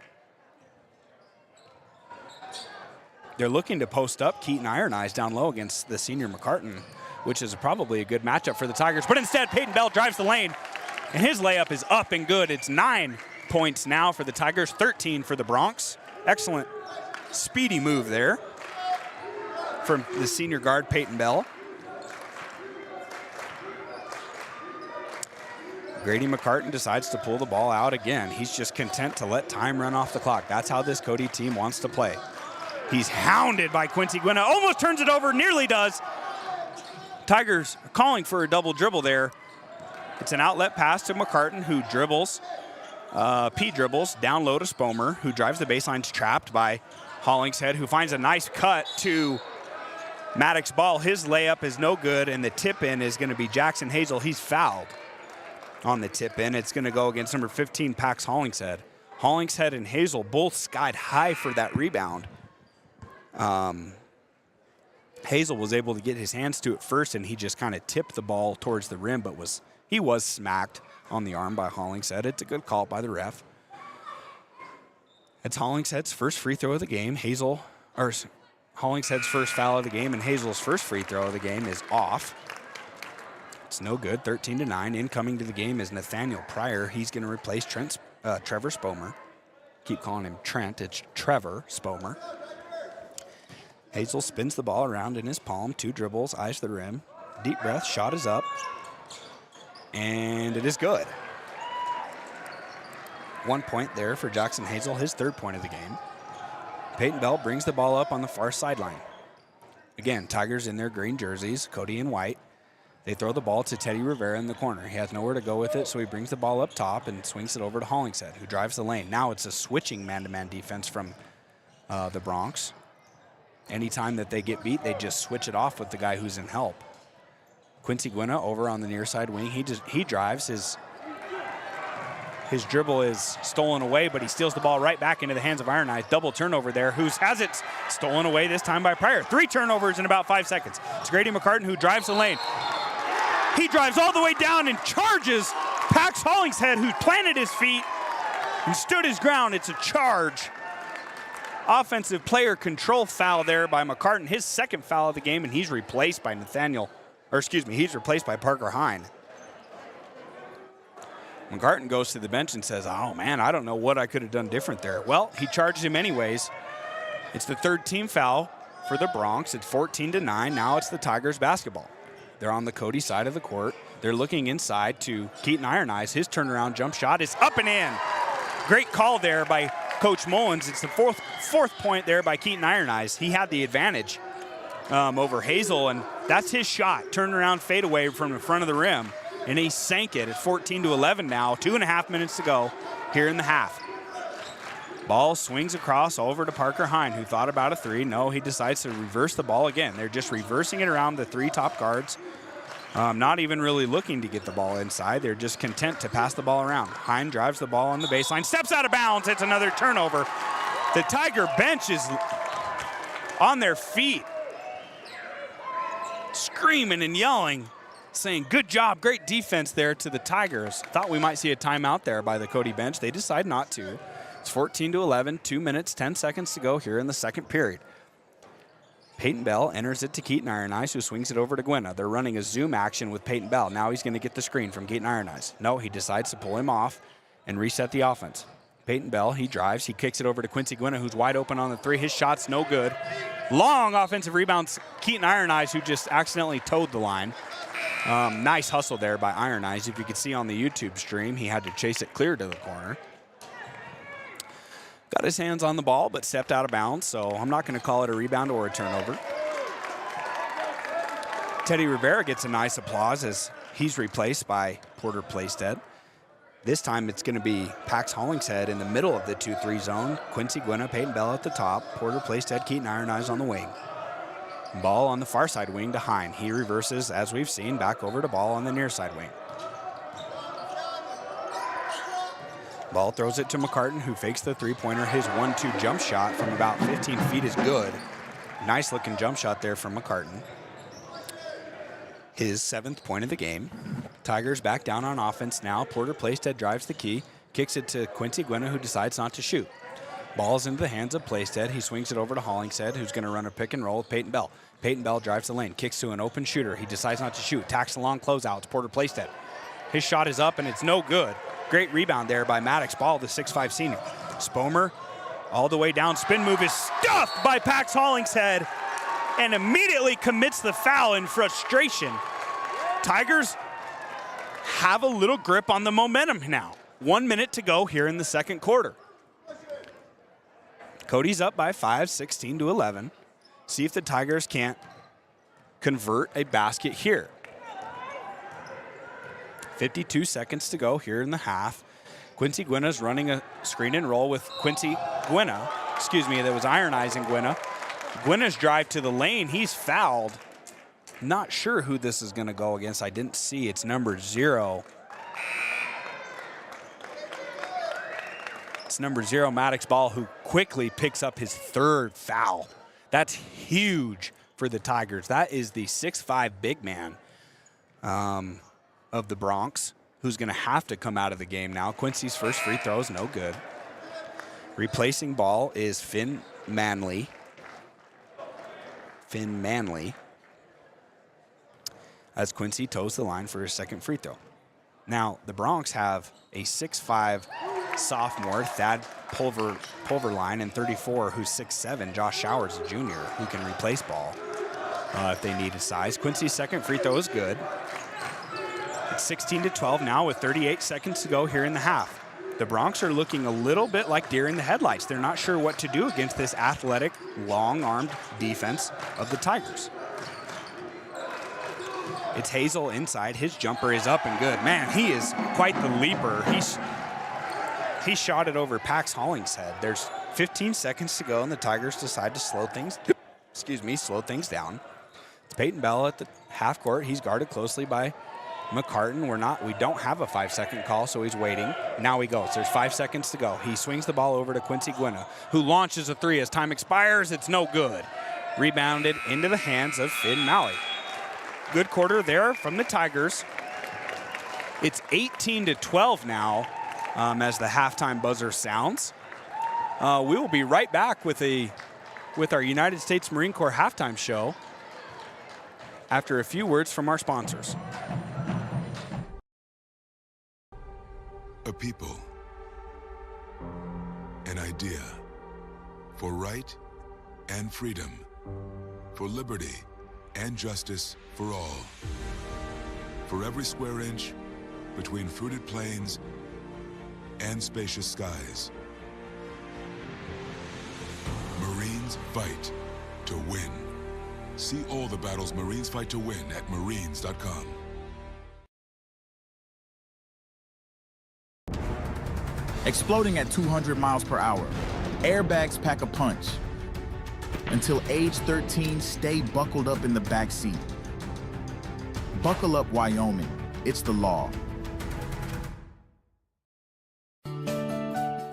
They're looking to post up Keaton Iron Eyes down low against the senior McCartan, which is probably a good matchup for the Tigers. But instead, Peyton Bell drives the lane, and his layup is up and good. It's 9 points now for the Tigers, 13 for the Bronx. Excellent speedy move there from the senior guard, Peyton Bell. Grady McCartan decides to pull the ball out again. He's just content to let time run off the clock. That's how this Cody team wants to play. He's hounded by Quincy Gwynna. Almost turns it over, nearly does. Tigers calling for a double dribble there. It's an outlet pass to McCartan, who dribbles. Dribbles down low to Spomer, who drives the baselines, trapped by Hollingshead, who finds a nice cut to Maddox Ball. His layup is no good, and the tip-in is going to be Jackson Hazel. He's fouled on the tip-in. It's going to go against number 15, Pax Hollingshead. Hollingshead and Hazel both skied high for that rebound. Hazel was able to get his hands to it first, and he just kind of tipped the ball towards the rim, but he was smacked on the arm by Hollingshead. It's a good call by the ref. It's Hollingshead's first free throw of the game. Hollingshead's first foul of the game, and Hazel's first free throw of the game is off. It's no good, 13-9. Incoming to the game is Nathaniel Pryor. He's going to replace Trevor Spomer. Keep calling him Trent. It's Trevor Spomer. Hazel spins the ball around in his palm, 2 dribbles, eyes the rim. Deep breath, shot is up. And it is good. 1 point there for Jackson Hazel, his 3rd point of the game. Peyton Bell brings the ball up on the far sideline. Again, Tigers in their green jerseys, Cody in white. They throw the ball to Teddy Rivera in the corner. He has nowhere to go with it, so he brings the ball up top and swings it over to Hollingshead, who drives the lane. Now it's a switching man-to-man defense from the Bronx. Anytime that they get beat, they just switch it off with the guy who's in help. Quincy Gwinna over on the near side wing. He drives. His dribble is stolen away, but he steals the ball right back into the hands of Iron Eyes. Double turnover there. Who has it stolen away this time by Pryor. 3 turnovers in about 5 seconds. It's Grady McCartan who drives the lane. He drives all the way down and charges Pax Hollingshead, who planted his feet and stood his ground. It's a charge. Offensive player control foul there by McCartan. His 2nd foul of the game, and he's replaced by he's replaced by Parker Hine. McCartan goes to the bench and says, oh man, I don't know what I could have done different there. Well, he charged him anyways. It's the 3rd team foul for the Bronx. It's 14-9. Now it's the Tigers basketball. They're on the Cody side of the court. They're looking inside to Keaton Iron Eyes. His turnaround jump shot is up and in. Great call there by Coach Mullins. It's the fourth point there by Keaton Iron Eyes. He had the advantage over Hazel, and that's his shot. Turnaround fadeaway from the front of the rim. And he sank it at 14-11 now. 2.5 minutes to go here in the half. Ball swings across over to Parker Hine, who thought about a 3. No, he decides to reverse the ball again. They're just reversing it around the 3 top guards. Not even really looking to get the ball inside. They're just content to pass the ball around. Hine drives the ball on the baseline, steps out of bounds. It's another turnover. The Tiger bench is on their feet, screaming and yelling, saying, good job, great defense there to the Tigers. Thought we might see a timeout there by the Cody bench. They decide not to. It's 14-11, 2 minutes, 10 seconds to go here in the 2nd period. Peyton Bell enters it to Keaton Iron Eyes, who swings it over to Gwinna. They're running a zoom action with Peyton Bell. Now he's going to get the screen from Keaton Iron Eyes. No, he decides to pull him off and reset the offense. Peyton Bell, he drives. He kicks it over to Quincy Gwinna, who's wide open on the 3. His shot's no good. Long offensive rebounds. Keaton Iron Eyes, who just accidentally towed the line. Nice hustle there by Iron Eyes. If you could see on the YouTube stream, he had to chase it clear to the corner. Got his hands on the ball, but stepped out of bounds, so I'm not going to call it a rebound or a turnover. Teddy Rivera gets a nice applause as he's replaced by Porter Playstead. This time it's going to be Pax Hollingshead in the middle of the 2-3 zone. Quincy Gwinna, Peyton Bell at the top. Porter Playstead, Keaton Iron Eyes on the wing. Ball on the far side wing to Hine. He reverses, as we've seen, back over to Ball on the near side wing. Ball throws it to McCartan, who fakes the 3-pointer. His 1-2 jump shot from about 15 feet is good. Nice looking jump shot there from McCartan. His 7th point of the game. Tigers back down on offense now. Porter Playstead drives the key, kicks it to Quincy Gwinna, who decides not to shoot. Ball's into the hands of Playstead. He swings it over to Hollingshead, who's going to run a pick and roll with Peyton Bell. Peyton Bell drives the lane, kicks to an open shooter. He decides not to shoot, tacks a long closeout. It's Porter Playstead. His shot is up, and it's no good. Great rebound there by Maddox Ball, the 6'5 senior. Spomer all the way down. Spin move is stuffed by Pax Hollingshead and immediately commits the foul in frustration. Tigers have a little grip on the momentum now. 1 minute to go here in the 2nd quarter. Cody's up by 5, 16-11. See if the Tigers can't convert a basket here. 52 seconds to go here in the half. Quincy Gwinna's running a screen and roll with that was Iron Eyes and Gwinna. Gwinna's drive to the lane, he's fouled. Not sure who this is going to go against. I didn't see. It's number 0. It's number 0, Maddox Ball, who quickly picks up his 3rd foul. That's huge for the Tigers. That is the 6'5 big man of the Bronx, who's going to have to come out of the game now. Quincy's first free throw is no good. Replacing Ball is Finn Manley. As Quincy toes the line for his 2nd free throw. Now, the Bronx have a 6'5 sophomore, Thad Pulverline, and 34, who's 6'7", Josh Showers, a junior, who can replace Ball if they need a size. Quincy's second free throw is good. It's 16-12 now with 38 seconds to go here in the half. The Broncs are looking a little bit like deer in the headlights. They're not sure what to do against this athletic, long-armed defense of the Tigers. It's Hazel inside. His jumper is up and good. Man, he is quite the leaper. He shot it over Pax Hollingshead. There's 15 seconds to go, and the Tigers decide to slow things down. It's Peyton Bell at the half court. He's guarded closely by McCartan. We don't have a 5-second call, so he's waiting. Now he goes. There's 5 seconds to go. He swings the ball over to Quincy Gwynna, who launches a three. As time expires, it's no good. Rebounded into the hands of Finn Malley. Good quarter there from the Tigers. It's 18-12 now as the halftime buzzer sounds. We will be right back with our United States Marine Corps halftime show after a few words from our sponsors.
A people, an idea, for right and freedom, for liberty and justice for all. For every square inch between fruited plains and spacious skies. Marines fight to win. See all the battles Marines fight to win at marines.com.
Exploding at 200 miles per hour. Airbags pack a punch. Until age 13, stay buckled up in the back seat. Buckle up, Wyoming. It's the law.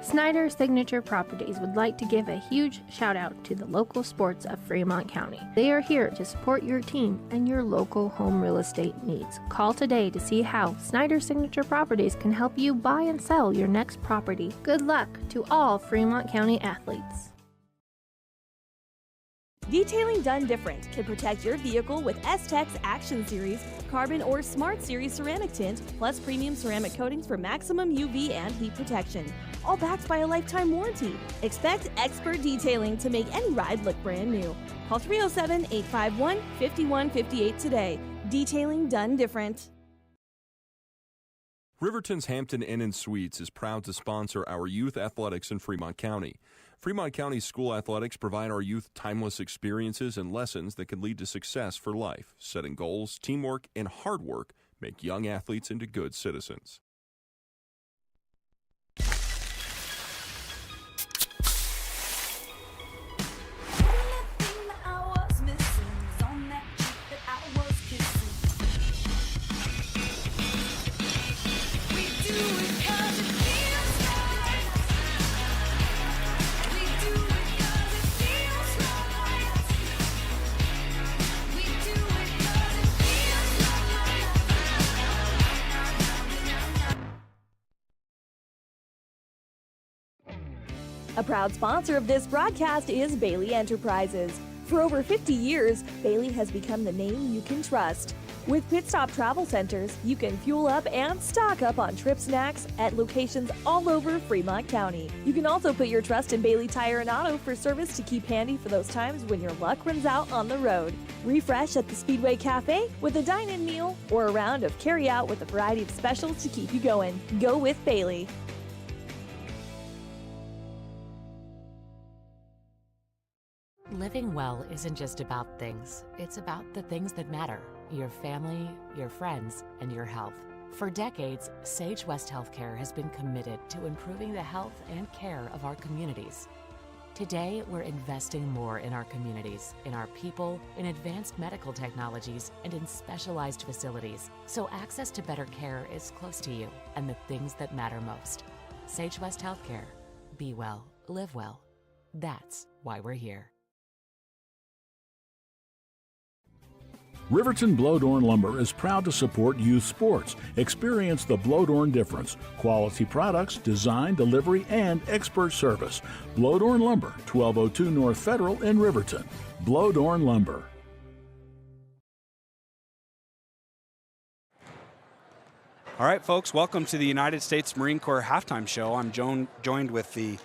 Snyder Signature Properties would like to give a huge shout out to the local sports of Fremont County. They are here to support your team and your local home real estate needs. Call today to see how Snyder Signature Properties can help you buy and sell your next property. Good luck to all Fremont County athletes.
Detailing done different can protect your vehicle with S-Tex Action Series, Carbon or Smart Series ceramic tint, plus premium ceramic coatings for maximum UV and heat protection. All backed by a lifetime warranty. Expect expert detailing to make any ride look brand new. Call 307-851-5158 today. Detailing done different.
Riverton's Hampton Inn & Suites is proud to sponsor our youth athletics in Fremont County. Fremont County School Athletics provide our youth timeless experiences and lessons that can lead to success for life. Setting goals, teamwork, and hard work make young athletes into good citizens.
A proud sponsor of this broadcast is Bailey Enterprises. For over 50 years, Bailey has become the name you can trust. With Pit Stop Travel Centers, you can fuel up and stock up on trip snacks at locations all over Fremont County. You can also put your trust in Bailey Tire and Auto for service to keep handy for those times when your luck runs out on the road. Refresh at the Speedway Cafe with a dine-in meal or a round of carry-out with a variety of specials to keep you going. Go with Bailey.
Living well isn't just about things. It's about the things that matter. Your family, your friends, and your health. For decades, Sage West Healthcare has been committed to improving the health and care of our communities. Today, we're investing more in our communities, in our people, in advanced medical technologies, and in specialized facilities, so access to better care is close to you and the things that matter most. Sage West Healthcare. Be well, live well. That's why we're here.
Riverton Blowdorn Lumber is proud to support youth sports. Experience the Blowdorn difference. Quality products, design, delivery, and expert service. Blowdorn Lumber, 1202 North Federal in Riverton. Blowdorn Lumber.
All right, folks, welcome to the United States Marine Corps Halftime Show. I'm joined with the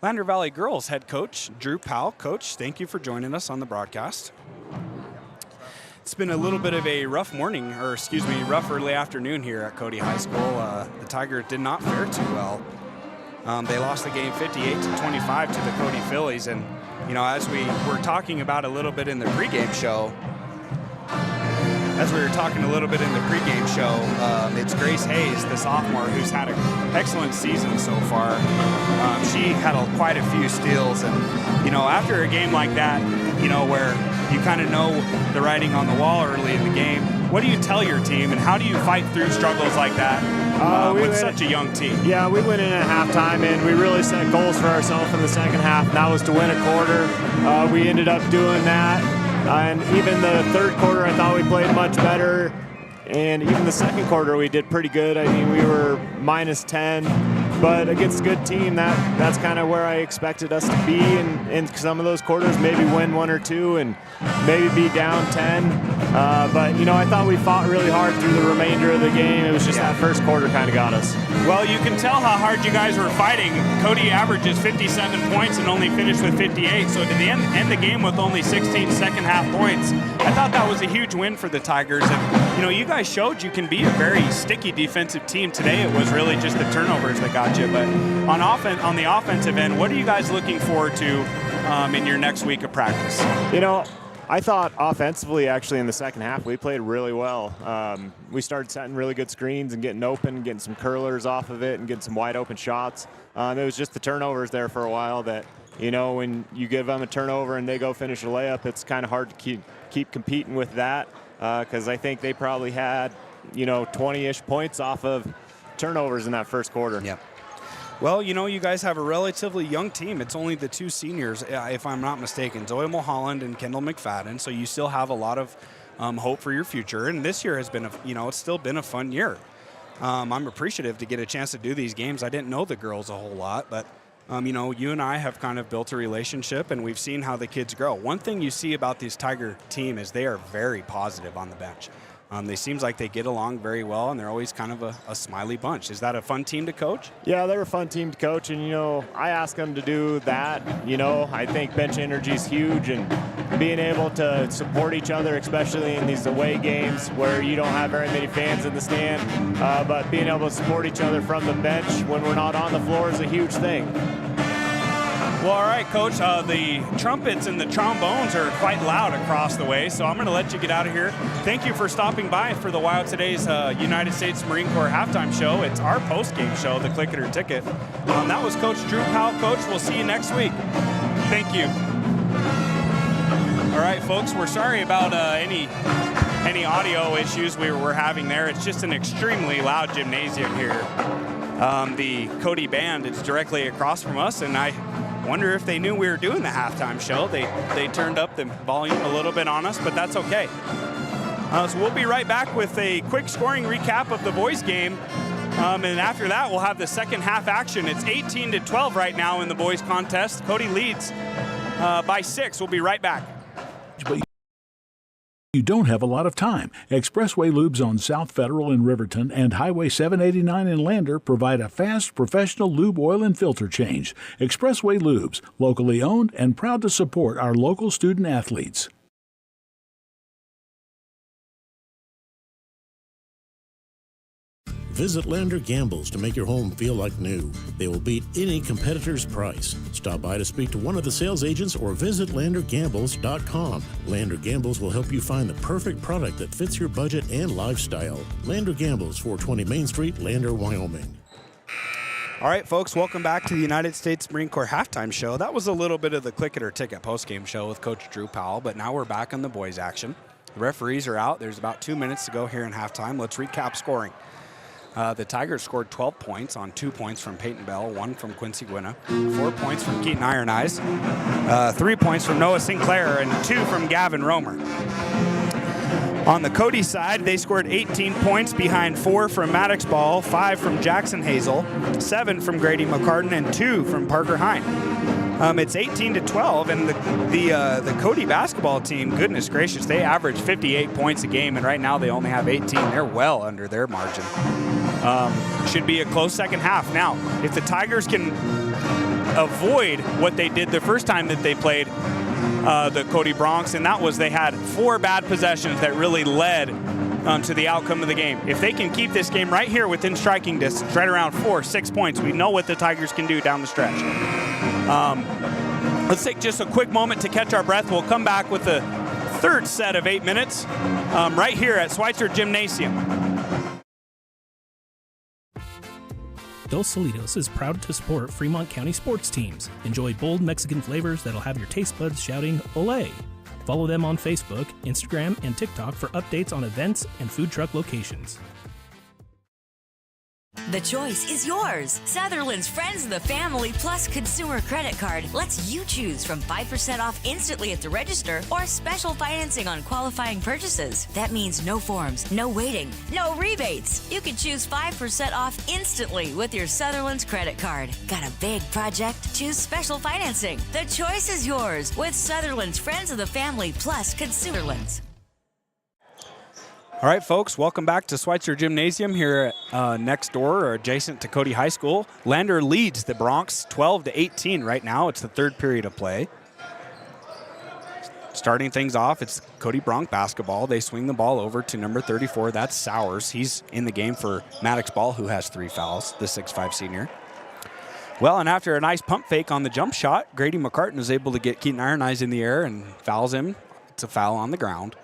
Lander Valley Girls head coach, Drew Powell. Coach, thank you for joining us on the broadcast. It's been a little bit of a rough early afternoon here at Cody High School. The Tigers did not fare too well. They lost the game 58-25 to the Cody Phillies. And, you know, as we were talking about a little bit in the pregame show, it's Grace Hayes, the sophomore, who's had an excellent season so far. She had quite a few steals. And, you know, after a game like that, you know, where you kind of know the writing on the wall early in the game, what do you tell your team, and how do you fight through struggles like that with such a young team?
Yeah, we went in at halftime, and we really set goals for ourselves in the second half, and that was to win a quarter. We ended up doing that, and even the third quarter, I thought we played much better, and even the second quarter, we did pretty good. I mean, we were minus 10, but against a good team, that's kind of where I expected us to be in some of those quarters, maybe win one or two and maybe be down 10. But, you know, I thought we fought really hard through the remainder of the game. It was just that first quarter kind of got us.
Well, you can tell how hard you guys were fighting. Cody averages 57 points and only finished with 58, so to end the game with only 16 second half points. I thought that was a huge win for the Tigers. And, you know, you guys showed you can be a very sticky defensive team. Today it was really just the turnovers that got you. But on the offensive end, what are you guys looking forward to in your next week of practice?
You know, I thought offensively, actually, in the second half, we played really well. We started setting really good screens and getting open, getting some curlers off of it and getting some wide open shots. It was just the turnovers there for a while that, you know, when you give them a turnover and they go finish a layup, it's kind of hard to keep competing with that because I think they probably had, you know, 20-ish points off of turnovers in that first quarter.
Yeah. Well, you know, you guys have a relatively young team. It's only the two seniors, if I'm not mistaken, Zoe Mulholland and Kendall McFadden. So you still have a lot of hope for your future. And this year has been, it's still been a fun year. I'm appreciative to get a chance to do these games. I didn't know the girls a whole lot, but, you know, you and I have kind of built a relationship, and we've seen how the kids grow. One thing you see about this Tiger team is they are very positive on the bench. They seems like they get along very well, and they're always kind of a smiley bunch. Is that a fun team to coach?
Yeah, they're a fun team to coach, and, you know, I ask them to do that. You know, I think bench energy is huge, and being able to support each other, especially in these away games where you don't have very many fans in the stand, but being able to support each other from the bench when we're not on the floor is a huge thing.
Well, all right, Coach, the trumpets and the trombones are quite loud across the way, so I'm going to let you get out of here. Thank you for stopping by for the Wild Today's United States Marine Corps Halftime Show. It's our post-game show, the Click It or Ticket. That was Coach Drew Powell. Coach, we'll see you next week. Thank you. All right, folks, we're sorry about any audio issues we're having there. It's just an extremely loud gymnasium here. The Cody band is directly across from us, and I wonder if they knew we were doing the halftime show. They turned up the volume a little bit on us, but that's okay. So we'll be right back with a quick scoring recap of the boys' game. And after that, we'll have the second half action. It's 18-12 right now in the boys' contest. Cody leads by 6. We'll be right back.
But you don't have a lot of time. Expressway Lubes on South Federal in Riverton and Highway 789 in Lander provide a fast, professional lube oil and filter change. Expressway Lubes, locally owned and proud to support our local student athletes.
Visit Lander Gambles to make your home feel like new. They will beat any competitor's price. Stop by to speak to one of the sales agents or visit LanderGambles.com. Lander Gambles will help you find the perfect product that fits your budget and lifestyle. Lander Gambles, 420 Main Street, Lander, Wyoming.
All right, folks, welcome back to the United States Marine Corps Halftime Show. That was a little bit of the Click It or Ticket postgame show with Coach Drew Powell, but now we're back on the boys' action. The referees are out. There's about 2 minutes to go here in halftime. Let's recap scoring. The Tigers scored 12 points on 2 points from Peyton Bell, 1 from Quincy Gwinna, 4 points from Keaton Iron Eyes, 3 points from Noah Sinclair, and 2 from Gavin Romer. On the Cody side, they scored 18 points behind 4 from Maddox Ball, 5 from Jackson Hazel, 7 from Grady McCartan, and 2 from Parker Hine. It's 18-12, and the Cody basketball team, goodness gracious, they average 58 points a game, and right now they only have 18. They're well under their margin. Should be a close second half. Now, if the Tigers can avoid what they did the first time that they played the Cody Broncs, and that was they had 4 bad possessions that really led to the outcome of the game. If they can keep this game right here within striking distance, right around 4-6 points, we know what the Tigers can do down the stretch. Let's take just a quick moment to catch our breath. We'll come back with the third set of 8 minutes right here at Schweitzer Gymnasium.
Dos Solitos is proud to support Fremont County sports teams. Enjoy bold Mexican flavors that'll have your taste buds shouting, "Olé!" Follow them on Facebook, Instagram, and TikTok for updates on events and food truck locations.
The choice is yours. Sutherland's Friends of the Family Plus Consumer Credit Card lets you choose from 5% off instantly at the register or special financing on qualifying purchases. That means no forms, no waiting, no rebates. You can choose 5% off instantly with your Sutherland's credit card. Got a big project? Choose special financing. The choice is yours with Sutherland's Friends of the Family Plus Consumerlands.
All right, folks, welcome back to Schweitzer Gymnasium here next door or adjacent to Cody High School. Lander leads the Broncs 12-18 right now. It's the third period of play. Starting things off, it's Cody Bronc basketball. They swing the ball over to number 34. That's Sowers. He's in the game for Maddox Ball, who has 3 fouls, the 6'5 senior. Well, and after a nice pump fake on the jump shot, Grady McCartan is able to get Keaton Iron Eyes in the air and fouls him. It's a foul on the ground.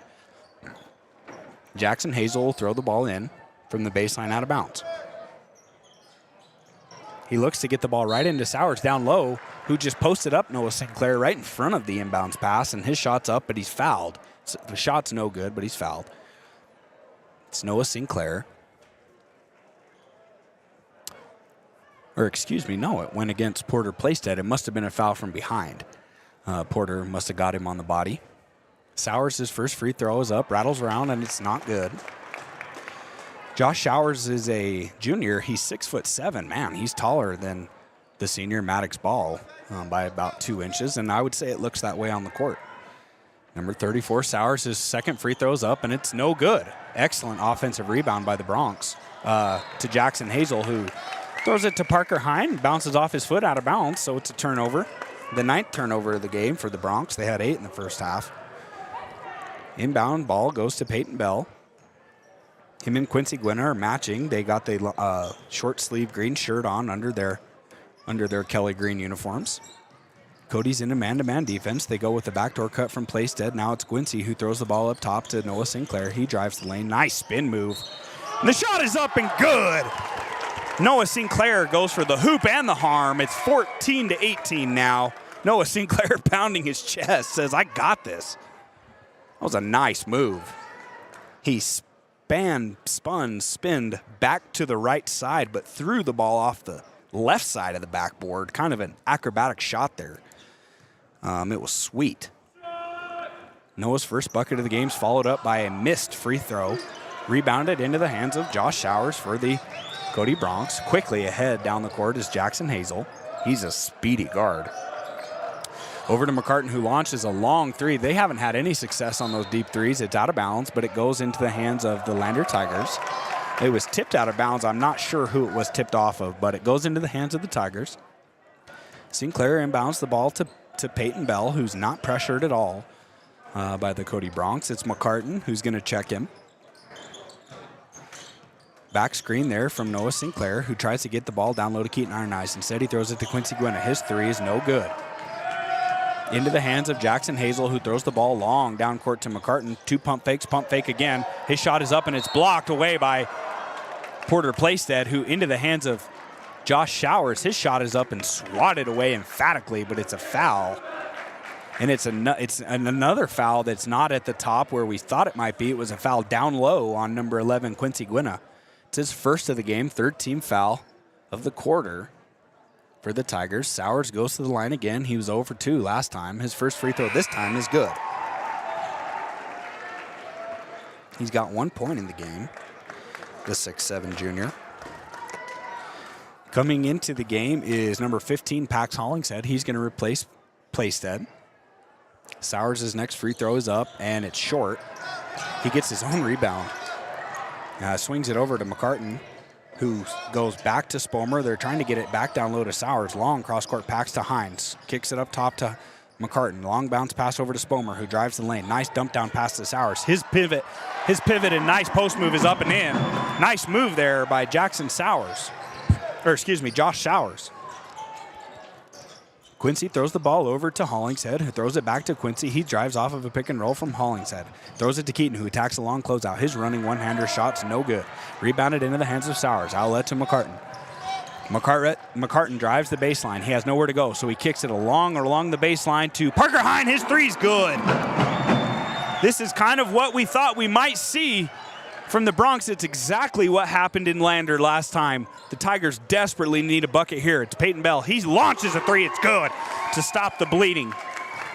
Jackson Hazel will throw the ball in from the baseline out of bounds. He looks to get the ball right into Sowers down low, who just posted up Noah Sinclair right in front of the inbounds pass, and his shot's up, but he's fouled. So the shot's no good, but he's fouled. It's Noah Sinclair. Or excuse me, no, it went against Porter Playstead. It must have been a foul from behind. Porter must have got him on the body. Sowers, his first free throw is up, rattles around, and it's not good. Josh Sowers is a junior. He's 6'7". Man, he's taller than the senior Maddox Ball by about 2 inches, and I would say it looks that way on the court. Number 34, Sowers, his second free throw's up, and it's no good. Excellent offensive rebound by the Broncs to Jackson Hazel, who throws it to Parker Hine, bounces off his foot out of bounds, so it's a turnover. The 9th turnover of the game for the Broncs. They had 8 in the first half. Inbound ball goes to Peyton Bell. Him and Quincy Gwynna are matching. They got the short sleeve green shirt on under their Kelly green uniforms. Cody's in a man-to-man defense. They go with the backdoor cut from Playstead. Now it's Quincy who throws the ball up top to Noah Sinclair. He drives the lane. Nice spin move. And the shot is up and good. Noah Sinclair goes for the hoop and the harm. It's 14-18 now. Noah Sinclair pounding his chest, says, "I got this." That was a nice move. He spinned back to the right side, but threw the ball off the left side of the backboard. Kind of an acrobatic shot there. It was sweet. Noah's first bucket of the game is followed up by a missed free throw. Rebounded into the hands of Josh Sowers for the Cody Broncs. Quickly ahead down the court is Jackson Hazel. He's a speedy guard. Over to McCartan, who launches a long three. They haven't had any success on those deep threes. It's out of bounds, but it goes into the hands of the Lander Tigers. It was tipped out of bounds. I'm not sure who it was tipped off of, but it goes into the hands of the Tigers. Sinclair inbounds the ball to Peyton Bell, who's not pressured at all by the Cody Broncs. It's McCartan who's going to check him. Back screen there from Noah Sinclair, who tries to get the ball down low to Keaton Iron Eyes. Instead, he throws it to Quincy Gwynna. His three is no good. Into the hands of Jackson Hazel, who throws the ball long down court to McCartan. 2 pump fakes, pump fake again. His shot is up, and it's blocked away by Porter Playstead, who into the hands of Josh Sowers. His shot is up and swatted away emphatically, but it's a foul. And it's another foul that's not at the top where we thought it might be. It was a foul down low on number 11, Quincy Gwynna. It's his first of the game, third team foul of the quarter for the Tigers. Sowers goes to the line again. He was 0 for 2 last time. His first free throw this time is good. He's got 1 point in the game, the 6'7" junior. Coming into the game is number 15, Pax Hollingshead. He's going to replace Playstead. Sowers' next free throw is up, and it's short. He gets his own rebound. Swings it over to McCartan, who goes back to Spomer. They're trying to get it back down low to Sowers. Long cross-court pass to Hines. Kicks it up top to McCartan. Long bounce pass over to Spomer, who drives the lane. Nice dump down pass to Sowers. His pivot and nice post move is up and in. Nice move there by Josh Sowers. Quincy throws the ball over to Hollingshead, who throws it back to Quincy. He drives off of a pick and roll from Hollingshead. Throws it to Keaton, who attacks the long closeout. His running one-hander shot's no good. Rebounded into the hands of Sowers. Outlet to McCartan. McCartan drives the baseline. He has nowhere to go, so he kicks it along the baseline to Parker Hine. His three's good. This is kind of what we thought we might see from the Bronx. It's exactly what happened in Lander last time. The Tigers desperately need a bucket here. It's Peyton Bell. He launches a three. It's good to stop the bleeding.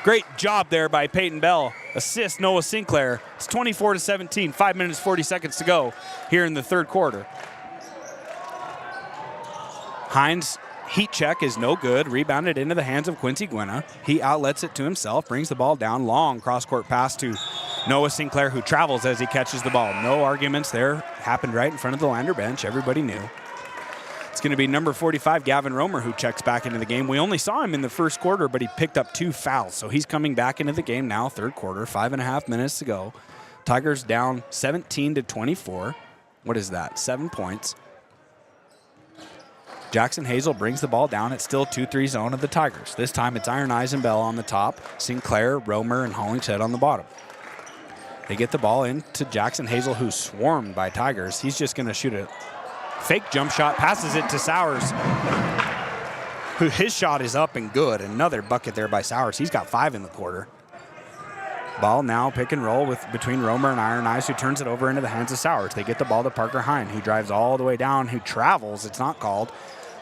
Great job there by Peyton Bell. Assist Noah Sinclair. It's 24-17, 5 minutes, 40 seconds to go here in the third quarter. Hines' heat check is no good. Rebounded into the hands of Quincy Gwena. He outlets it to himself, brings the ball down. Long cross-court pass to Noah Sinclair, who travels as he catches the ball. No arguments there. Happened right in front of the Lander bench. Everybody knew. It's going to be number 45, Gavin Romer, who checks back into the game. We only saw him in the first quarter, but he picked up 2 fouls. So he's coming back into the game now, third quarter, 5.5 minutes to go. Tigers down 17-24. What is that? 7 points. Jackson Hazel brings the ball down. It's still 2-3 zone of the Tigers. This time it's Iron Eyes and Bell on the top, Sinclair, Romer, and Hollingshead on the bottom. They get the ball into Jackson Hazel, who's swarmed by Tigers. He's just going to shoot a fake jump shot, passes it to Sowers, who his shot is up and good. Another bucket there by Sowers. He's got 5 in the quarter. Ball now pick and roll between Romer and Iron Eyes, who turns it over into the hands of Sowers. They get the ball to Parker Hine, who drives all the way down, who travels. It's not called.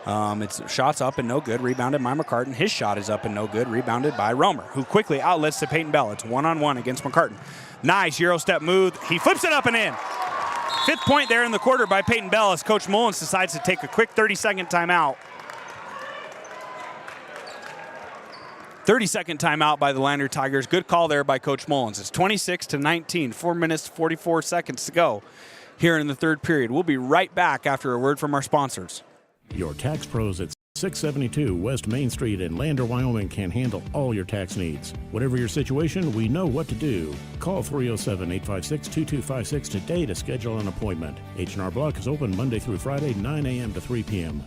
It's shots up and no good. Rebounded by McCartan. His shot is up and no good. Rebounded by Romer, who quickly outlets to Peyton Bell. It's one-on-one against McCartan. Nice Euro step move. He flips it up and in. 5th point there in the quarter by Peyton Bell as Coach Mullins decides to take a quick 30-second timeout. 30-second timeout by the Lander Tigers. Good call there by Coach Mullins. It's 26-19, 4 minutes, 44 seconds to go here in the third period. We'll be right back after a word from our sponsors.
Your tax pros at 672 West Main Street in Lander, Wyoming can handle all your tax needs. Whatever your situation, we know what to do. Call 307-856-2256 today to schedule an appointment. H&R Block is open Monday through Friday, 9 a.m. to 3 p.m.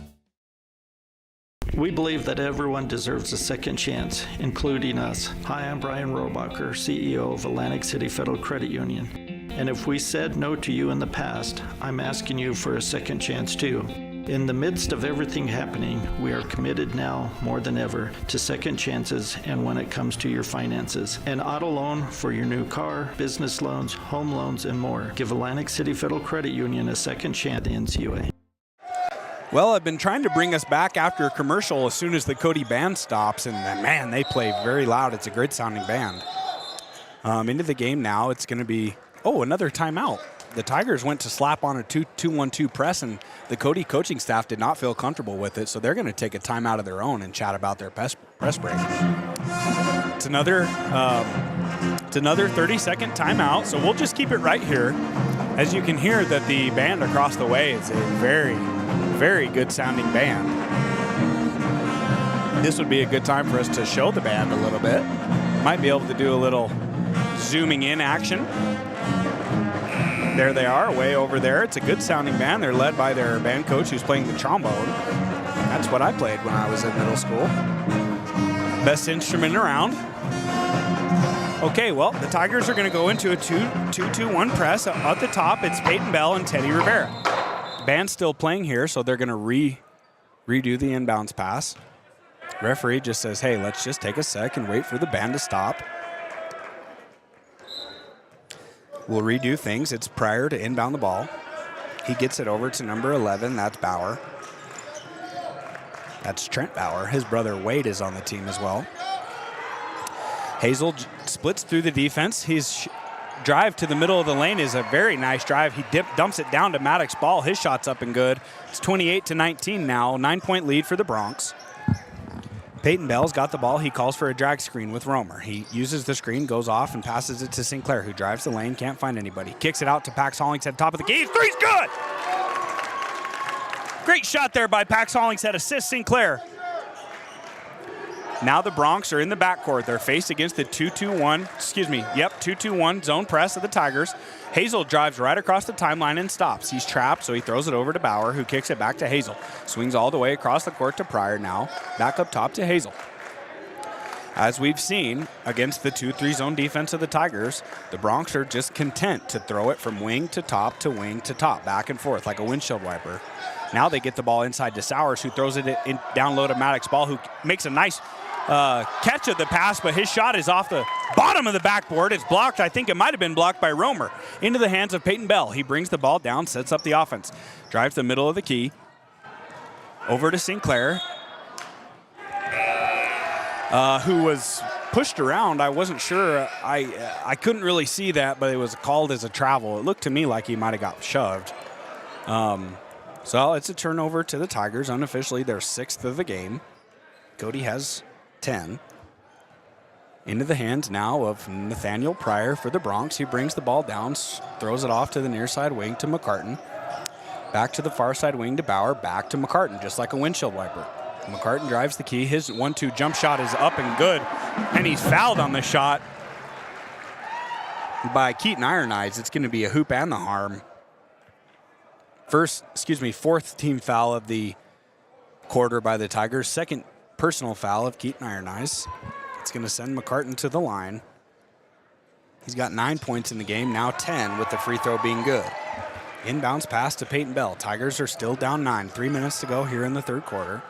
We believe that everyone deserves a second chance, including us. Hi, I'm Brian Rohbacher, CEO of Atlantic City Federal Credit Union. And if we said no to you in the past, I'm asking you for a second chance too. In the midst of everything happening, we are committed now more than ever to second chances and when it comes to your finances. An auto loan for your new car, business loans, home loans, and more. Give Atlantic City Federal Credit Union a second chance at the NCUA.
Well, I've been trying to bring us back after a commercial as soon as the Cody band stops, and man, they play very loud. It's a great sounding band. Into the game now, it's going to be, another timeout. The Tigers went to slap on a 2-1-2 press, and the Cody coaching staff did not feel comfortable with it, so they're going to take a timeout of their own and chat about their press break. It's another 30-second timeout, so we'll just keep it right here. As you can hear that the band across the way is a very, very good sounding band. This would be a good time for us to show the band a little bit. Might be able to do a little zooming in action. There they are, way over there. It's a good sounding band. They're led by their band coach who's playing the trombone. That's what I played when I was in middle school. Best instrument around. Okay, well, the Tigers are going to go into a 2-2-1 press. At the top, it's Peyton Bell and Teddy Rivera. The band's still playing here, so they're going to redo the inbounds pass. Referee just says, hey, let's just take a sec and wait for the band to stop. We'll redo things. It's Pryor to inbound the ball. He gets it over to number 11. That's Bauer. That's Trent Bauer. His brother Wade is on the team as well. Hazel splits through the defense. He's drive to the middle of the lane is a very nice drive. He dumps it down to Maddox Ball. His shot's up and good. It's 28-19 now, 9-point lead for the Bronx. Peyton Bell's got the ball. He calls for a drag screen with Romer. He uses the screen, goes off, and passes it to Sinclair, who drives the lane, can't find anybody. Kicks it out to Pax Hollingshead, top of the key. Three's good! Great shot there by Pax Hollingshead. Assists Sinclair. Now the Bronx are in the backcourt. They're faced against the 2-2-1 zone press of the Tigers. Hazel drives right across the timeline and stops. He's trapped, so he throws it over to Bauer, who kicks it back to Hazel. Swings all the way across the court to Pryor now. Back up top to Hazel. As we've seen against the 2-3 zone defense of the Tigers, the Bronx are just content to throw it from wing to top to wing to top, back and forth like a windshield wiper. Now they get the ball inside to Sowers, who throws it in down low to Maddox Ball, who makes a nice catch of the pass, but his shot is off the bottom of the backboard. It's blocked. I think it might have been blocked by Romer. Into the hands of Peyton Bell. He brings the ball down, sets up the offense. Drives the middle of the key. Over to Sinclair, who was pushed around. I wasn't sure. I couldn't really see that, but it was called as a travel. It looked to me like he might have got shoved. So it's a turnover to the Tigers. Unofficially, their 6th of the game. Cody has 10. Into the hands now of Nathaniel Pryor for the Bronx. He brings the ball down, throws it off to the near side wing to McCartan. Back to the far side wing to Bauer, back to McCartan, just like a windshield wiper. McCartan drives the key. His 1-2 jump shot is up and good, and he's fouled on the shot by Keaton Iron Eyes. It's going to be a hoop and the harm. Fourth team foul of the quarter by the Tigers. Second personal foul of Keaton Iron Eyes. It's going to send McCartan to the line. He's got 9 points in the game, now 10 with the free throw being good. Inbounds pass to Peyton Bell. Tigers are still down 9. 3 minutes to go here in the third quarter.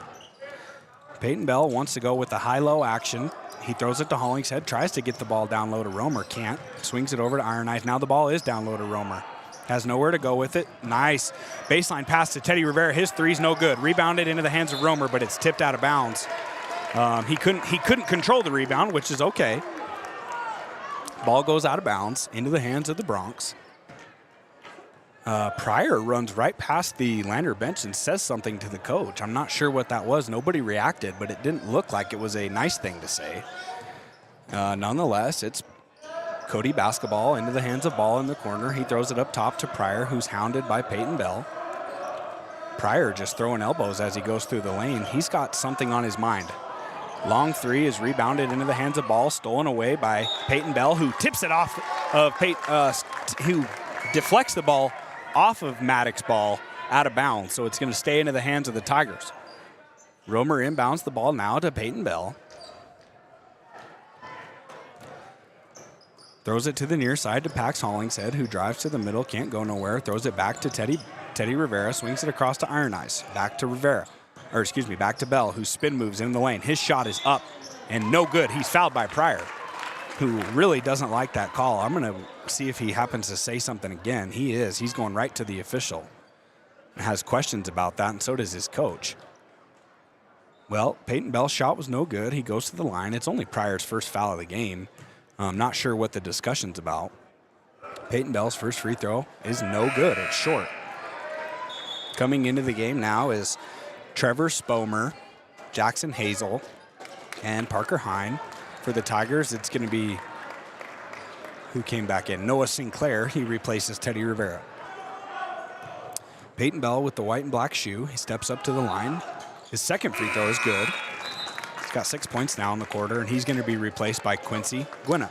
Peyton Bell wants to go with the high-low action. He throws it to Hollingshead, tries to get the ball down low to Romer, can't. Swings it over to Iron Eyes. Now the ball is down low to Romer. Has nowhere to go with it. Nice baseline pass to Teddy Rivera. His three's no good. Rebounded into the hands of Romer, but it's tipped out of bounds. He couldn't control the rebound, which is okay. Ball goes out of bounds into the hands of the Bronx. Pryor runs right past the Lander bench and says something to the coach. I'm not sure what that was. Nobody reacted, but it didn't look like it was a nice thing to say. Nonetheless, it's Cody basketball into the hands of Ball in the corner. He throws it up top to Pryor, who's hounded by Peyton Bell. Pryor just throwing elbows as he goes through the lane. He's got something on his mind. Long three is rebounded into the hands of Ball, stolen away by Peyton Bell, who tips it off of who deflects the ball off of Maddox Ball out of bounds. So it's going to stay into the hands of the Tigers. Romer inbounds the ball now to Peyton Bell. Throws it to the near side to Pax Hollingshead, who drives to the middle, can't go nowhere. Throws it back to Teddy Rivera, swings it across to Iron Eyes. Back to Bell, who spin moves in the lane. His shot is up and no good. He's fouled by Pryor, who really doesn't like that call. I'm going to see if he happens to say something again. He is. He's going right to the official. Has questions about that, and so does his coach. Well, Peyton Bell's shot was no good. He goes to the line. It's only Pryor's first foul of the game. I'm not sure what the discussion's about. Peyton Bell's first free throw is no good. It's short. Coming into the game now is Trevor Spomer, Jackson Hazel, and Parker Hine. For the Tigers, it's going to be, who came back in? Noah Sinclair. He replaces Teddy Rivera. Peyton Bell with the white and black shoe. He steps up to the line. His second free throw is good. He's got 6 points now in the quarter, and he's going to be replaced by Quincy Gwinna.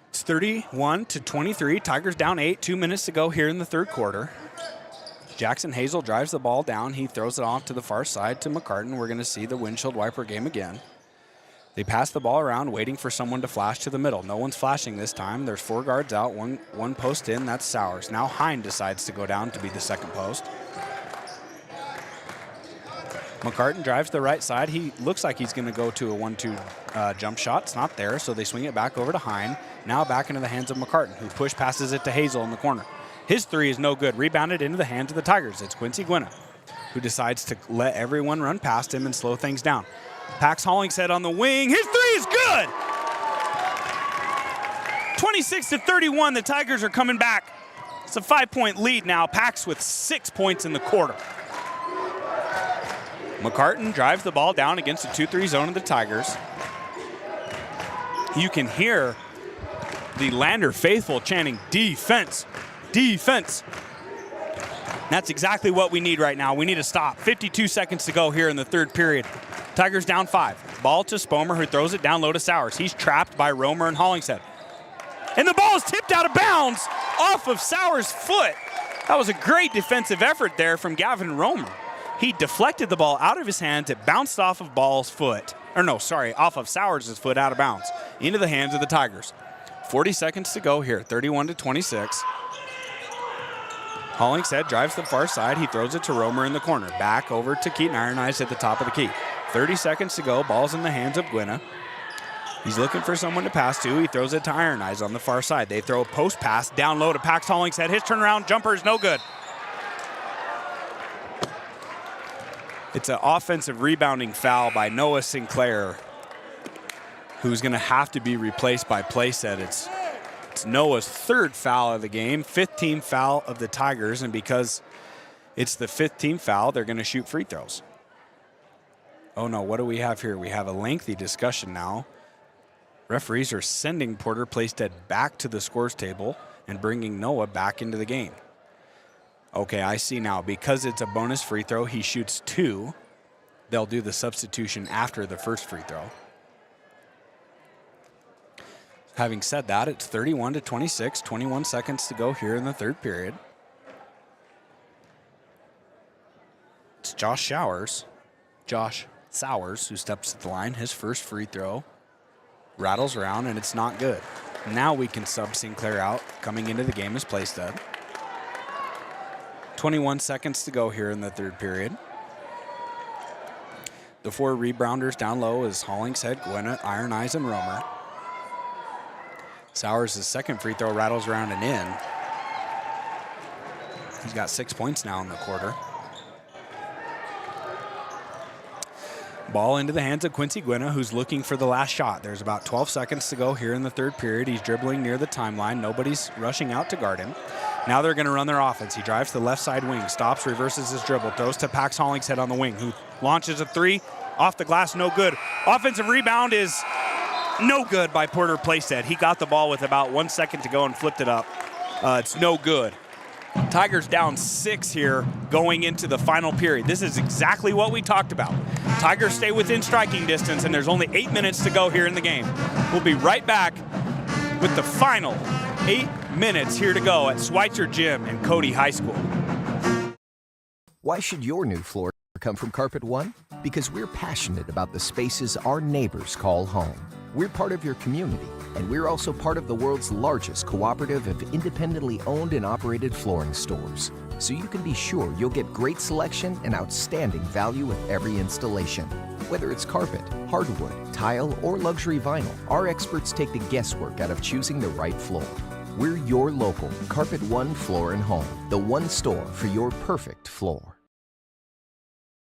It's 31-23. Tigers down 8. 2 minutes to go here in the third quarter. Jackson Hazel drives the ball down. He throws it off to the far side to McCartan. We're going to see the windshield wiper game again. They pass the ball around, waiting for someone to flash to the middle. No one's flashing this time. There's 4 guards out, one post in. That's Sowers. Now Hine decides to go down to be the second post. McCartan drives the right side. He looks like he's going to go to a 1-2 jump shot. It's not there, so they swing it back over to Hine. Now back into the hands of McCartan, who push passes it to Hazel in the corner. His three is no good. Rebounded into the hands of the Tigers. It's Quincy Gwinna, who decides to let everyone run past him and slow things down. Pax Hollingshead on the wing. His three is good. 26-31, the Tigers are coming back. It's a 5-point lead now. Pax with 6 points in the quarter. McCartan drives the ball down against the 2-3 zone of the Tigers. You can hear the Lander faithful chanting, defense, defense. That's exactly what we need right now. We need a stop. 52 seconds to go here in the third period. Tigers down 5. Ball to Spomer, who throws it down low to Sowers. He's trapped by Romer and Hollingshead. And the ball is tipped out of bounds off of Sowers' foot. That was a great defensive effort there from Gavin Romer. He deflected the ball out of his hands. It bounced off of Ball's foot. Or no, sorry, off of Sowers' foot out of bounds. Into the hands of the Tigers. 40 seconds to go here, 31-26. Hollingshead drives the far side. He throws it to Romer in the corner. Back over to Keaton Ironeyes at the top of the key. 30 seconds to go. Ball's in the hands of Gwynna. He's looking for someone to pass to. He throws it to Ironeyes on the far side. They throw a post pass down low to Pax Hollingshead. His turnaround jumper is no good. It's an offensive rebounding foul by Noah Sinclair, who's going to have to be replaced by Playset. It's Noah's 3rd foul of the game, 5th team foul of the Tigers, and because it's the 5th team foul, they're going to shoot free throws. Oh no, what do we have here? We have a lengthy discussion now. Referees are sending Porter Playstead back to the scores table and bringing Noah back into the game. Okay, I see now. Because it's a bonus free throw, he shoots 2. They'll do the substitution after the first free throw. Having said that, it's 31-26, 21 seconds to go here in the third period. It's Josh Sowers, who steps to the line. His first free throw rattles around, and it's not good. Now we can sub Sinclair out. Coming into the game is Playstead. 21 seconds to go here in the third period. The 4 rebounders down low is Hollingshead, Gwinnett, Ironeyes, and Romer. Sowers' second free throw rattles around and in. He's got 6 points now in the quarter. Ball into the hands of Quincy Gwynna, who's looking for the last shot. There's about 12 seconds to go here in the third period. He's dribbling near the timeline. Nobody's rushing out to guard him. Now they're going to run their offense. He drives to the left side wing, stops, reverses his dribble, throws to Pax Hollingshead on the wing, who launches a 3. Off the glass, no good. Offensive rebound is no good by Porter Playstead. He got the ball with about 1 second to go and flipped it up. It's no good. Tigers down 6 here going into the final period. This is exactly what we talked about. Tigers stay within striking distance, and there's only 8 minutes to go here in the game. We'll be right back with the final 8 minutes here to go at Schweitzer Gym and Cody High School.
Why should your new floor come from Carpet One? Because we're passionate about the spaces our neighbors call home. We're part of your community, and we're also part of the world's largest cooperative of independently owned and operated flooring stores. So you can be sure you'll get great selection and outstanding value with every installation. Whether it's carpet, hardwood, tile, or luxury vinyl, our experts take the guesswork out of choosing the right floor. We're your local Carpet One Floor and Home, the one store for your perfect floor.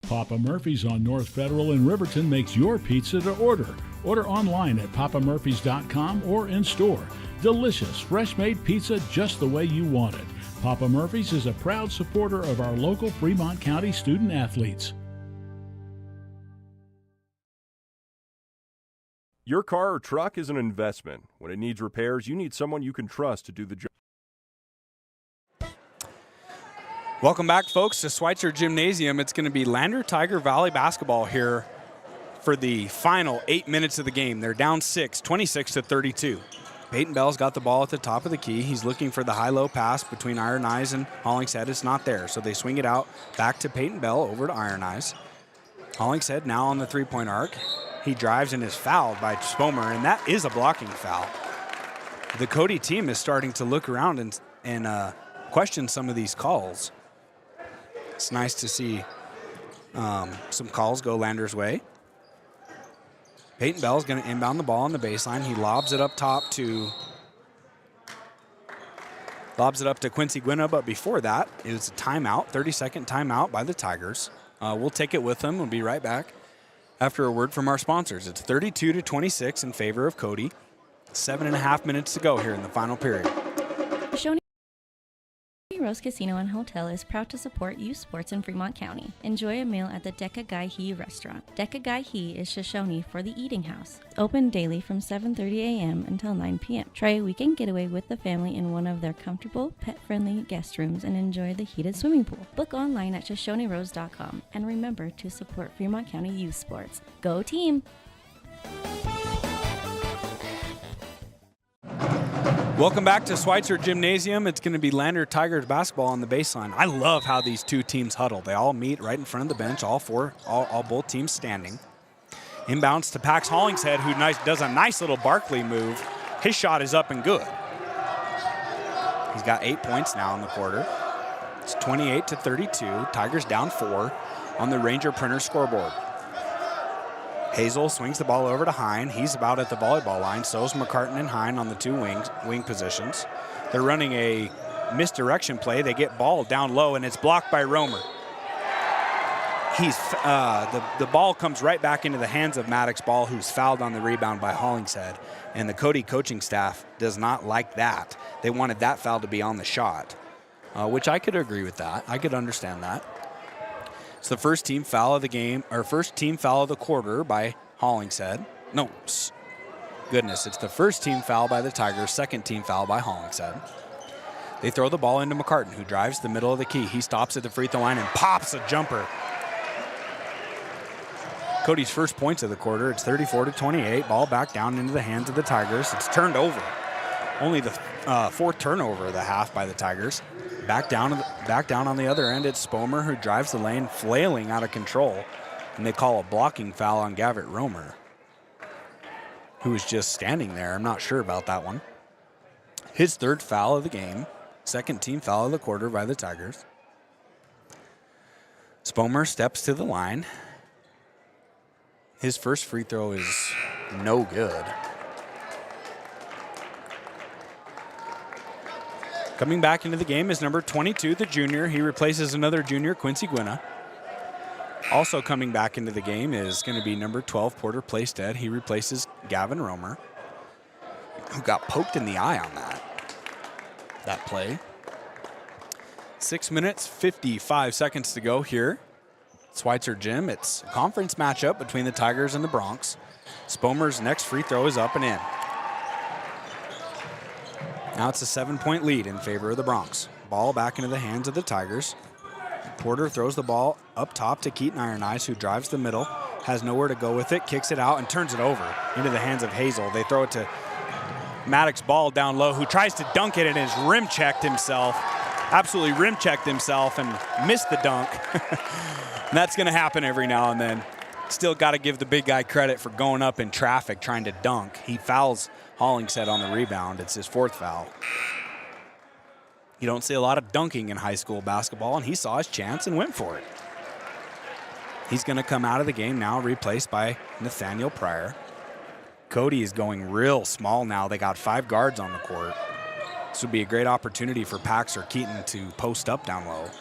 Papa Murphy's on North Federal in Riverton makes your pizza to order. Order online at papamurphys.com or in store. Delicious, fresh-made pizza just the way you want it. Papa Murphy's is a proud supporter of our local Fremont County student athletes.
Your car or truck is an investment. When it needs repairs, you need someone you can trust to do the job.
Welcome back, folks, to Schweitzer Gymnasium. It's going to be Lander Tiger Valley basketball here for the final 8 minutes of the game. They're down 6, 26-32. Peyton Bell's got the ball at the top of the key. He's looking for the high-low pass between Ironeyes and Hollingshead. It's not there, so they swing it out back to Peyton Bell over to Ironeyes. Hollingshead now on the three-point arc. He drives and is fouled by Spomer, and that is a blocking foul. The Cody team is starting to look around and question some of these calls. It's nice to see some calls go Lander's way. Peyton Bell's going to inbound the ball on the baseline. He lobs it up top to Quincy Gwynna, but before that, it was a timeout, 30-second timeout by the Tigers. We'll take it with them. We'll be right back After a word from our sponsors, it's 32-26 in favor of Cody. 7.5 minutes to go here in the final period.
Shoshone Rose Casino and Hotel is proud to support youth sports in Fremont County. Enjoy a meal at the Deca Gai He restaurant. Deca Gai He is Shoshone for the eating house. Open daily from 7:30 a.m. until 9 p.m. Try a weekend getaway with the family in one of their comfortable, pet-friendly guest rooms and enjoy the heated swimming pool. Book online at ShoshoneRose.com and remember to support Fremont County youth sports. Go team!
Welcome back to Schweitzer Gymnasium. It's going to be Lander Tigers basketball on the baseline. I love how these two teams huddle. They all meet right in front of the bench, both teams standing. Inbounds to Pax Hollingshead, who does a nice little Barkley move. His shot is up and good. He's got 8 points now in the quarter. It's 28-32. Tigers down 4 on the Ranger Printer scoreboard. Hazel swings the ball over to Hine. He's about at the volleyball line. So's McCartan and Hine on the two wing positions. They're running a misdirection play. They get ball down low, and it's blocked by Romer. The ball comes right back into the hands of Maddox Ball, who's fouled on the rebound by Hollingshead. And the Cody coaching staff does not like that. They wanted that foul to be on the shot, which I could agree with that. I could understand that. It's the first team foul of the game, or first team foul of the quarter by Hollingshead. No, goodness, it's the first team foul by the Tigers, second team foul by Hollingshead. They throw the ball into McCartan, who drives the middle of the key. He stops at the free throw line and pops a jumper. Cody's first points of the quarter. It's 34-28. Ball back down into the hands of the Tigers. It's turned over. Only the fourth turnover of the half by the Tigers. Back down on the other end, it's Spomer, who drives the lane, flailing out of control. And they call a blocking foul on Gavitt Romer, who was just standing there. I'm not sure about that one. His third foul of the game. Second team foul of the quarter by the Tigers. Spomer steps to the line. His first free throw is no good. Coming back into the game is number 22, the junior. He replaces another junior, Quincy Gwinna. Also coming back into the game is going to be number 12, Porter Playstead. He replaces Gavin Romer, who got poked in the eye on that play. 6 minutes, 55 seconds to go here. Schweitzer Gym. It's a conference matchup between the Tigers and the Bronx. Spomer's next free throw is up and in. Now it's a 7-point lead in favor of the Bronx. Ball back into the hands of the Tigers. Porter throws the ball up top to Keaton Iron Eyes, who drives the middle, has nowhere to go with it, kicks it out, and turns it over into the hands of Hazel. They throw it to Maddox Ball down low, who tries to dunk it and has rim-checked himself. Absolutely rim-checked himself and missed the dunk. And that's going to happen every now and then. Still got to give the big guy credit for going up in traffic trying to dunk. He fouls Hollingshead on the rebound. It's his fourth foul. You don't see a lot of dunking in high school basketball, and he saw his chance and went for it. He's going to come out of the game now, replaced by Nathaniel Pryor. Cody is going real small now. They got 5 guards on the court. This would be a great opportunity for Pax or Keaton to post up down low.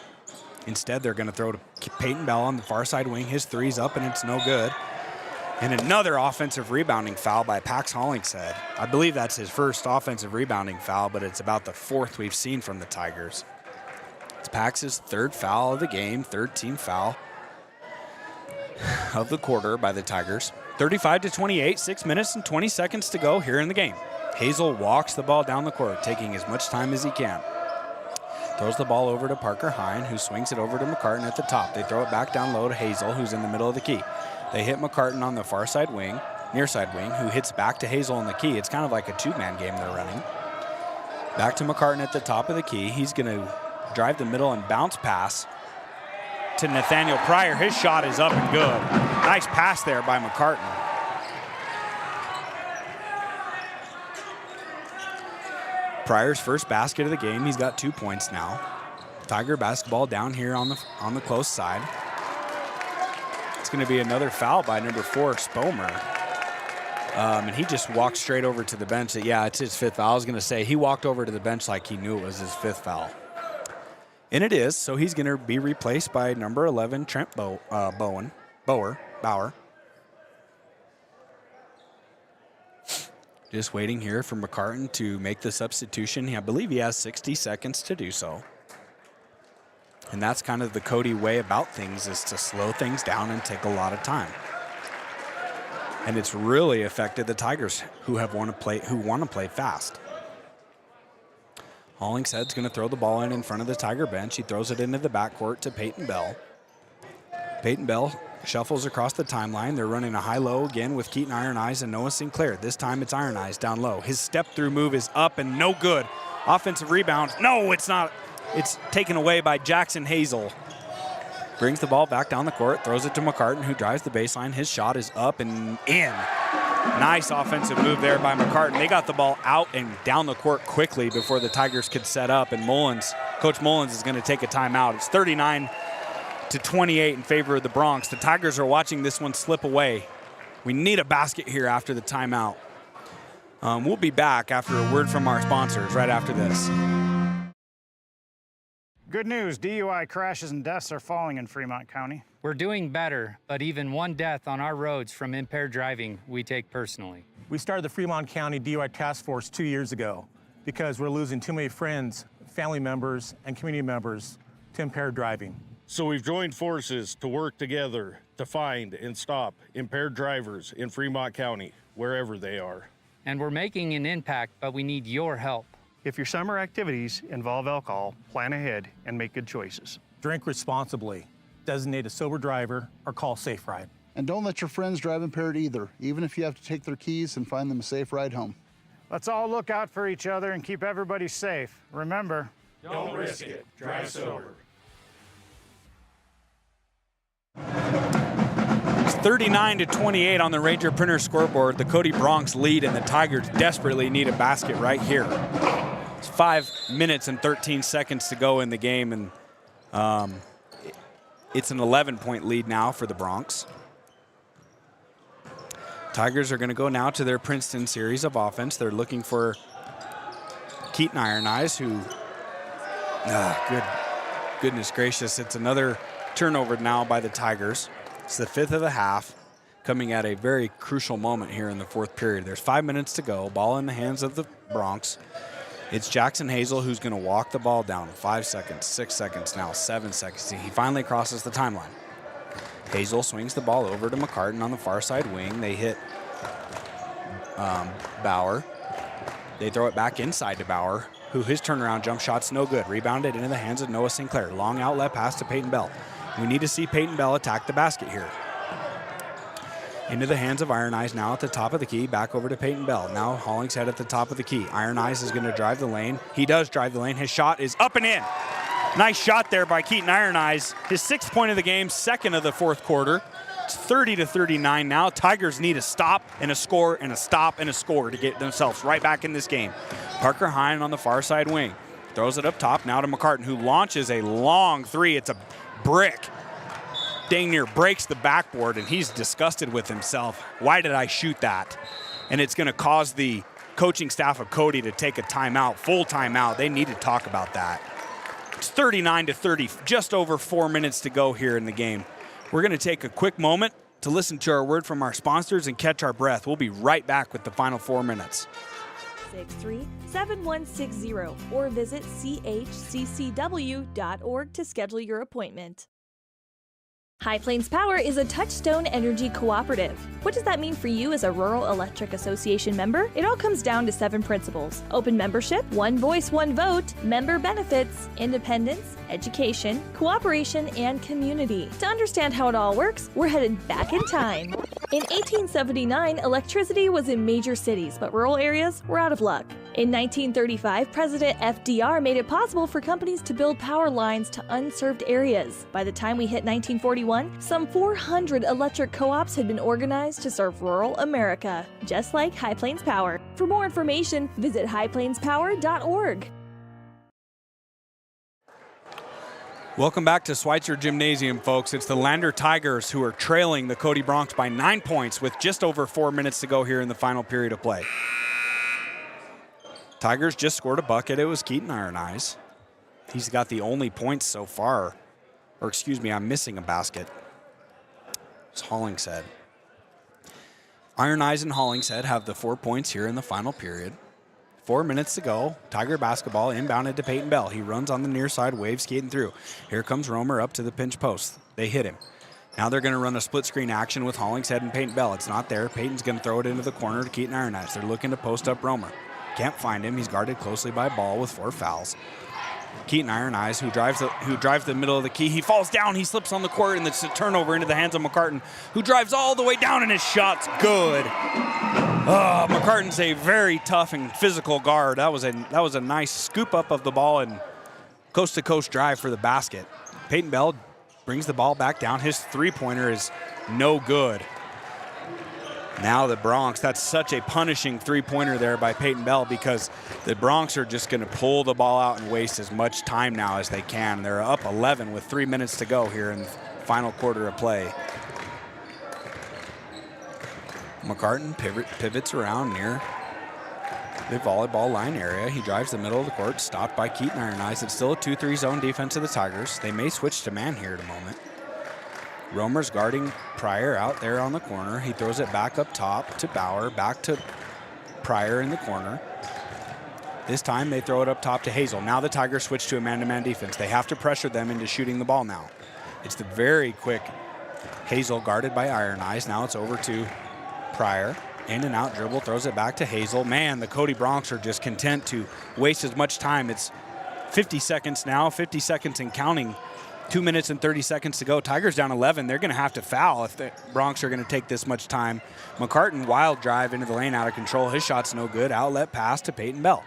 Instead, they're going to throw to Peyton Bell on the far side wing. His three's up, and it's no good. And another offensive rebounding foul by Pax Hollingshead. I believe that's his first offensive rebounding foul, but it's about the 4th we've seen from the Tigers. It's Pax's 3rd foul of the game, 3rd team foul of the quarter by the Tigers. 35-28, 6 minutes and 20 seconds to go here in the game. Hazel walks the ball down the court, taking as much time as he can. Throws the ball over to Parker Hine, who swings it over to McCartan at the top. They throw it back down low to Hazel, who's in the middle of the key. They hit McCartan on the far side wing, near side wing, who hits back to Hazel in the key. It's kind of like a 2-man game they're running. Back to McCartan at the top of the key. He's going to drive the middle and bounce pass to Nathaniel Pryor. His shot is up and good. Nice pass there by McCartan. Pryor's first basket of the game. He's got 2 points now. Tiger basketball down here on the close side. It's going to be another foul by number 4, Spomer. And he just walked straight over to the bench. Yeah, it's his 5th foul. I was going to say, he walked over to the bench like he knew it was his 5th foul. And it is, so he's going to be replaced by number 11, Trent Bauer. Just waiting here for McCartan to make the substitution. I believe he has 60 seconds to do so. And that's kind of the Cody way about things, is to slow things down and take a lot of time. And it's really affected the Tigers, who want to play fast. Hollingshead's going to throw the ball in front of the Tiger bench. He throws it into the backcourt to Peyton Bell. Peyton Bell shuffles across the timeline. They're running a high-low again with Keaton Iron Eyes and Noah Sinclair. This time it's Iron Eyes down low. His step-through move is up and no good. Offensive rebound. No, it's not. It's taken away by Jackson Hazel. Brings the ball back down the court, throws it to McCartan, who drives the baseline. His shot is up and in. Nice offensive move there by McCartan. They got the ball out and down the court quickly before the Tigers could set up, and Coach Mullins is going to take a timeout. It's 39-28 in favor of the Bronx. The Tigers are watching this one slip away. We need a basket here after the timeout. We'll be back after a word from our sponsors right after this.
Good news, DUI crashes and deaths are falling in Fremont County.
We're doing better, but even one death on our roads from impaired driving, we take personally.
We started the Fremont County DUI Task Force 2 years ago because we're losing too many friends, family members, and community members to impaired driving.
So we've joined forces to work together to find and stop impaired drivers in Fremont County, wherever they are.
And we're making an impact, but we need your help.
If your summer activities involve alcohol, plan ahead and make good choices.
Drink responsibly, designate a sober driver, or call Safe Ride.
And don't let your friends drive impaired either, even if you have to take their keys and find them a safe ride home.
Let's all look out for each other and keep everybody safe. Remember,
don't risk it. Drive sober.
It's 39-28 on the Ranger Printer scoreboard. The Cody Bronx lead, and the Tigers desperately need a basket right here. It's 5 minutes and 13 seconds to go in the game, and it's an 11-point lead now for the Bronx. Tigers are going to go now to their Princeton series of offense. They're looking for Keaton Iron Eyes, who, goodness gracious, it's another turnover now by the Tigers. It's the 5th of the half, coming at a very crucial moment here in the 4th period. There's 5 minutes to go, ball in the hands of the Bronx. It's Jackson Hazel who's going to walk the ball down. 5 seconds, 6 seconds now, 7 seconds. He finally crosses the timeline. Hazel swings the ball over to McCartan on the far side wing. They hit Bauer. They throw it back inside to Bauer, who his turnaround jump shot's no good. Rebounded into the hands of Noah Sinclair. Long outlet pass to Peyton Bell. We need to see Peyton Bell attack the basket here. Into the hands of Iron Eyes now at the top of the key. Back over to Peyton Bell. Now Hollingshead at the top of the key. Iron Eyes is going to drive the lane. He does drive the lane. His shot is up and in. Nice shot there by Keaton Iron Eyes. His 6th point of the game, 2nd of the 4th quarter. It's 30-39 now. Tigers need a stop and a score and a stop and a score to get themselves right back in this game. Parker Hine on the far side wing. Throws it up top now to McCartan, who launches a long three. It's a brick. Dang near breaks the backboard, and he's disgusted with himself. Why did I shoot that? And it's going to cause the coaching staff of Cody to take a timeout, full timeout. They need to talk about that. It's 39-30, just over 4 minutes to go here in the game. We're going to take a quick moment to listen to our word from our sponsors and catch our breath. We'll be right back with the final 4 minutes.
63-7160 or visit chccw.org to schedule your appointment. High Plains Power is a Touchstone Energy Cooperative. What does that mean for you as a Rural Electric Association member? It all comes down to 7 principles: open membership, one voice, one vote, member benefits, independence, education, cooperation, and community. To understand how it all works, we're headed back in time. In 1879, electricity was in major cities, but rural areas were out of luck. In 1935, President FDR made it possible for companies to build power lines to unserved areas. By the time we hit 1941, some 400 electric co-ops had been organized to serve rural America, just like High Plains Power. For more information, visit highplainspower.org.
Welcome back to Schweitzer Gymnasium, folks. It's the Lander Tigers who are trailing the Cody Bronx by 9 points with just over 4 minutes to go here in the final period of play. Tigers just scored a bucket. It was Keaton Iron Eyes. He's got the only points so far. Or excuse me, I'm missing a basket. It's Hollingshead. Iron Eyes and Hollingshead have the 4 points here in the final period. 4 minutes to go. Tiger basketball inbounded to Peyton Bell. He runs on the near side, wave skating through. Here comes Romer up to the pinch post. They hit him. Now they're going to run a split screen action with Hollingshead and Peyton Bell. It's not there. Peyton's going to throw it into the corner to Keaton Iron Eyes. They're looking to post up Romer. Can't find him. He's guarded closely by Ball with 4 fouls. Keaton Iron Eyes, who drives the middle of the key. He falls down. He slips on the court, and it's a turnover into the hands of McCartan, who drives all the way down, and his shot's good. McCartan's a very tough and physical guard. That was a nice scoop up of the ball and coast-to-coast drive for the basket. Peyton Bell brings the ball back down. His three-pointer is no good. Now the Bronx, that's such a punishing three-pointer there by Peyton Bell, because the Bronx are just going to pull the ball out and waste as much time now as they can. They're up 11 with 3 minutes to go here in the final quarter of play. McCartan pivots around near the volleyball line area. He drives the middle of the court, stopped by Keaton Iron Eyes. It's still a 2-3 zone defense of the Tigers. They may switch to man here in a moment. Romer's guarding Pryor out there on the corner. He throws it back up top to Bauer, back to Pryor in the corner. This time they throw it up top to Hazel. Now the Tigers switch to a man-to-man defense. They have to pressure them into shooting the ball now. It's the very quick Hazel guarded by Iron Eyes. Now it's over to Pryor. In and out dribble, throws it back to Hazel. Man, the Cody Bronx are just content to waste as much time. It's 50 seconds now, 50 seconds and counting. 2 minutes and 30 seconds to go. Tigers down 11. They're going to have to foul if the Bronx are going to take this much time. McCartan, wild drive into the lane, out of control. His shot's no good. Outlet pass to Peyton Bell.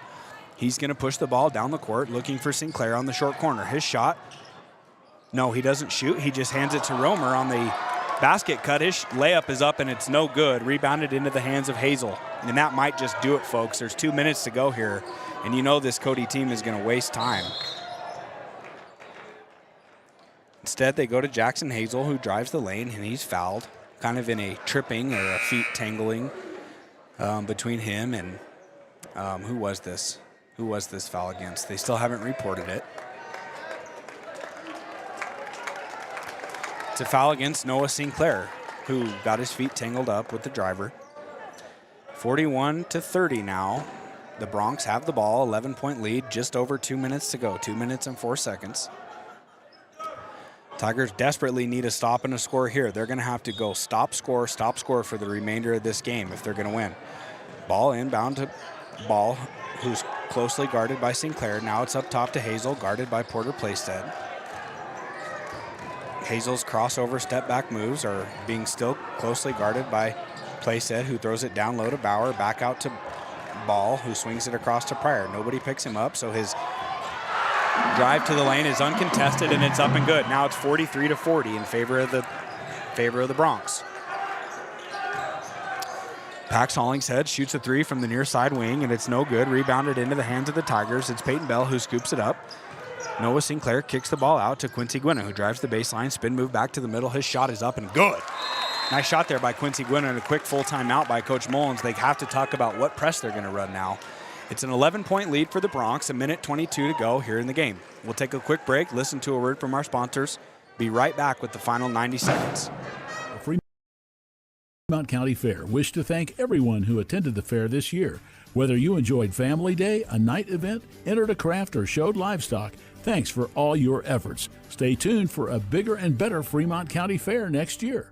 He's going to push the ball down the court, looking for Sinclair on the short corner. His shot, no, he doesn't shoot. He just hands it to Romer on the basket cut. His layup is up, and it's no good. Rebounded into the hands of Hazel. And that might just do it, folks. There's 2 minutes to go here, and you know this Cody team is going to waste time. Instead, they go to Jackson Hazel, who drives the lane, and he's fouled, kind of in a tripping or a feet tangling between him and who was this? Who was this foul against? They still haven't reported it. It's a foul against Noah Sinclair, who got his feet tangled up with the driver. 41-30 now. The Bronx have the ball, 11-point lead, just over 2 minutes to go, 2 minutes and 4 seconds. Tigers desperately need a stop and a score here. They're going to have to go stop, score for the remainder of this game if they're going to win. Ball inbound to Ball, who's closely guarded by Sinclair. Now it's up top to Hazel, guarded by Porter Playstead. Hazel's crossover step-back moves are being still closely guarded by Playstead, who throws it down low to Bauer, back out to Ball, who swings it across to Pryor. Nobody picks him up, so his drive to the lane is uncontested, and it's up and good. Now it's 43-40 in favor of the Bronx. Pax Hollingshead shoots a three from the near side wing, and it's no good. Rebounded into the hands of the Tigers. It's Peyton Bell who scoops it up. Noah Sinclair kicks the ball out to Quincy Gwynna, who drives the baseline. Spin move back to the middle. His shot is up and good. Nice shot there by Quincy Gwynna, and a quick full timeout by Coach Mullins. They have to talk about what press they're going to run now. It's an 11-point lead for the Bronx, 1:22 to go here in the game. We'll take a quick break, listen to a word from our sponsors. Be right back with the final 90 seconds.
The Fremont County Fair wish to thank everyone who attended the fair this year. Whether you enjoyed Family Day, a night event, entered a craft, or showed livestock, thanks for all your efforts. Stay tuned for a bigger and better Fremont County Fair next year.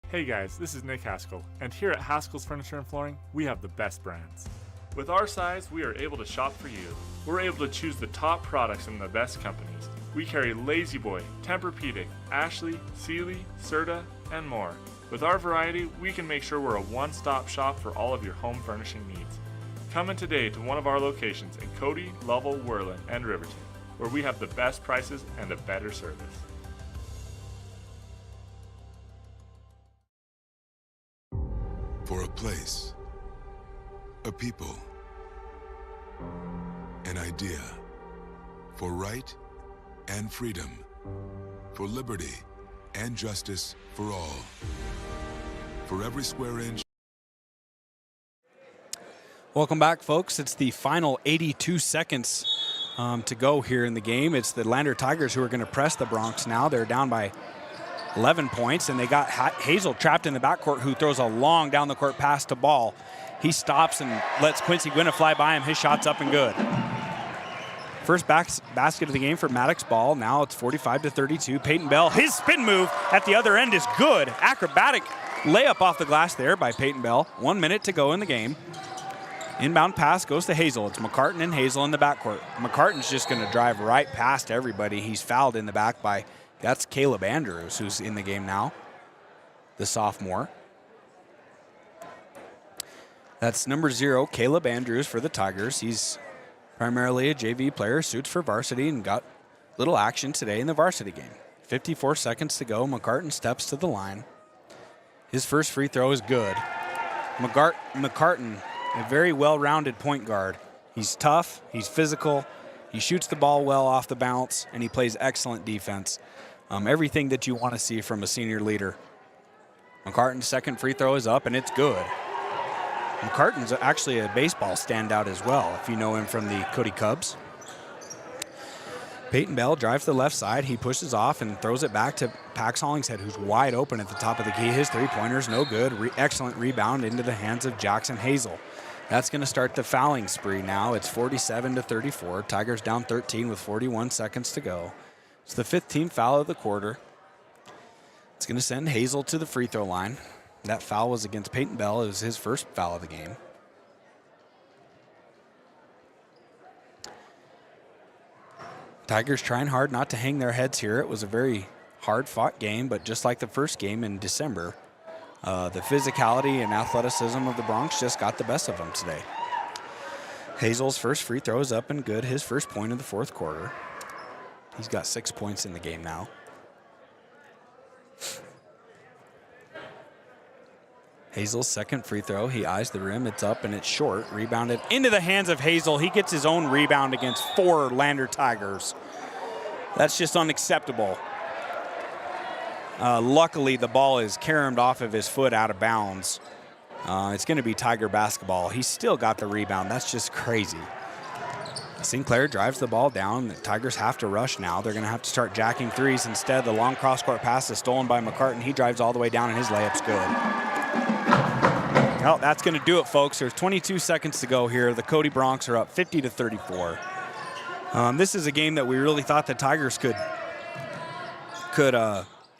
Hey guys, this is Nick Haskell, and here at Haskell's Furniture and Flooring, we have the best brands. With our size, we are able to shop for you. We're able to choose the top products from the best companies. We carry Lazy Boy, Tempur-Pedic, Ashley, Sealy, Serta, and more. With our variety, we can make sure we're a one-stop shop for all of your home furnishing needs. Come in today to one of our locations in Cody, Lovell, Worland, and Riverton, where we have the best prices and a better service.
For a place, a people, an idea, for right and freedom, for liberty and justice for all, for every square inch.
Welcome back, folks. It's the final 82 seconds to go here in the game. It's the Lander Tigers who are going to press the Bronx now. They're down by 11 points, and they got Hazel trapped in the backcourt, who throws a long down the court pass to Ball. He stops and lets Quincy Gwynna fly by him. His shot's up and good. First basket of the game for Maddox Ball. Now it's 45-32. Peyton Bell, his spin move at the other end is good. Acrobatic layup off the glass there by Peyton Bell. 1 minute to go in the game. Inbound pass goes to Hazel. It's McCartan and Hazel in the backcourt. McCartan's just going to drive right past everybody. He's fouled in the back by, that's Caleb Andrews, who's in the game now, the sophomore. That's number 0, Caleb Andrews for the Tigers. He's primarily a JV player, suits for varsity, and got little action today in the varsity game. 54 seconds to go. McCartan steps to the line. His first free throw is good. McCartan, a very well-rounded point guard. He's tough, he's physical, he shoots the ball well off the bounce, and he plays excellent defense. Everything that you want to see from a senior leader. McCartan's second free throw is up, and it's good. McCartan's actually a baseball standout as well, if you know him from the Cody Cubs. Peyton Bell drives to the left side. He pushes off and throws it back to Pax Hollingshead, who's wide open at the top of the key. His three-pointer's no good. Excellent rebound into the hands of Jackson Hazel. That's going to start the fouling spree now. It's 47-34. Tigers down 13 with 41 seconds to go. It's the 15th foul of the quarter. It's going to send Hazel to the free throw line. That foul was against Peyton Bell. It was his first foul of the game. Tigers trying hard not to hang their heads here. It was a very hard-fought game, but just like the first game in December, the physicality and athleticism of the Bronx just got the best of them today. Hazel's first free throw is up and good. His first point of the fourth quarter. He's got 6 points in the game now. Hazel's second free throw. He eyes the rim. It's up and it's short. Rebounded into the hands of Hazel. He gets his own rebound against 4 Lander Tigers. That's just unacceptable. Luckily, the ball is caromed off of his foot out of bounds. It's going to be Tiger basketball. He's still got the rebound. That's just crazy. Sinclair drives the ball down. The Tigers have to rush now. They're going to have to start jacking threes. Instead, the long cross-court pass is stolen by McCartan. He drives all the way down, and his layup's good. Well, that's going to do it, folks. There's 22 seconds to go here. The Cody Bronx are up 50-34. This is a game that we really thought the Tigers could,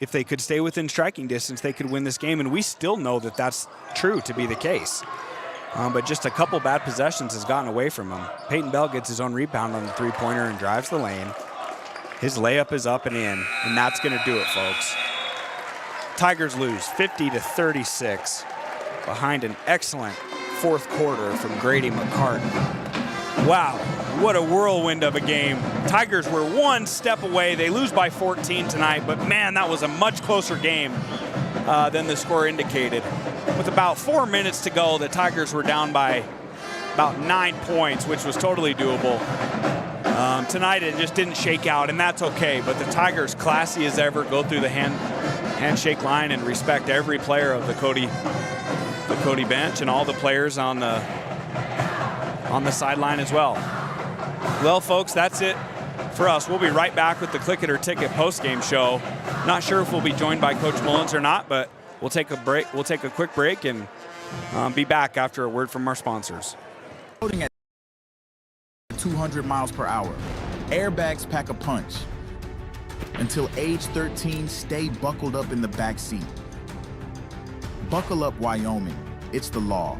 if they could stay within striking distance, they could win this game, and we still know that that's true to be the case. But just a couple bad possessions has gotten away from him. Peyton Bell gets his own rebound on the three-pointer and drives the lane. His layup is up and in, and that's going to do it, folks. Tigers lose 50-36 behind an excellent fourth quarter from Grady McCartan. Wow, what a whirlwind of a game. Tigers were one step away. They lose by 14 tonight, but man, that was a much closer game than the score indicated. With about 4 minutes to go, the Tigers were down by about 9 points, which was totally doable. Tonight it just didn't shake out, and that's okay, but the Tigers, classy as ever, go through the handshake line and respect every player of the Cody bench and all the players on the sideline as well. Well, folks, that's it for us. We'll be right back with the Click It or Ticket post-game show. Not sure if we'll be joined by Coach Mullins or not, but we'll take a break. We'll take a quick break and be back after a word from our sponsors.
Loading at 200 miles per hour. Airbags pack a punch. Until age 13, stay buckled up in the back seat. Buckle up, Wyoming. It's the law.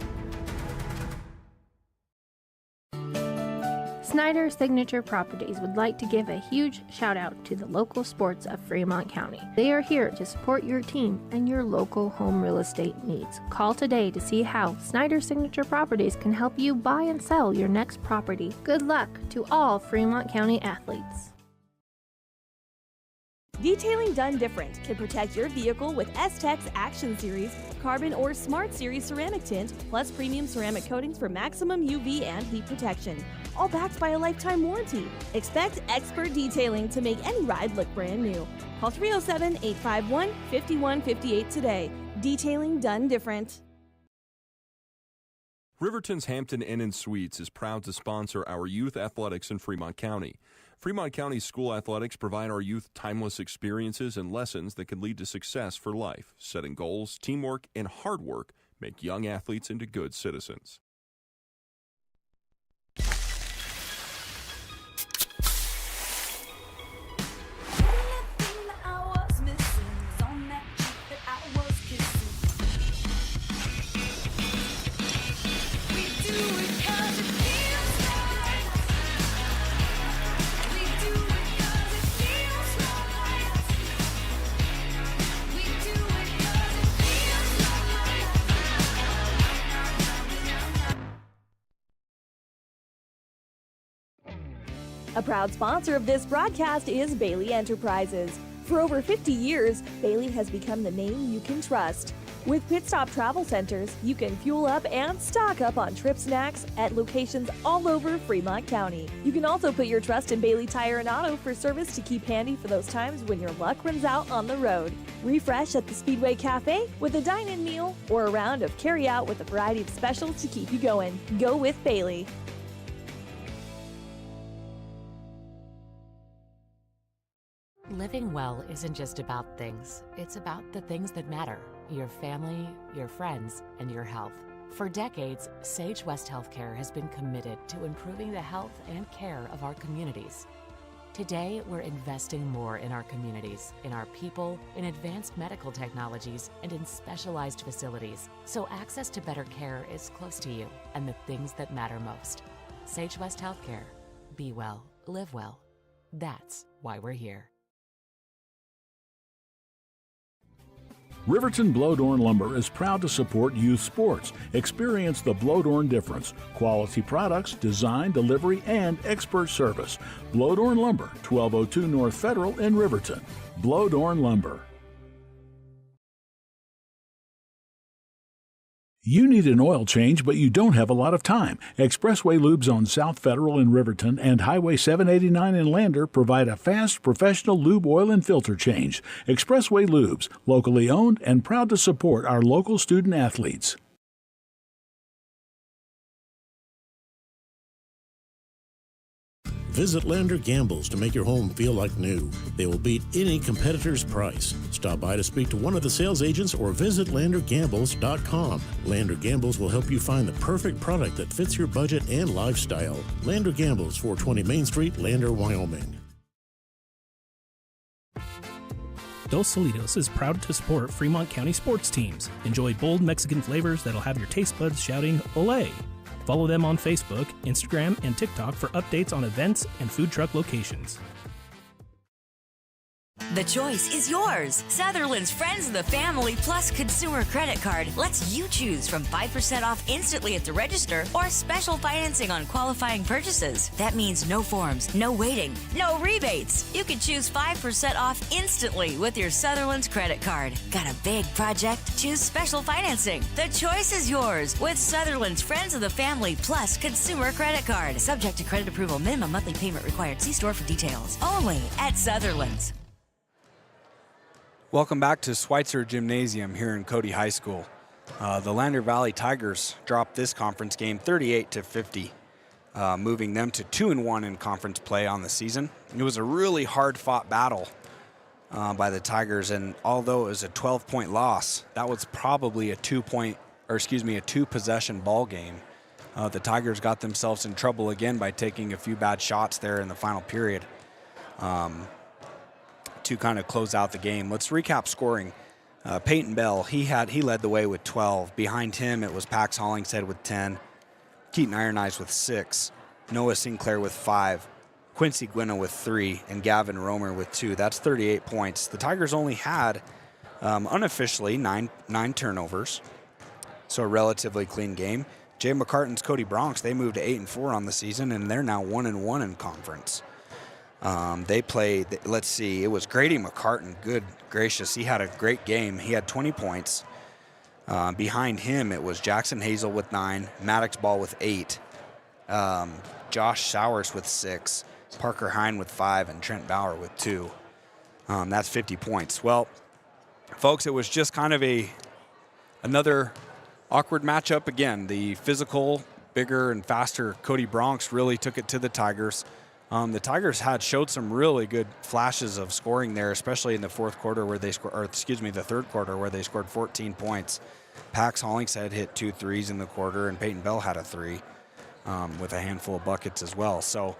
Snyder Signature Properties would like to give a huge shout out to the local sports of Fremont County. They are here to support your team and your local home real estate needs. Call today to see how Snyder Signature Properties can help you buy and sell your next property. Good luck to all Fremont County athletes.
Detailing done different can protect your vehicle with S-Tech's Action Series, Carbon or Smart Series ceramic tint, plus premium ceramic coatings for maximum UV and heat protection. All backed by a lifetime warranty. Expect expert detailing to make any ride look brand new. Call 307-851-5158 today. Detailing done different.
Riverton's Hampton Inn and Suites is proud to sponsor our youth athletics in Fremont County. Fremont County School Athletics provide our youth timeless experiences and lessons that can lead to success for life. Setting goals, teamwork, and hard work make young athletes into good citizens.
A proud sponsor of this broadcast is Bailey Enterprises. For over 50 years, Bailey has become the name you can trust. With Pit Stop Travel Centers, you can fuel up and stock up on trip snacks at locations all over Fremont County. You can also put your trust in Bailey Tire and Auto for service to keep handy for those times when your luck runs out on the road. Refresh at the Speedway Cafe with a dine-in meal or a round of carry-out with a variety of specials to keep you going. Go with Bailey.
Living well isn't just about things. It's about the things that matter. Your family, your friends, and your health. For decades, Sage West Healthcare has been committed to improving the health and care of our communities. Today, we're investing more in our communities, in our people, in advanced medical technologies, and in specialized facilities, so access to better care is close to you and the things that matter most. Sage West Healthcare. Be well, live well. That's why we're here.
Riverton Blowdorn Lumber is proud to support youth sports. Experience the Blowdorn difference. Quality products, design, delivery, and expert service. Blowdorn Lumber, 1202 North Federal in Riverton. Blowdorn Lumber. You need an oil change, but you don't have a lot of time. Expressway Lubes on South Federal in Riverton and Highway 789 in Lander provide a fast, professional lube, oil, and filter change. Expressway Lubes, locally owned and proud to support our local student athletes.
Visit Lander Gambles to make your home feel like new. They will beat any competitor's price. Stop by to speak to one of the sales agents or visit LanderGambles.com. Lander Gambles will help you find the perfect product that fits your budget and lifestyle. Lander Gambles, 420 Main Street, Lander, Wyoming.
Dos Solitos is proud to support Fremont County sports teams. Enjoy bold Mexican flavors that'll have your taste buds shouting, "Olé!" Follow them on Facebook, Instagram, and TikTok for updates on events and food truck locations.
The choice is yours. Sutherland's Friends of the Family Plus Consumer Credit Card lets you choose from 5% off instantly at the register or special financing on qualifying purchases. That means no forms, no waiting, no rebates. You can choose 5% off instantly with your Sutherland's credit card. Got a big project? Choose special financing. The choice is yours with Sutherland's Friends of the Family Plus Consumer Credit Card. Subject to credit approval. Minimum monthly payment required. See store for details. Only at Sutherland's.
Welcome back to Schweitzer Gymnasium here in Cody High School. The Lander Valley Tigers dropped this conference game 38-50, moving them to 2-1 in conference play on the season. It was a really hard-fought battle by the Tigers, and although it was a 12-point loss, that was probably a two-possession ball game. The Tigers got themselves in trouble again by taking a few bad shots there in the final period. To kind of close out the game. Let's recap scoring. Peyton Bell, he led the way with 12. Behind him, it was Pax Hollingshead with 10. Keaton Ironeyes with 6. Noah Sinclair with 5. Quincy Gwynna with 3. And Gavin Romer with 2. That's 38 points. The Tigers only had, unofficially, nine turnovers. So a relatively clean game. Jay McCartan's Cody Bronx, they moved to 8-4 on the season, and they're now 1-1 in conference. They played, let's see, it was Grady McCartan. Good gracious, he had a great game. He had 20 points. Behind him, it was Jackson Hazel with 9, Maddox Ball with 8, Josh Sowers with 6, Parker Hine with 5, and Trent Bauer with 2. That's 50 points. Well, folks, it was just kind of another awkward matchup again. The physical, bigger and faster Cody Bronx really took it to the Tigers. The Tigers showed some really good flashes of scoring there, especially in the fourth quarter where they scored, or excuse me, the third quarter where they scored 14 points. Pax Hollingshead hit 2 threes in the quarter, and Peyton Bell had a 3 with a handful of buckets as well. So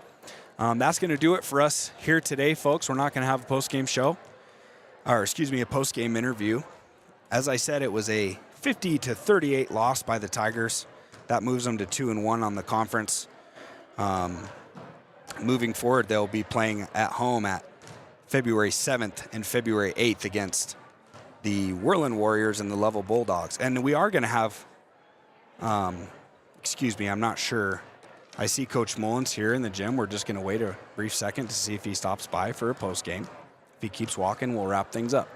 that's going to do it for us here today, folks. We're not going to have a post-game show, or excuse me, a post-game interview. As I said, it was a 50-38 loss by the Tigers. That moves them to 2-1 on the conference. Moving forward, they'll be playing at home at February 7th and February 8th against the Whirlin Warriors and the Level Bulldogs. And we are going to have, excuse me, I'm not sure. I see Coach Mullins here in the gym. We're just going to wait a brief second to see if he stops by for a post game. If he keeps walking, we'll wrap things up.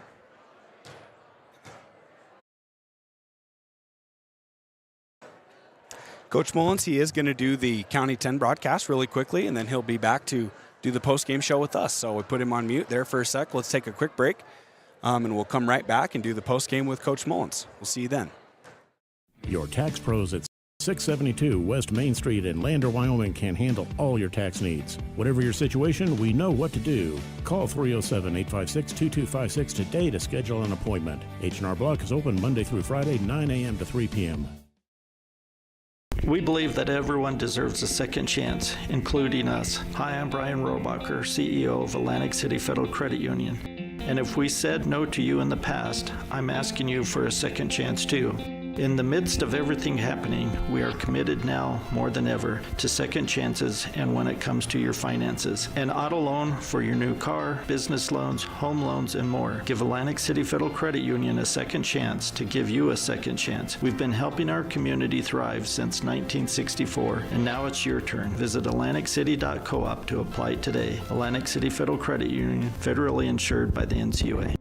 Coach Mullins, he is going to do the County 10 broadcast really quickly, and then he'll be back to do the post-game show with us. So we put him on mute there for a sec. Let's take a quick break, and we'll come right back and do the post-game with Coach Mullins. We'll see you then.
Your tax pros at 672 West Main Street in Lander, Wyoming can handle all your tax needs. Whatever your situation, we know what to do. Call 307-856-2256 today to schedule an appointment. H&R Block is open Monday through Friday, 9 a.m. to 3 p.m.
We believe that everyone deserves a second chance, including us. Hi, I'm Brian Robacher, CEO of Atlantic City Federal Credit Union. And if we said no to you in the past, I'm asking you for a second chance too. In the midst of everything happening, we are committed now more than ever to second chances and when it comes to your finances. An auto loan for your new car, business loans, home loans, and more. Give Atlantic City Federal Credit Union a second chance to give you a second chance. We've been helping our community thrive since 1964, and now it's your turn. Visit AtlanticCity.coop to apply today. Atlantic City Federal Credit Union, federally insured by the NCUA.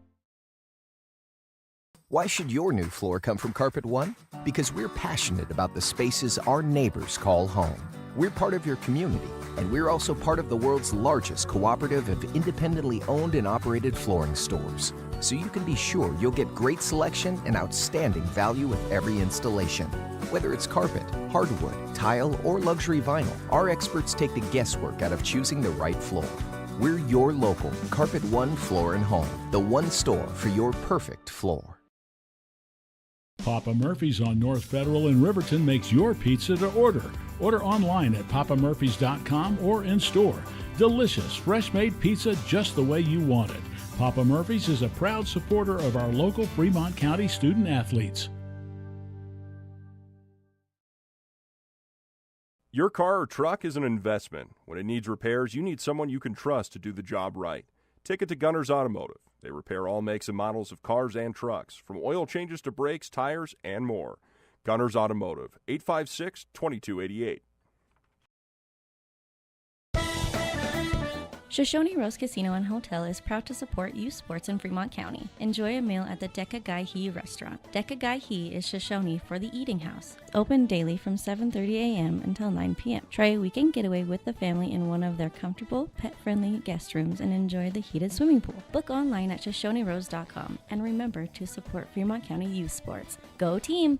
Why should your new floor come from Carpet One? Because we're passionate about the spaces our neighbors call home. We're part of your community, and we're also part of the world's largest cooperative of independently owned and operated flooring stores. So you can be sure you'll get great selection and outstanding value with every installation. Whether it's carpet, hardwood, tile, or luxury vinyl, our experts take the guesswork out of choosing the right floor. We're your local Carpet One Floor and Home, the one store for your perfect floor.
Papa Murphy's on North Federal in Riverton makes your pizza to order. Order online at papamurphys.com or in store. Delicious, fresh-made pizza just the way you want it. Papa Murphy's is a proud supporter of our local Fremont County student athletes.
Your car or truck is an investment. When it needs repairs, you need someone you can trust to do the job right. Take it to Gunners Automotive. They repair all makes and models of cars and trucks, from oil changes to brakes, tires, and more. Gunners Automotive, 856-2288.
Shoshone Rose Casino and Hotel is proud to support youth sports in Fremont County. Enjoy a meal at the Deca Gai He restaurant. Deca Gai He is Shoshone for the eating house. Open daily from 7:30 a.m. until 9 p.m. Try a weekend getaway with the family in one of their comfortable, pet-friendly guest rooms and enjoy the heated swimming pool. Book online at ShoshoneRose.com and remember to support Fremont County youth sports. Go team!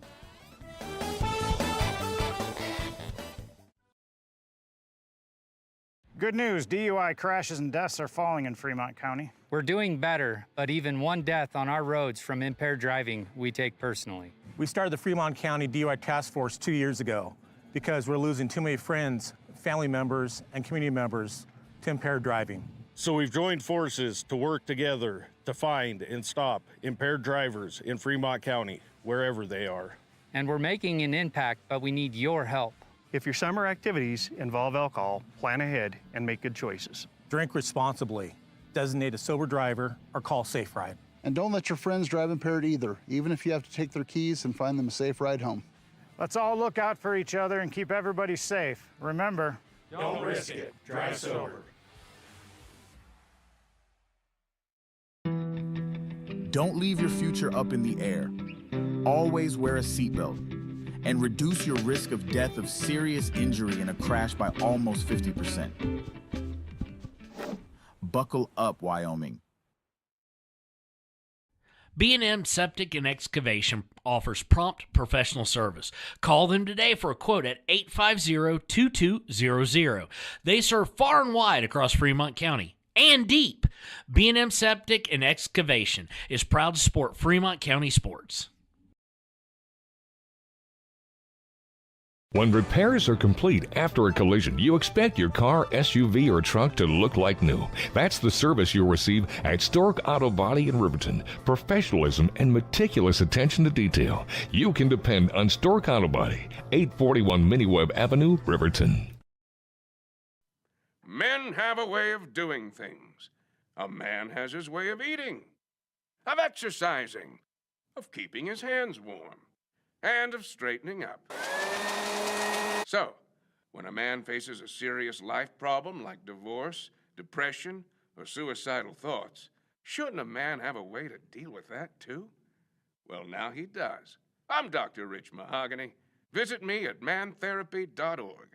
Good news, DUI crashes and deaths are falling in Fremont County.
We're doing better, but even one death on our roads from impaired driving, we take personally.
We started the Fremont County DUI Task Force 2 years ago because we're losing too many friends, family members, and community members to impaired driving.
So we've joined forces to work together to find and stop impaired drivers in Fremont County, wherever they are.
And we're making an impact, but we need your help.
If your summer activities involve alcohol, plan ahead and make good choices.
Drink responsibly, designate a sober driver, or call Safe Ride.
And don't let your friends drive impaired either, even if you have to take their keys and find them a safe ride home.
Let's all look out for each other and keep everybody safe. Remember,
don't risk it. Drive sober.
Don't leave your future up in the air. Always wear a seatbelt and reduce your risk of death of serious injury in a crash by almost 50%. Buckle up, Wyoming.
B&M Septic and Excavation offers prompt professional service. Call them today for a quote at 850-2200. They serve far and wide across Fremont County and deep. B&M Septic and Excavation is proud to support Fremont County sports.
When repairs are complete after a collision, you expect your car, SUV, or truck to look like new. That's the service you'll receive at Stork Auto Body in Riverton. Professionalism and meticulous attention to detail. You can depend on Stork Auto Body, 841 Miniweb Avenue, Riverton.
Men have a way of doing things. A man has his way of eating, of exercising, of keeping his hands warm, and of straightening up. So, when a man faces a serious life problem like divorce, depression, or suicidal thoughts, shouldn't a man have a way to deal with that too? Well, now he does. I'm Dr. Rich Mahogany. Visit me at mantherapy.org.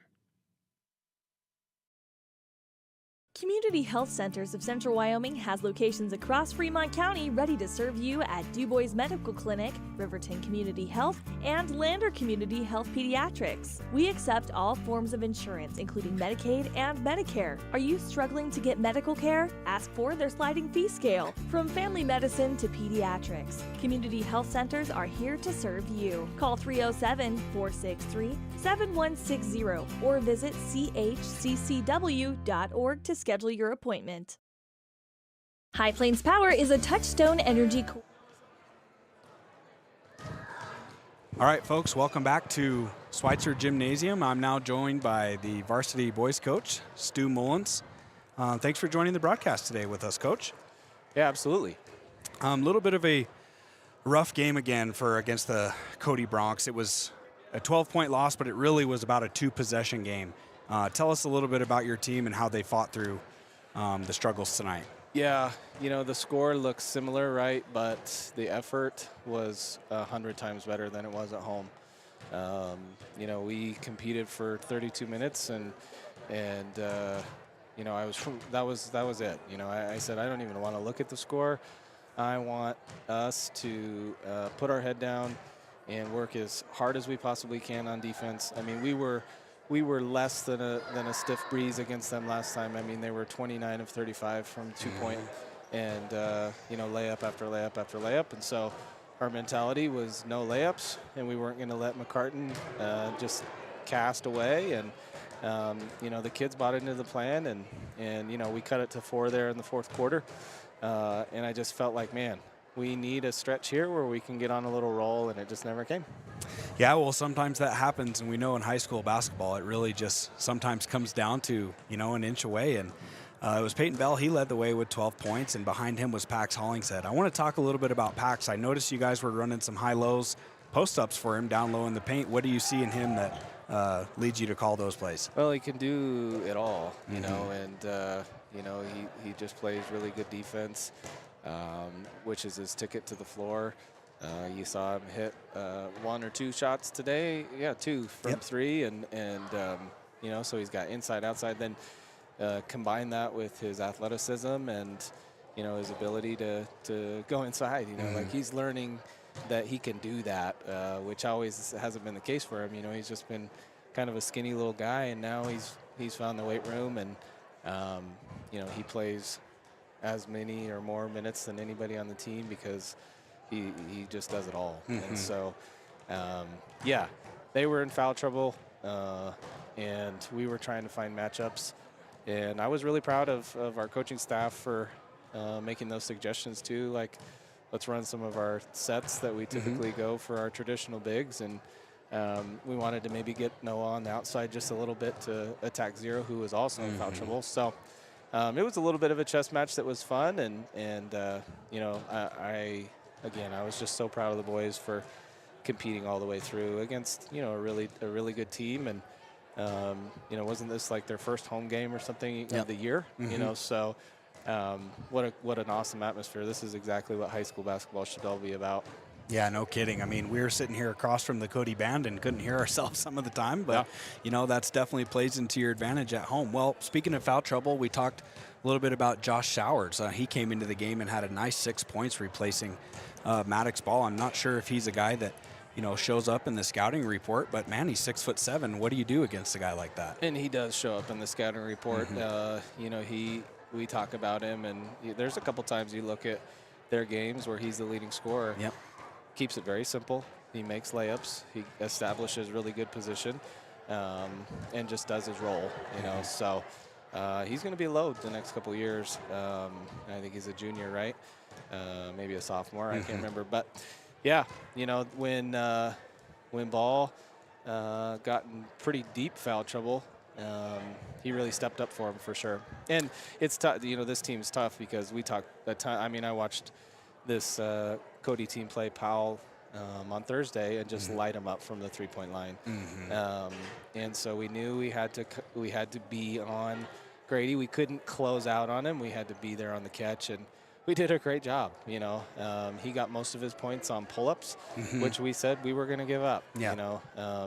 Community Health Centers of Central Wyoming has locations across Fremont County ready to serve you at DuBois Medical Clinic, Riverton Community Health, and Lander Community Health Pediatrics. We accept all forms of insurance, including Medicaid and Medicare. Are you struggling to get medical care? Ask for their sliding fee scale. From family medicine to pediatrics, Community Health Centers are here to serve you. Call 307-463-7160 or visit chccw.org to schedule your appointment. High Plains Power is a Touchstone Energy.
All right, folks, welcome back to Schweitzer Gymnasium. I'm now joined by the varsity boys coach, Stu Mullins. Thanks for joining the broadcast today with us, Coach.
Yeah, absolutely.
A little bit of a rough game again against the Cody Broncs. It was a 12-point loss, but it really was about a 2-possession game. Tell us a little bit about your team and how they fought through the struggles tonight.
Yeah, the score looks similar, right? But the effort was 100 times better than it was at home. We competed for 32 minutes, and that was it. I said I don't even want to look at the score. I want us to put our head down and work as hard as we possibly can on defense. I mean, we were less than a stiff breeze against them last time. I mean, they were 29 of 35 from 2-point, and layup after layup after layup. And so our mentality was no layups, and we weren't going to let McCartan just cast away. And the kids bought into the plan, and we cut it to 4 there in the fourth quarter. And I just felt like, man, we need a stretch here where we can get on a little roll, and it just never came.
Yeah, well, sometimes that happens, and we know in high school basketball it really just sometimes comes down to, an inch away. And it was Peyton Bell. He led the way with 12 points, and behind him was Pax Hollingshead. I want to talk a little bit about Pax. I noticed you guys were running some high-lows, post-ups for him down low in the paint. What do you see in him that leads you to call those plays?
Well, he can do it all, and he just plays really good defense, which is his ticket to the floor. You saw him hit 1 or 2 shots today. Yeah, 2 from 3, and so he's got inside, outside. Then combine that with his athleticism and his ability to go inside. Like he's learning that he can do that, which always hasn't been the case for him. He's just been kind of a skinny little guy, and now he's found the weight room, and he plays as many or more minutes than anybody on the team because he just does it all. And so, they were in foul trouble, and we were trying to find matchups. And I was really proud of our coaching staff for making those suggestions too. Like, let's run some of our sets that we typically go for our traditional bigs. And we wanted to maybe get Noah on the outside just a little bit to attack Zero, who was also in foul trouble. So it was a little bit of a chess match that was fun. And I was just so proud of the boys for competing all the way through against, a really good team. And, wasn't this like their first home game or something of the year? So what an awesome atmosphere. This is exactly what high school basketball should all be about.
Yeah, no kidding. I mean, we were sitting here across from the Cody band and couldn't hear ourselves some of the time, but, that's definitely plays into your advantage at home. Well, speaking of foul trouble, we talked a little bit about Josh Showers. He came into the game and had a nice 6 points replacing Maddox Ball. I'm not sure if he's a guy that, shows up in the scouting report, but man, he's 6'7". What do you do against a guy like that?
And he does show up in the scouting report. We talk about him, and there's a couple times you look at their games where he's the leading scorer.
Yep.
Keeps it very simple. He makes layups. He establishes really good position, and just does his role. So he's going to be a load the next couple years. I think he's a junior, right? Maybe a sophomore. I can't remember, but. Yeah, when Ball got in pretty deep foul trouble, he really stepped up for him for sure. And it's tough. This team's tough because we talked that time. I mean, I watched this Cody team play Powell on Thursday and just light him up from the 3-point line. And so we knew we had to be on Grady. We couldn't close out on him. We had to be there on the catch, and we did a great job. He got most of his points on pull-ups, which we said we were going to give up.
Yeah.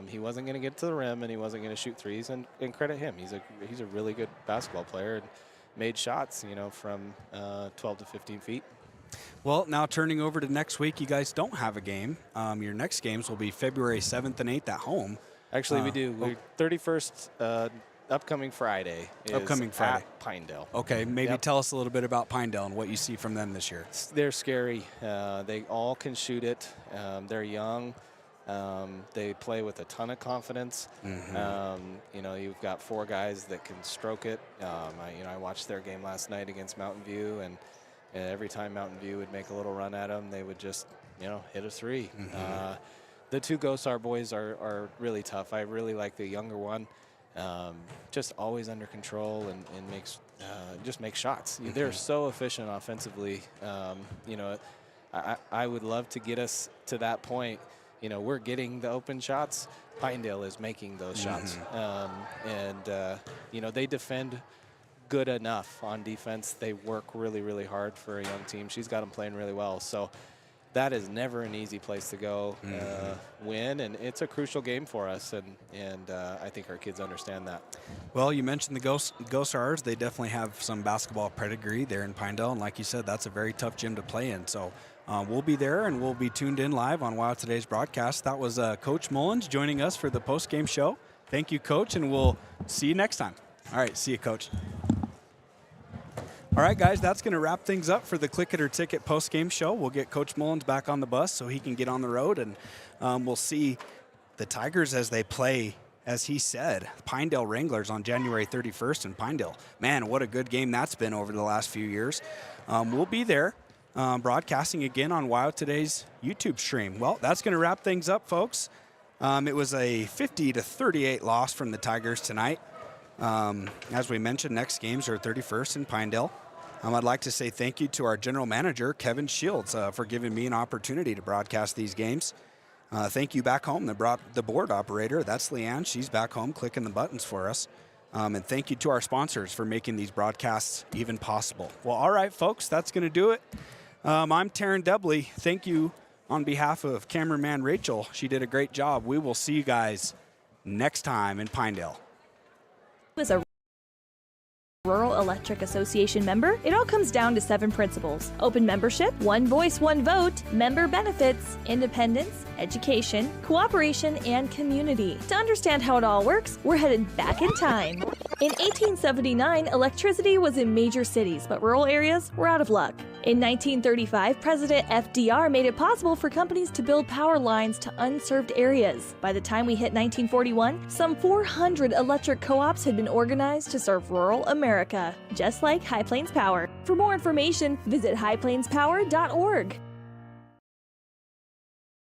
He wasn't going to get to the rim, and he wasn't going to shoot threes. And credit him, he's a really good basketball player and made shots, from 12 to 15 feet.
Well, now turning over to next week, you guys don't have a game. Your next games will be February 7th and 8th at home.
Actually, we do. 31st. Upcoming Friday is at Pinedale.
Okay, maybe tell us a little bit about Pinedale and what you see from them this year.
They're scary. They all can shoot it. They're young. They play with a ton of confidence. You've got 4 guys that can stroke it. I watched their game last night against Mountain View, and every time Mountain View would make a little run at them, they would just, hit a 3. The 2 Gosar boys are really tough. I really like the younger one. Just always under control and makes shots. They're so efficient offensively. I would love to get us to that point. We're getting the open shots. Pinedale is making those shots. They defend good enough on defense. They work really, really hard for a young team. She's got them playing really well. So that is never an easy place to go win, and it's a crucial game for us, and I think our kids understand that.
Well, you mentioned the Gosars. They definitely have some basketball pedigree there in Pinedale, and like you said, that's a very tough gym to play in. So we'll be there, and we'll be tuned in live on Wow Today's broadcast. That was Coach Mullins joining us for the post-game show. Thank you, Coach, and we'll see you next time. All right, see you, Coach. All right, guys, that's going to wrap things up for the Click It or Ticket post-game show. We'll get Coach Mullins back on the bus so he can get on the road, and we'll see the Tigers as they play, as he said, Pinedale Wranglers on January 31st in Pinedale. Man, what a good game that's been over the last few years. We'll be there broadcasting again on Wow Today's YouTube stream. Well, that's going to wrap things up, folks. It was a 50-38 loss from the Tigers tonight. As we mentioned, next games are 31st in Pinedale. I'd like to say thank you to our general manager, Kevin Shields, for giving me an opportunity to broadcast these games. Thank you back home, the board operator. That's Leanne. She's back home clicking the buttons for us. And thank you to our sponsors for making these broadcasts even possible. Well, all right, folks, that's going to do it. I'm Taryn Debley. Thank you on behalf of cameraman Rachel. She did a great job. We will see you guys next time in Pinedale.
As a Rural Electric Association member, it all comes down to 7 principles: open membership, one voice, one vote, member benefits, independence, education, cooperation, and community. To understand how it all works, we're headed back in time. In 1879, electricity was in major cities, but rural areas were out of luck. In 1935, President FDR made it possible for companies to build power lines to unserved areas. By the time we hit 1941, some 400 electric co-ops had been organized to serve rural America, just like High Plains Power. For more information, visit highplainspower.org.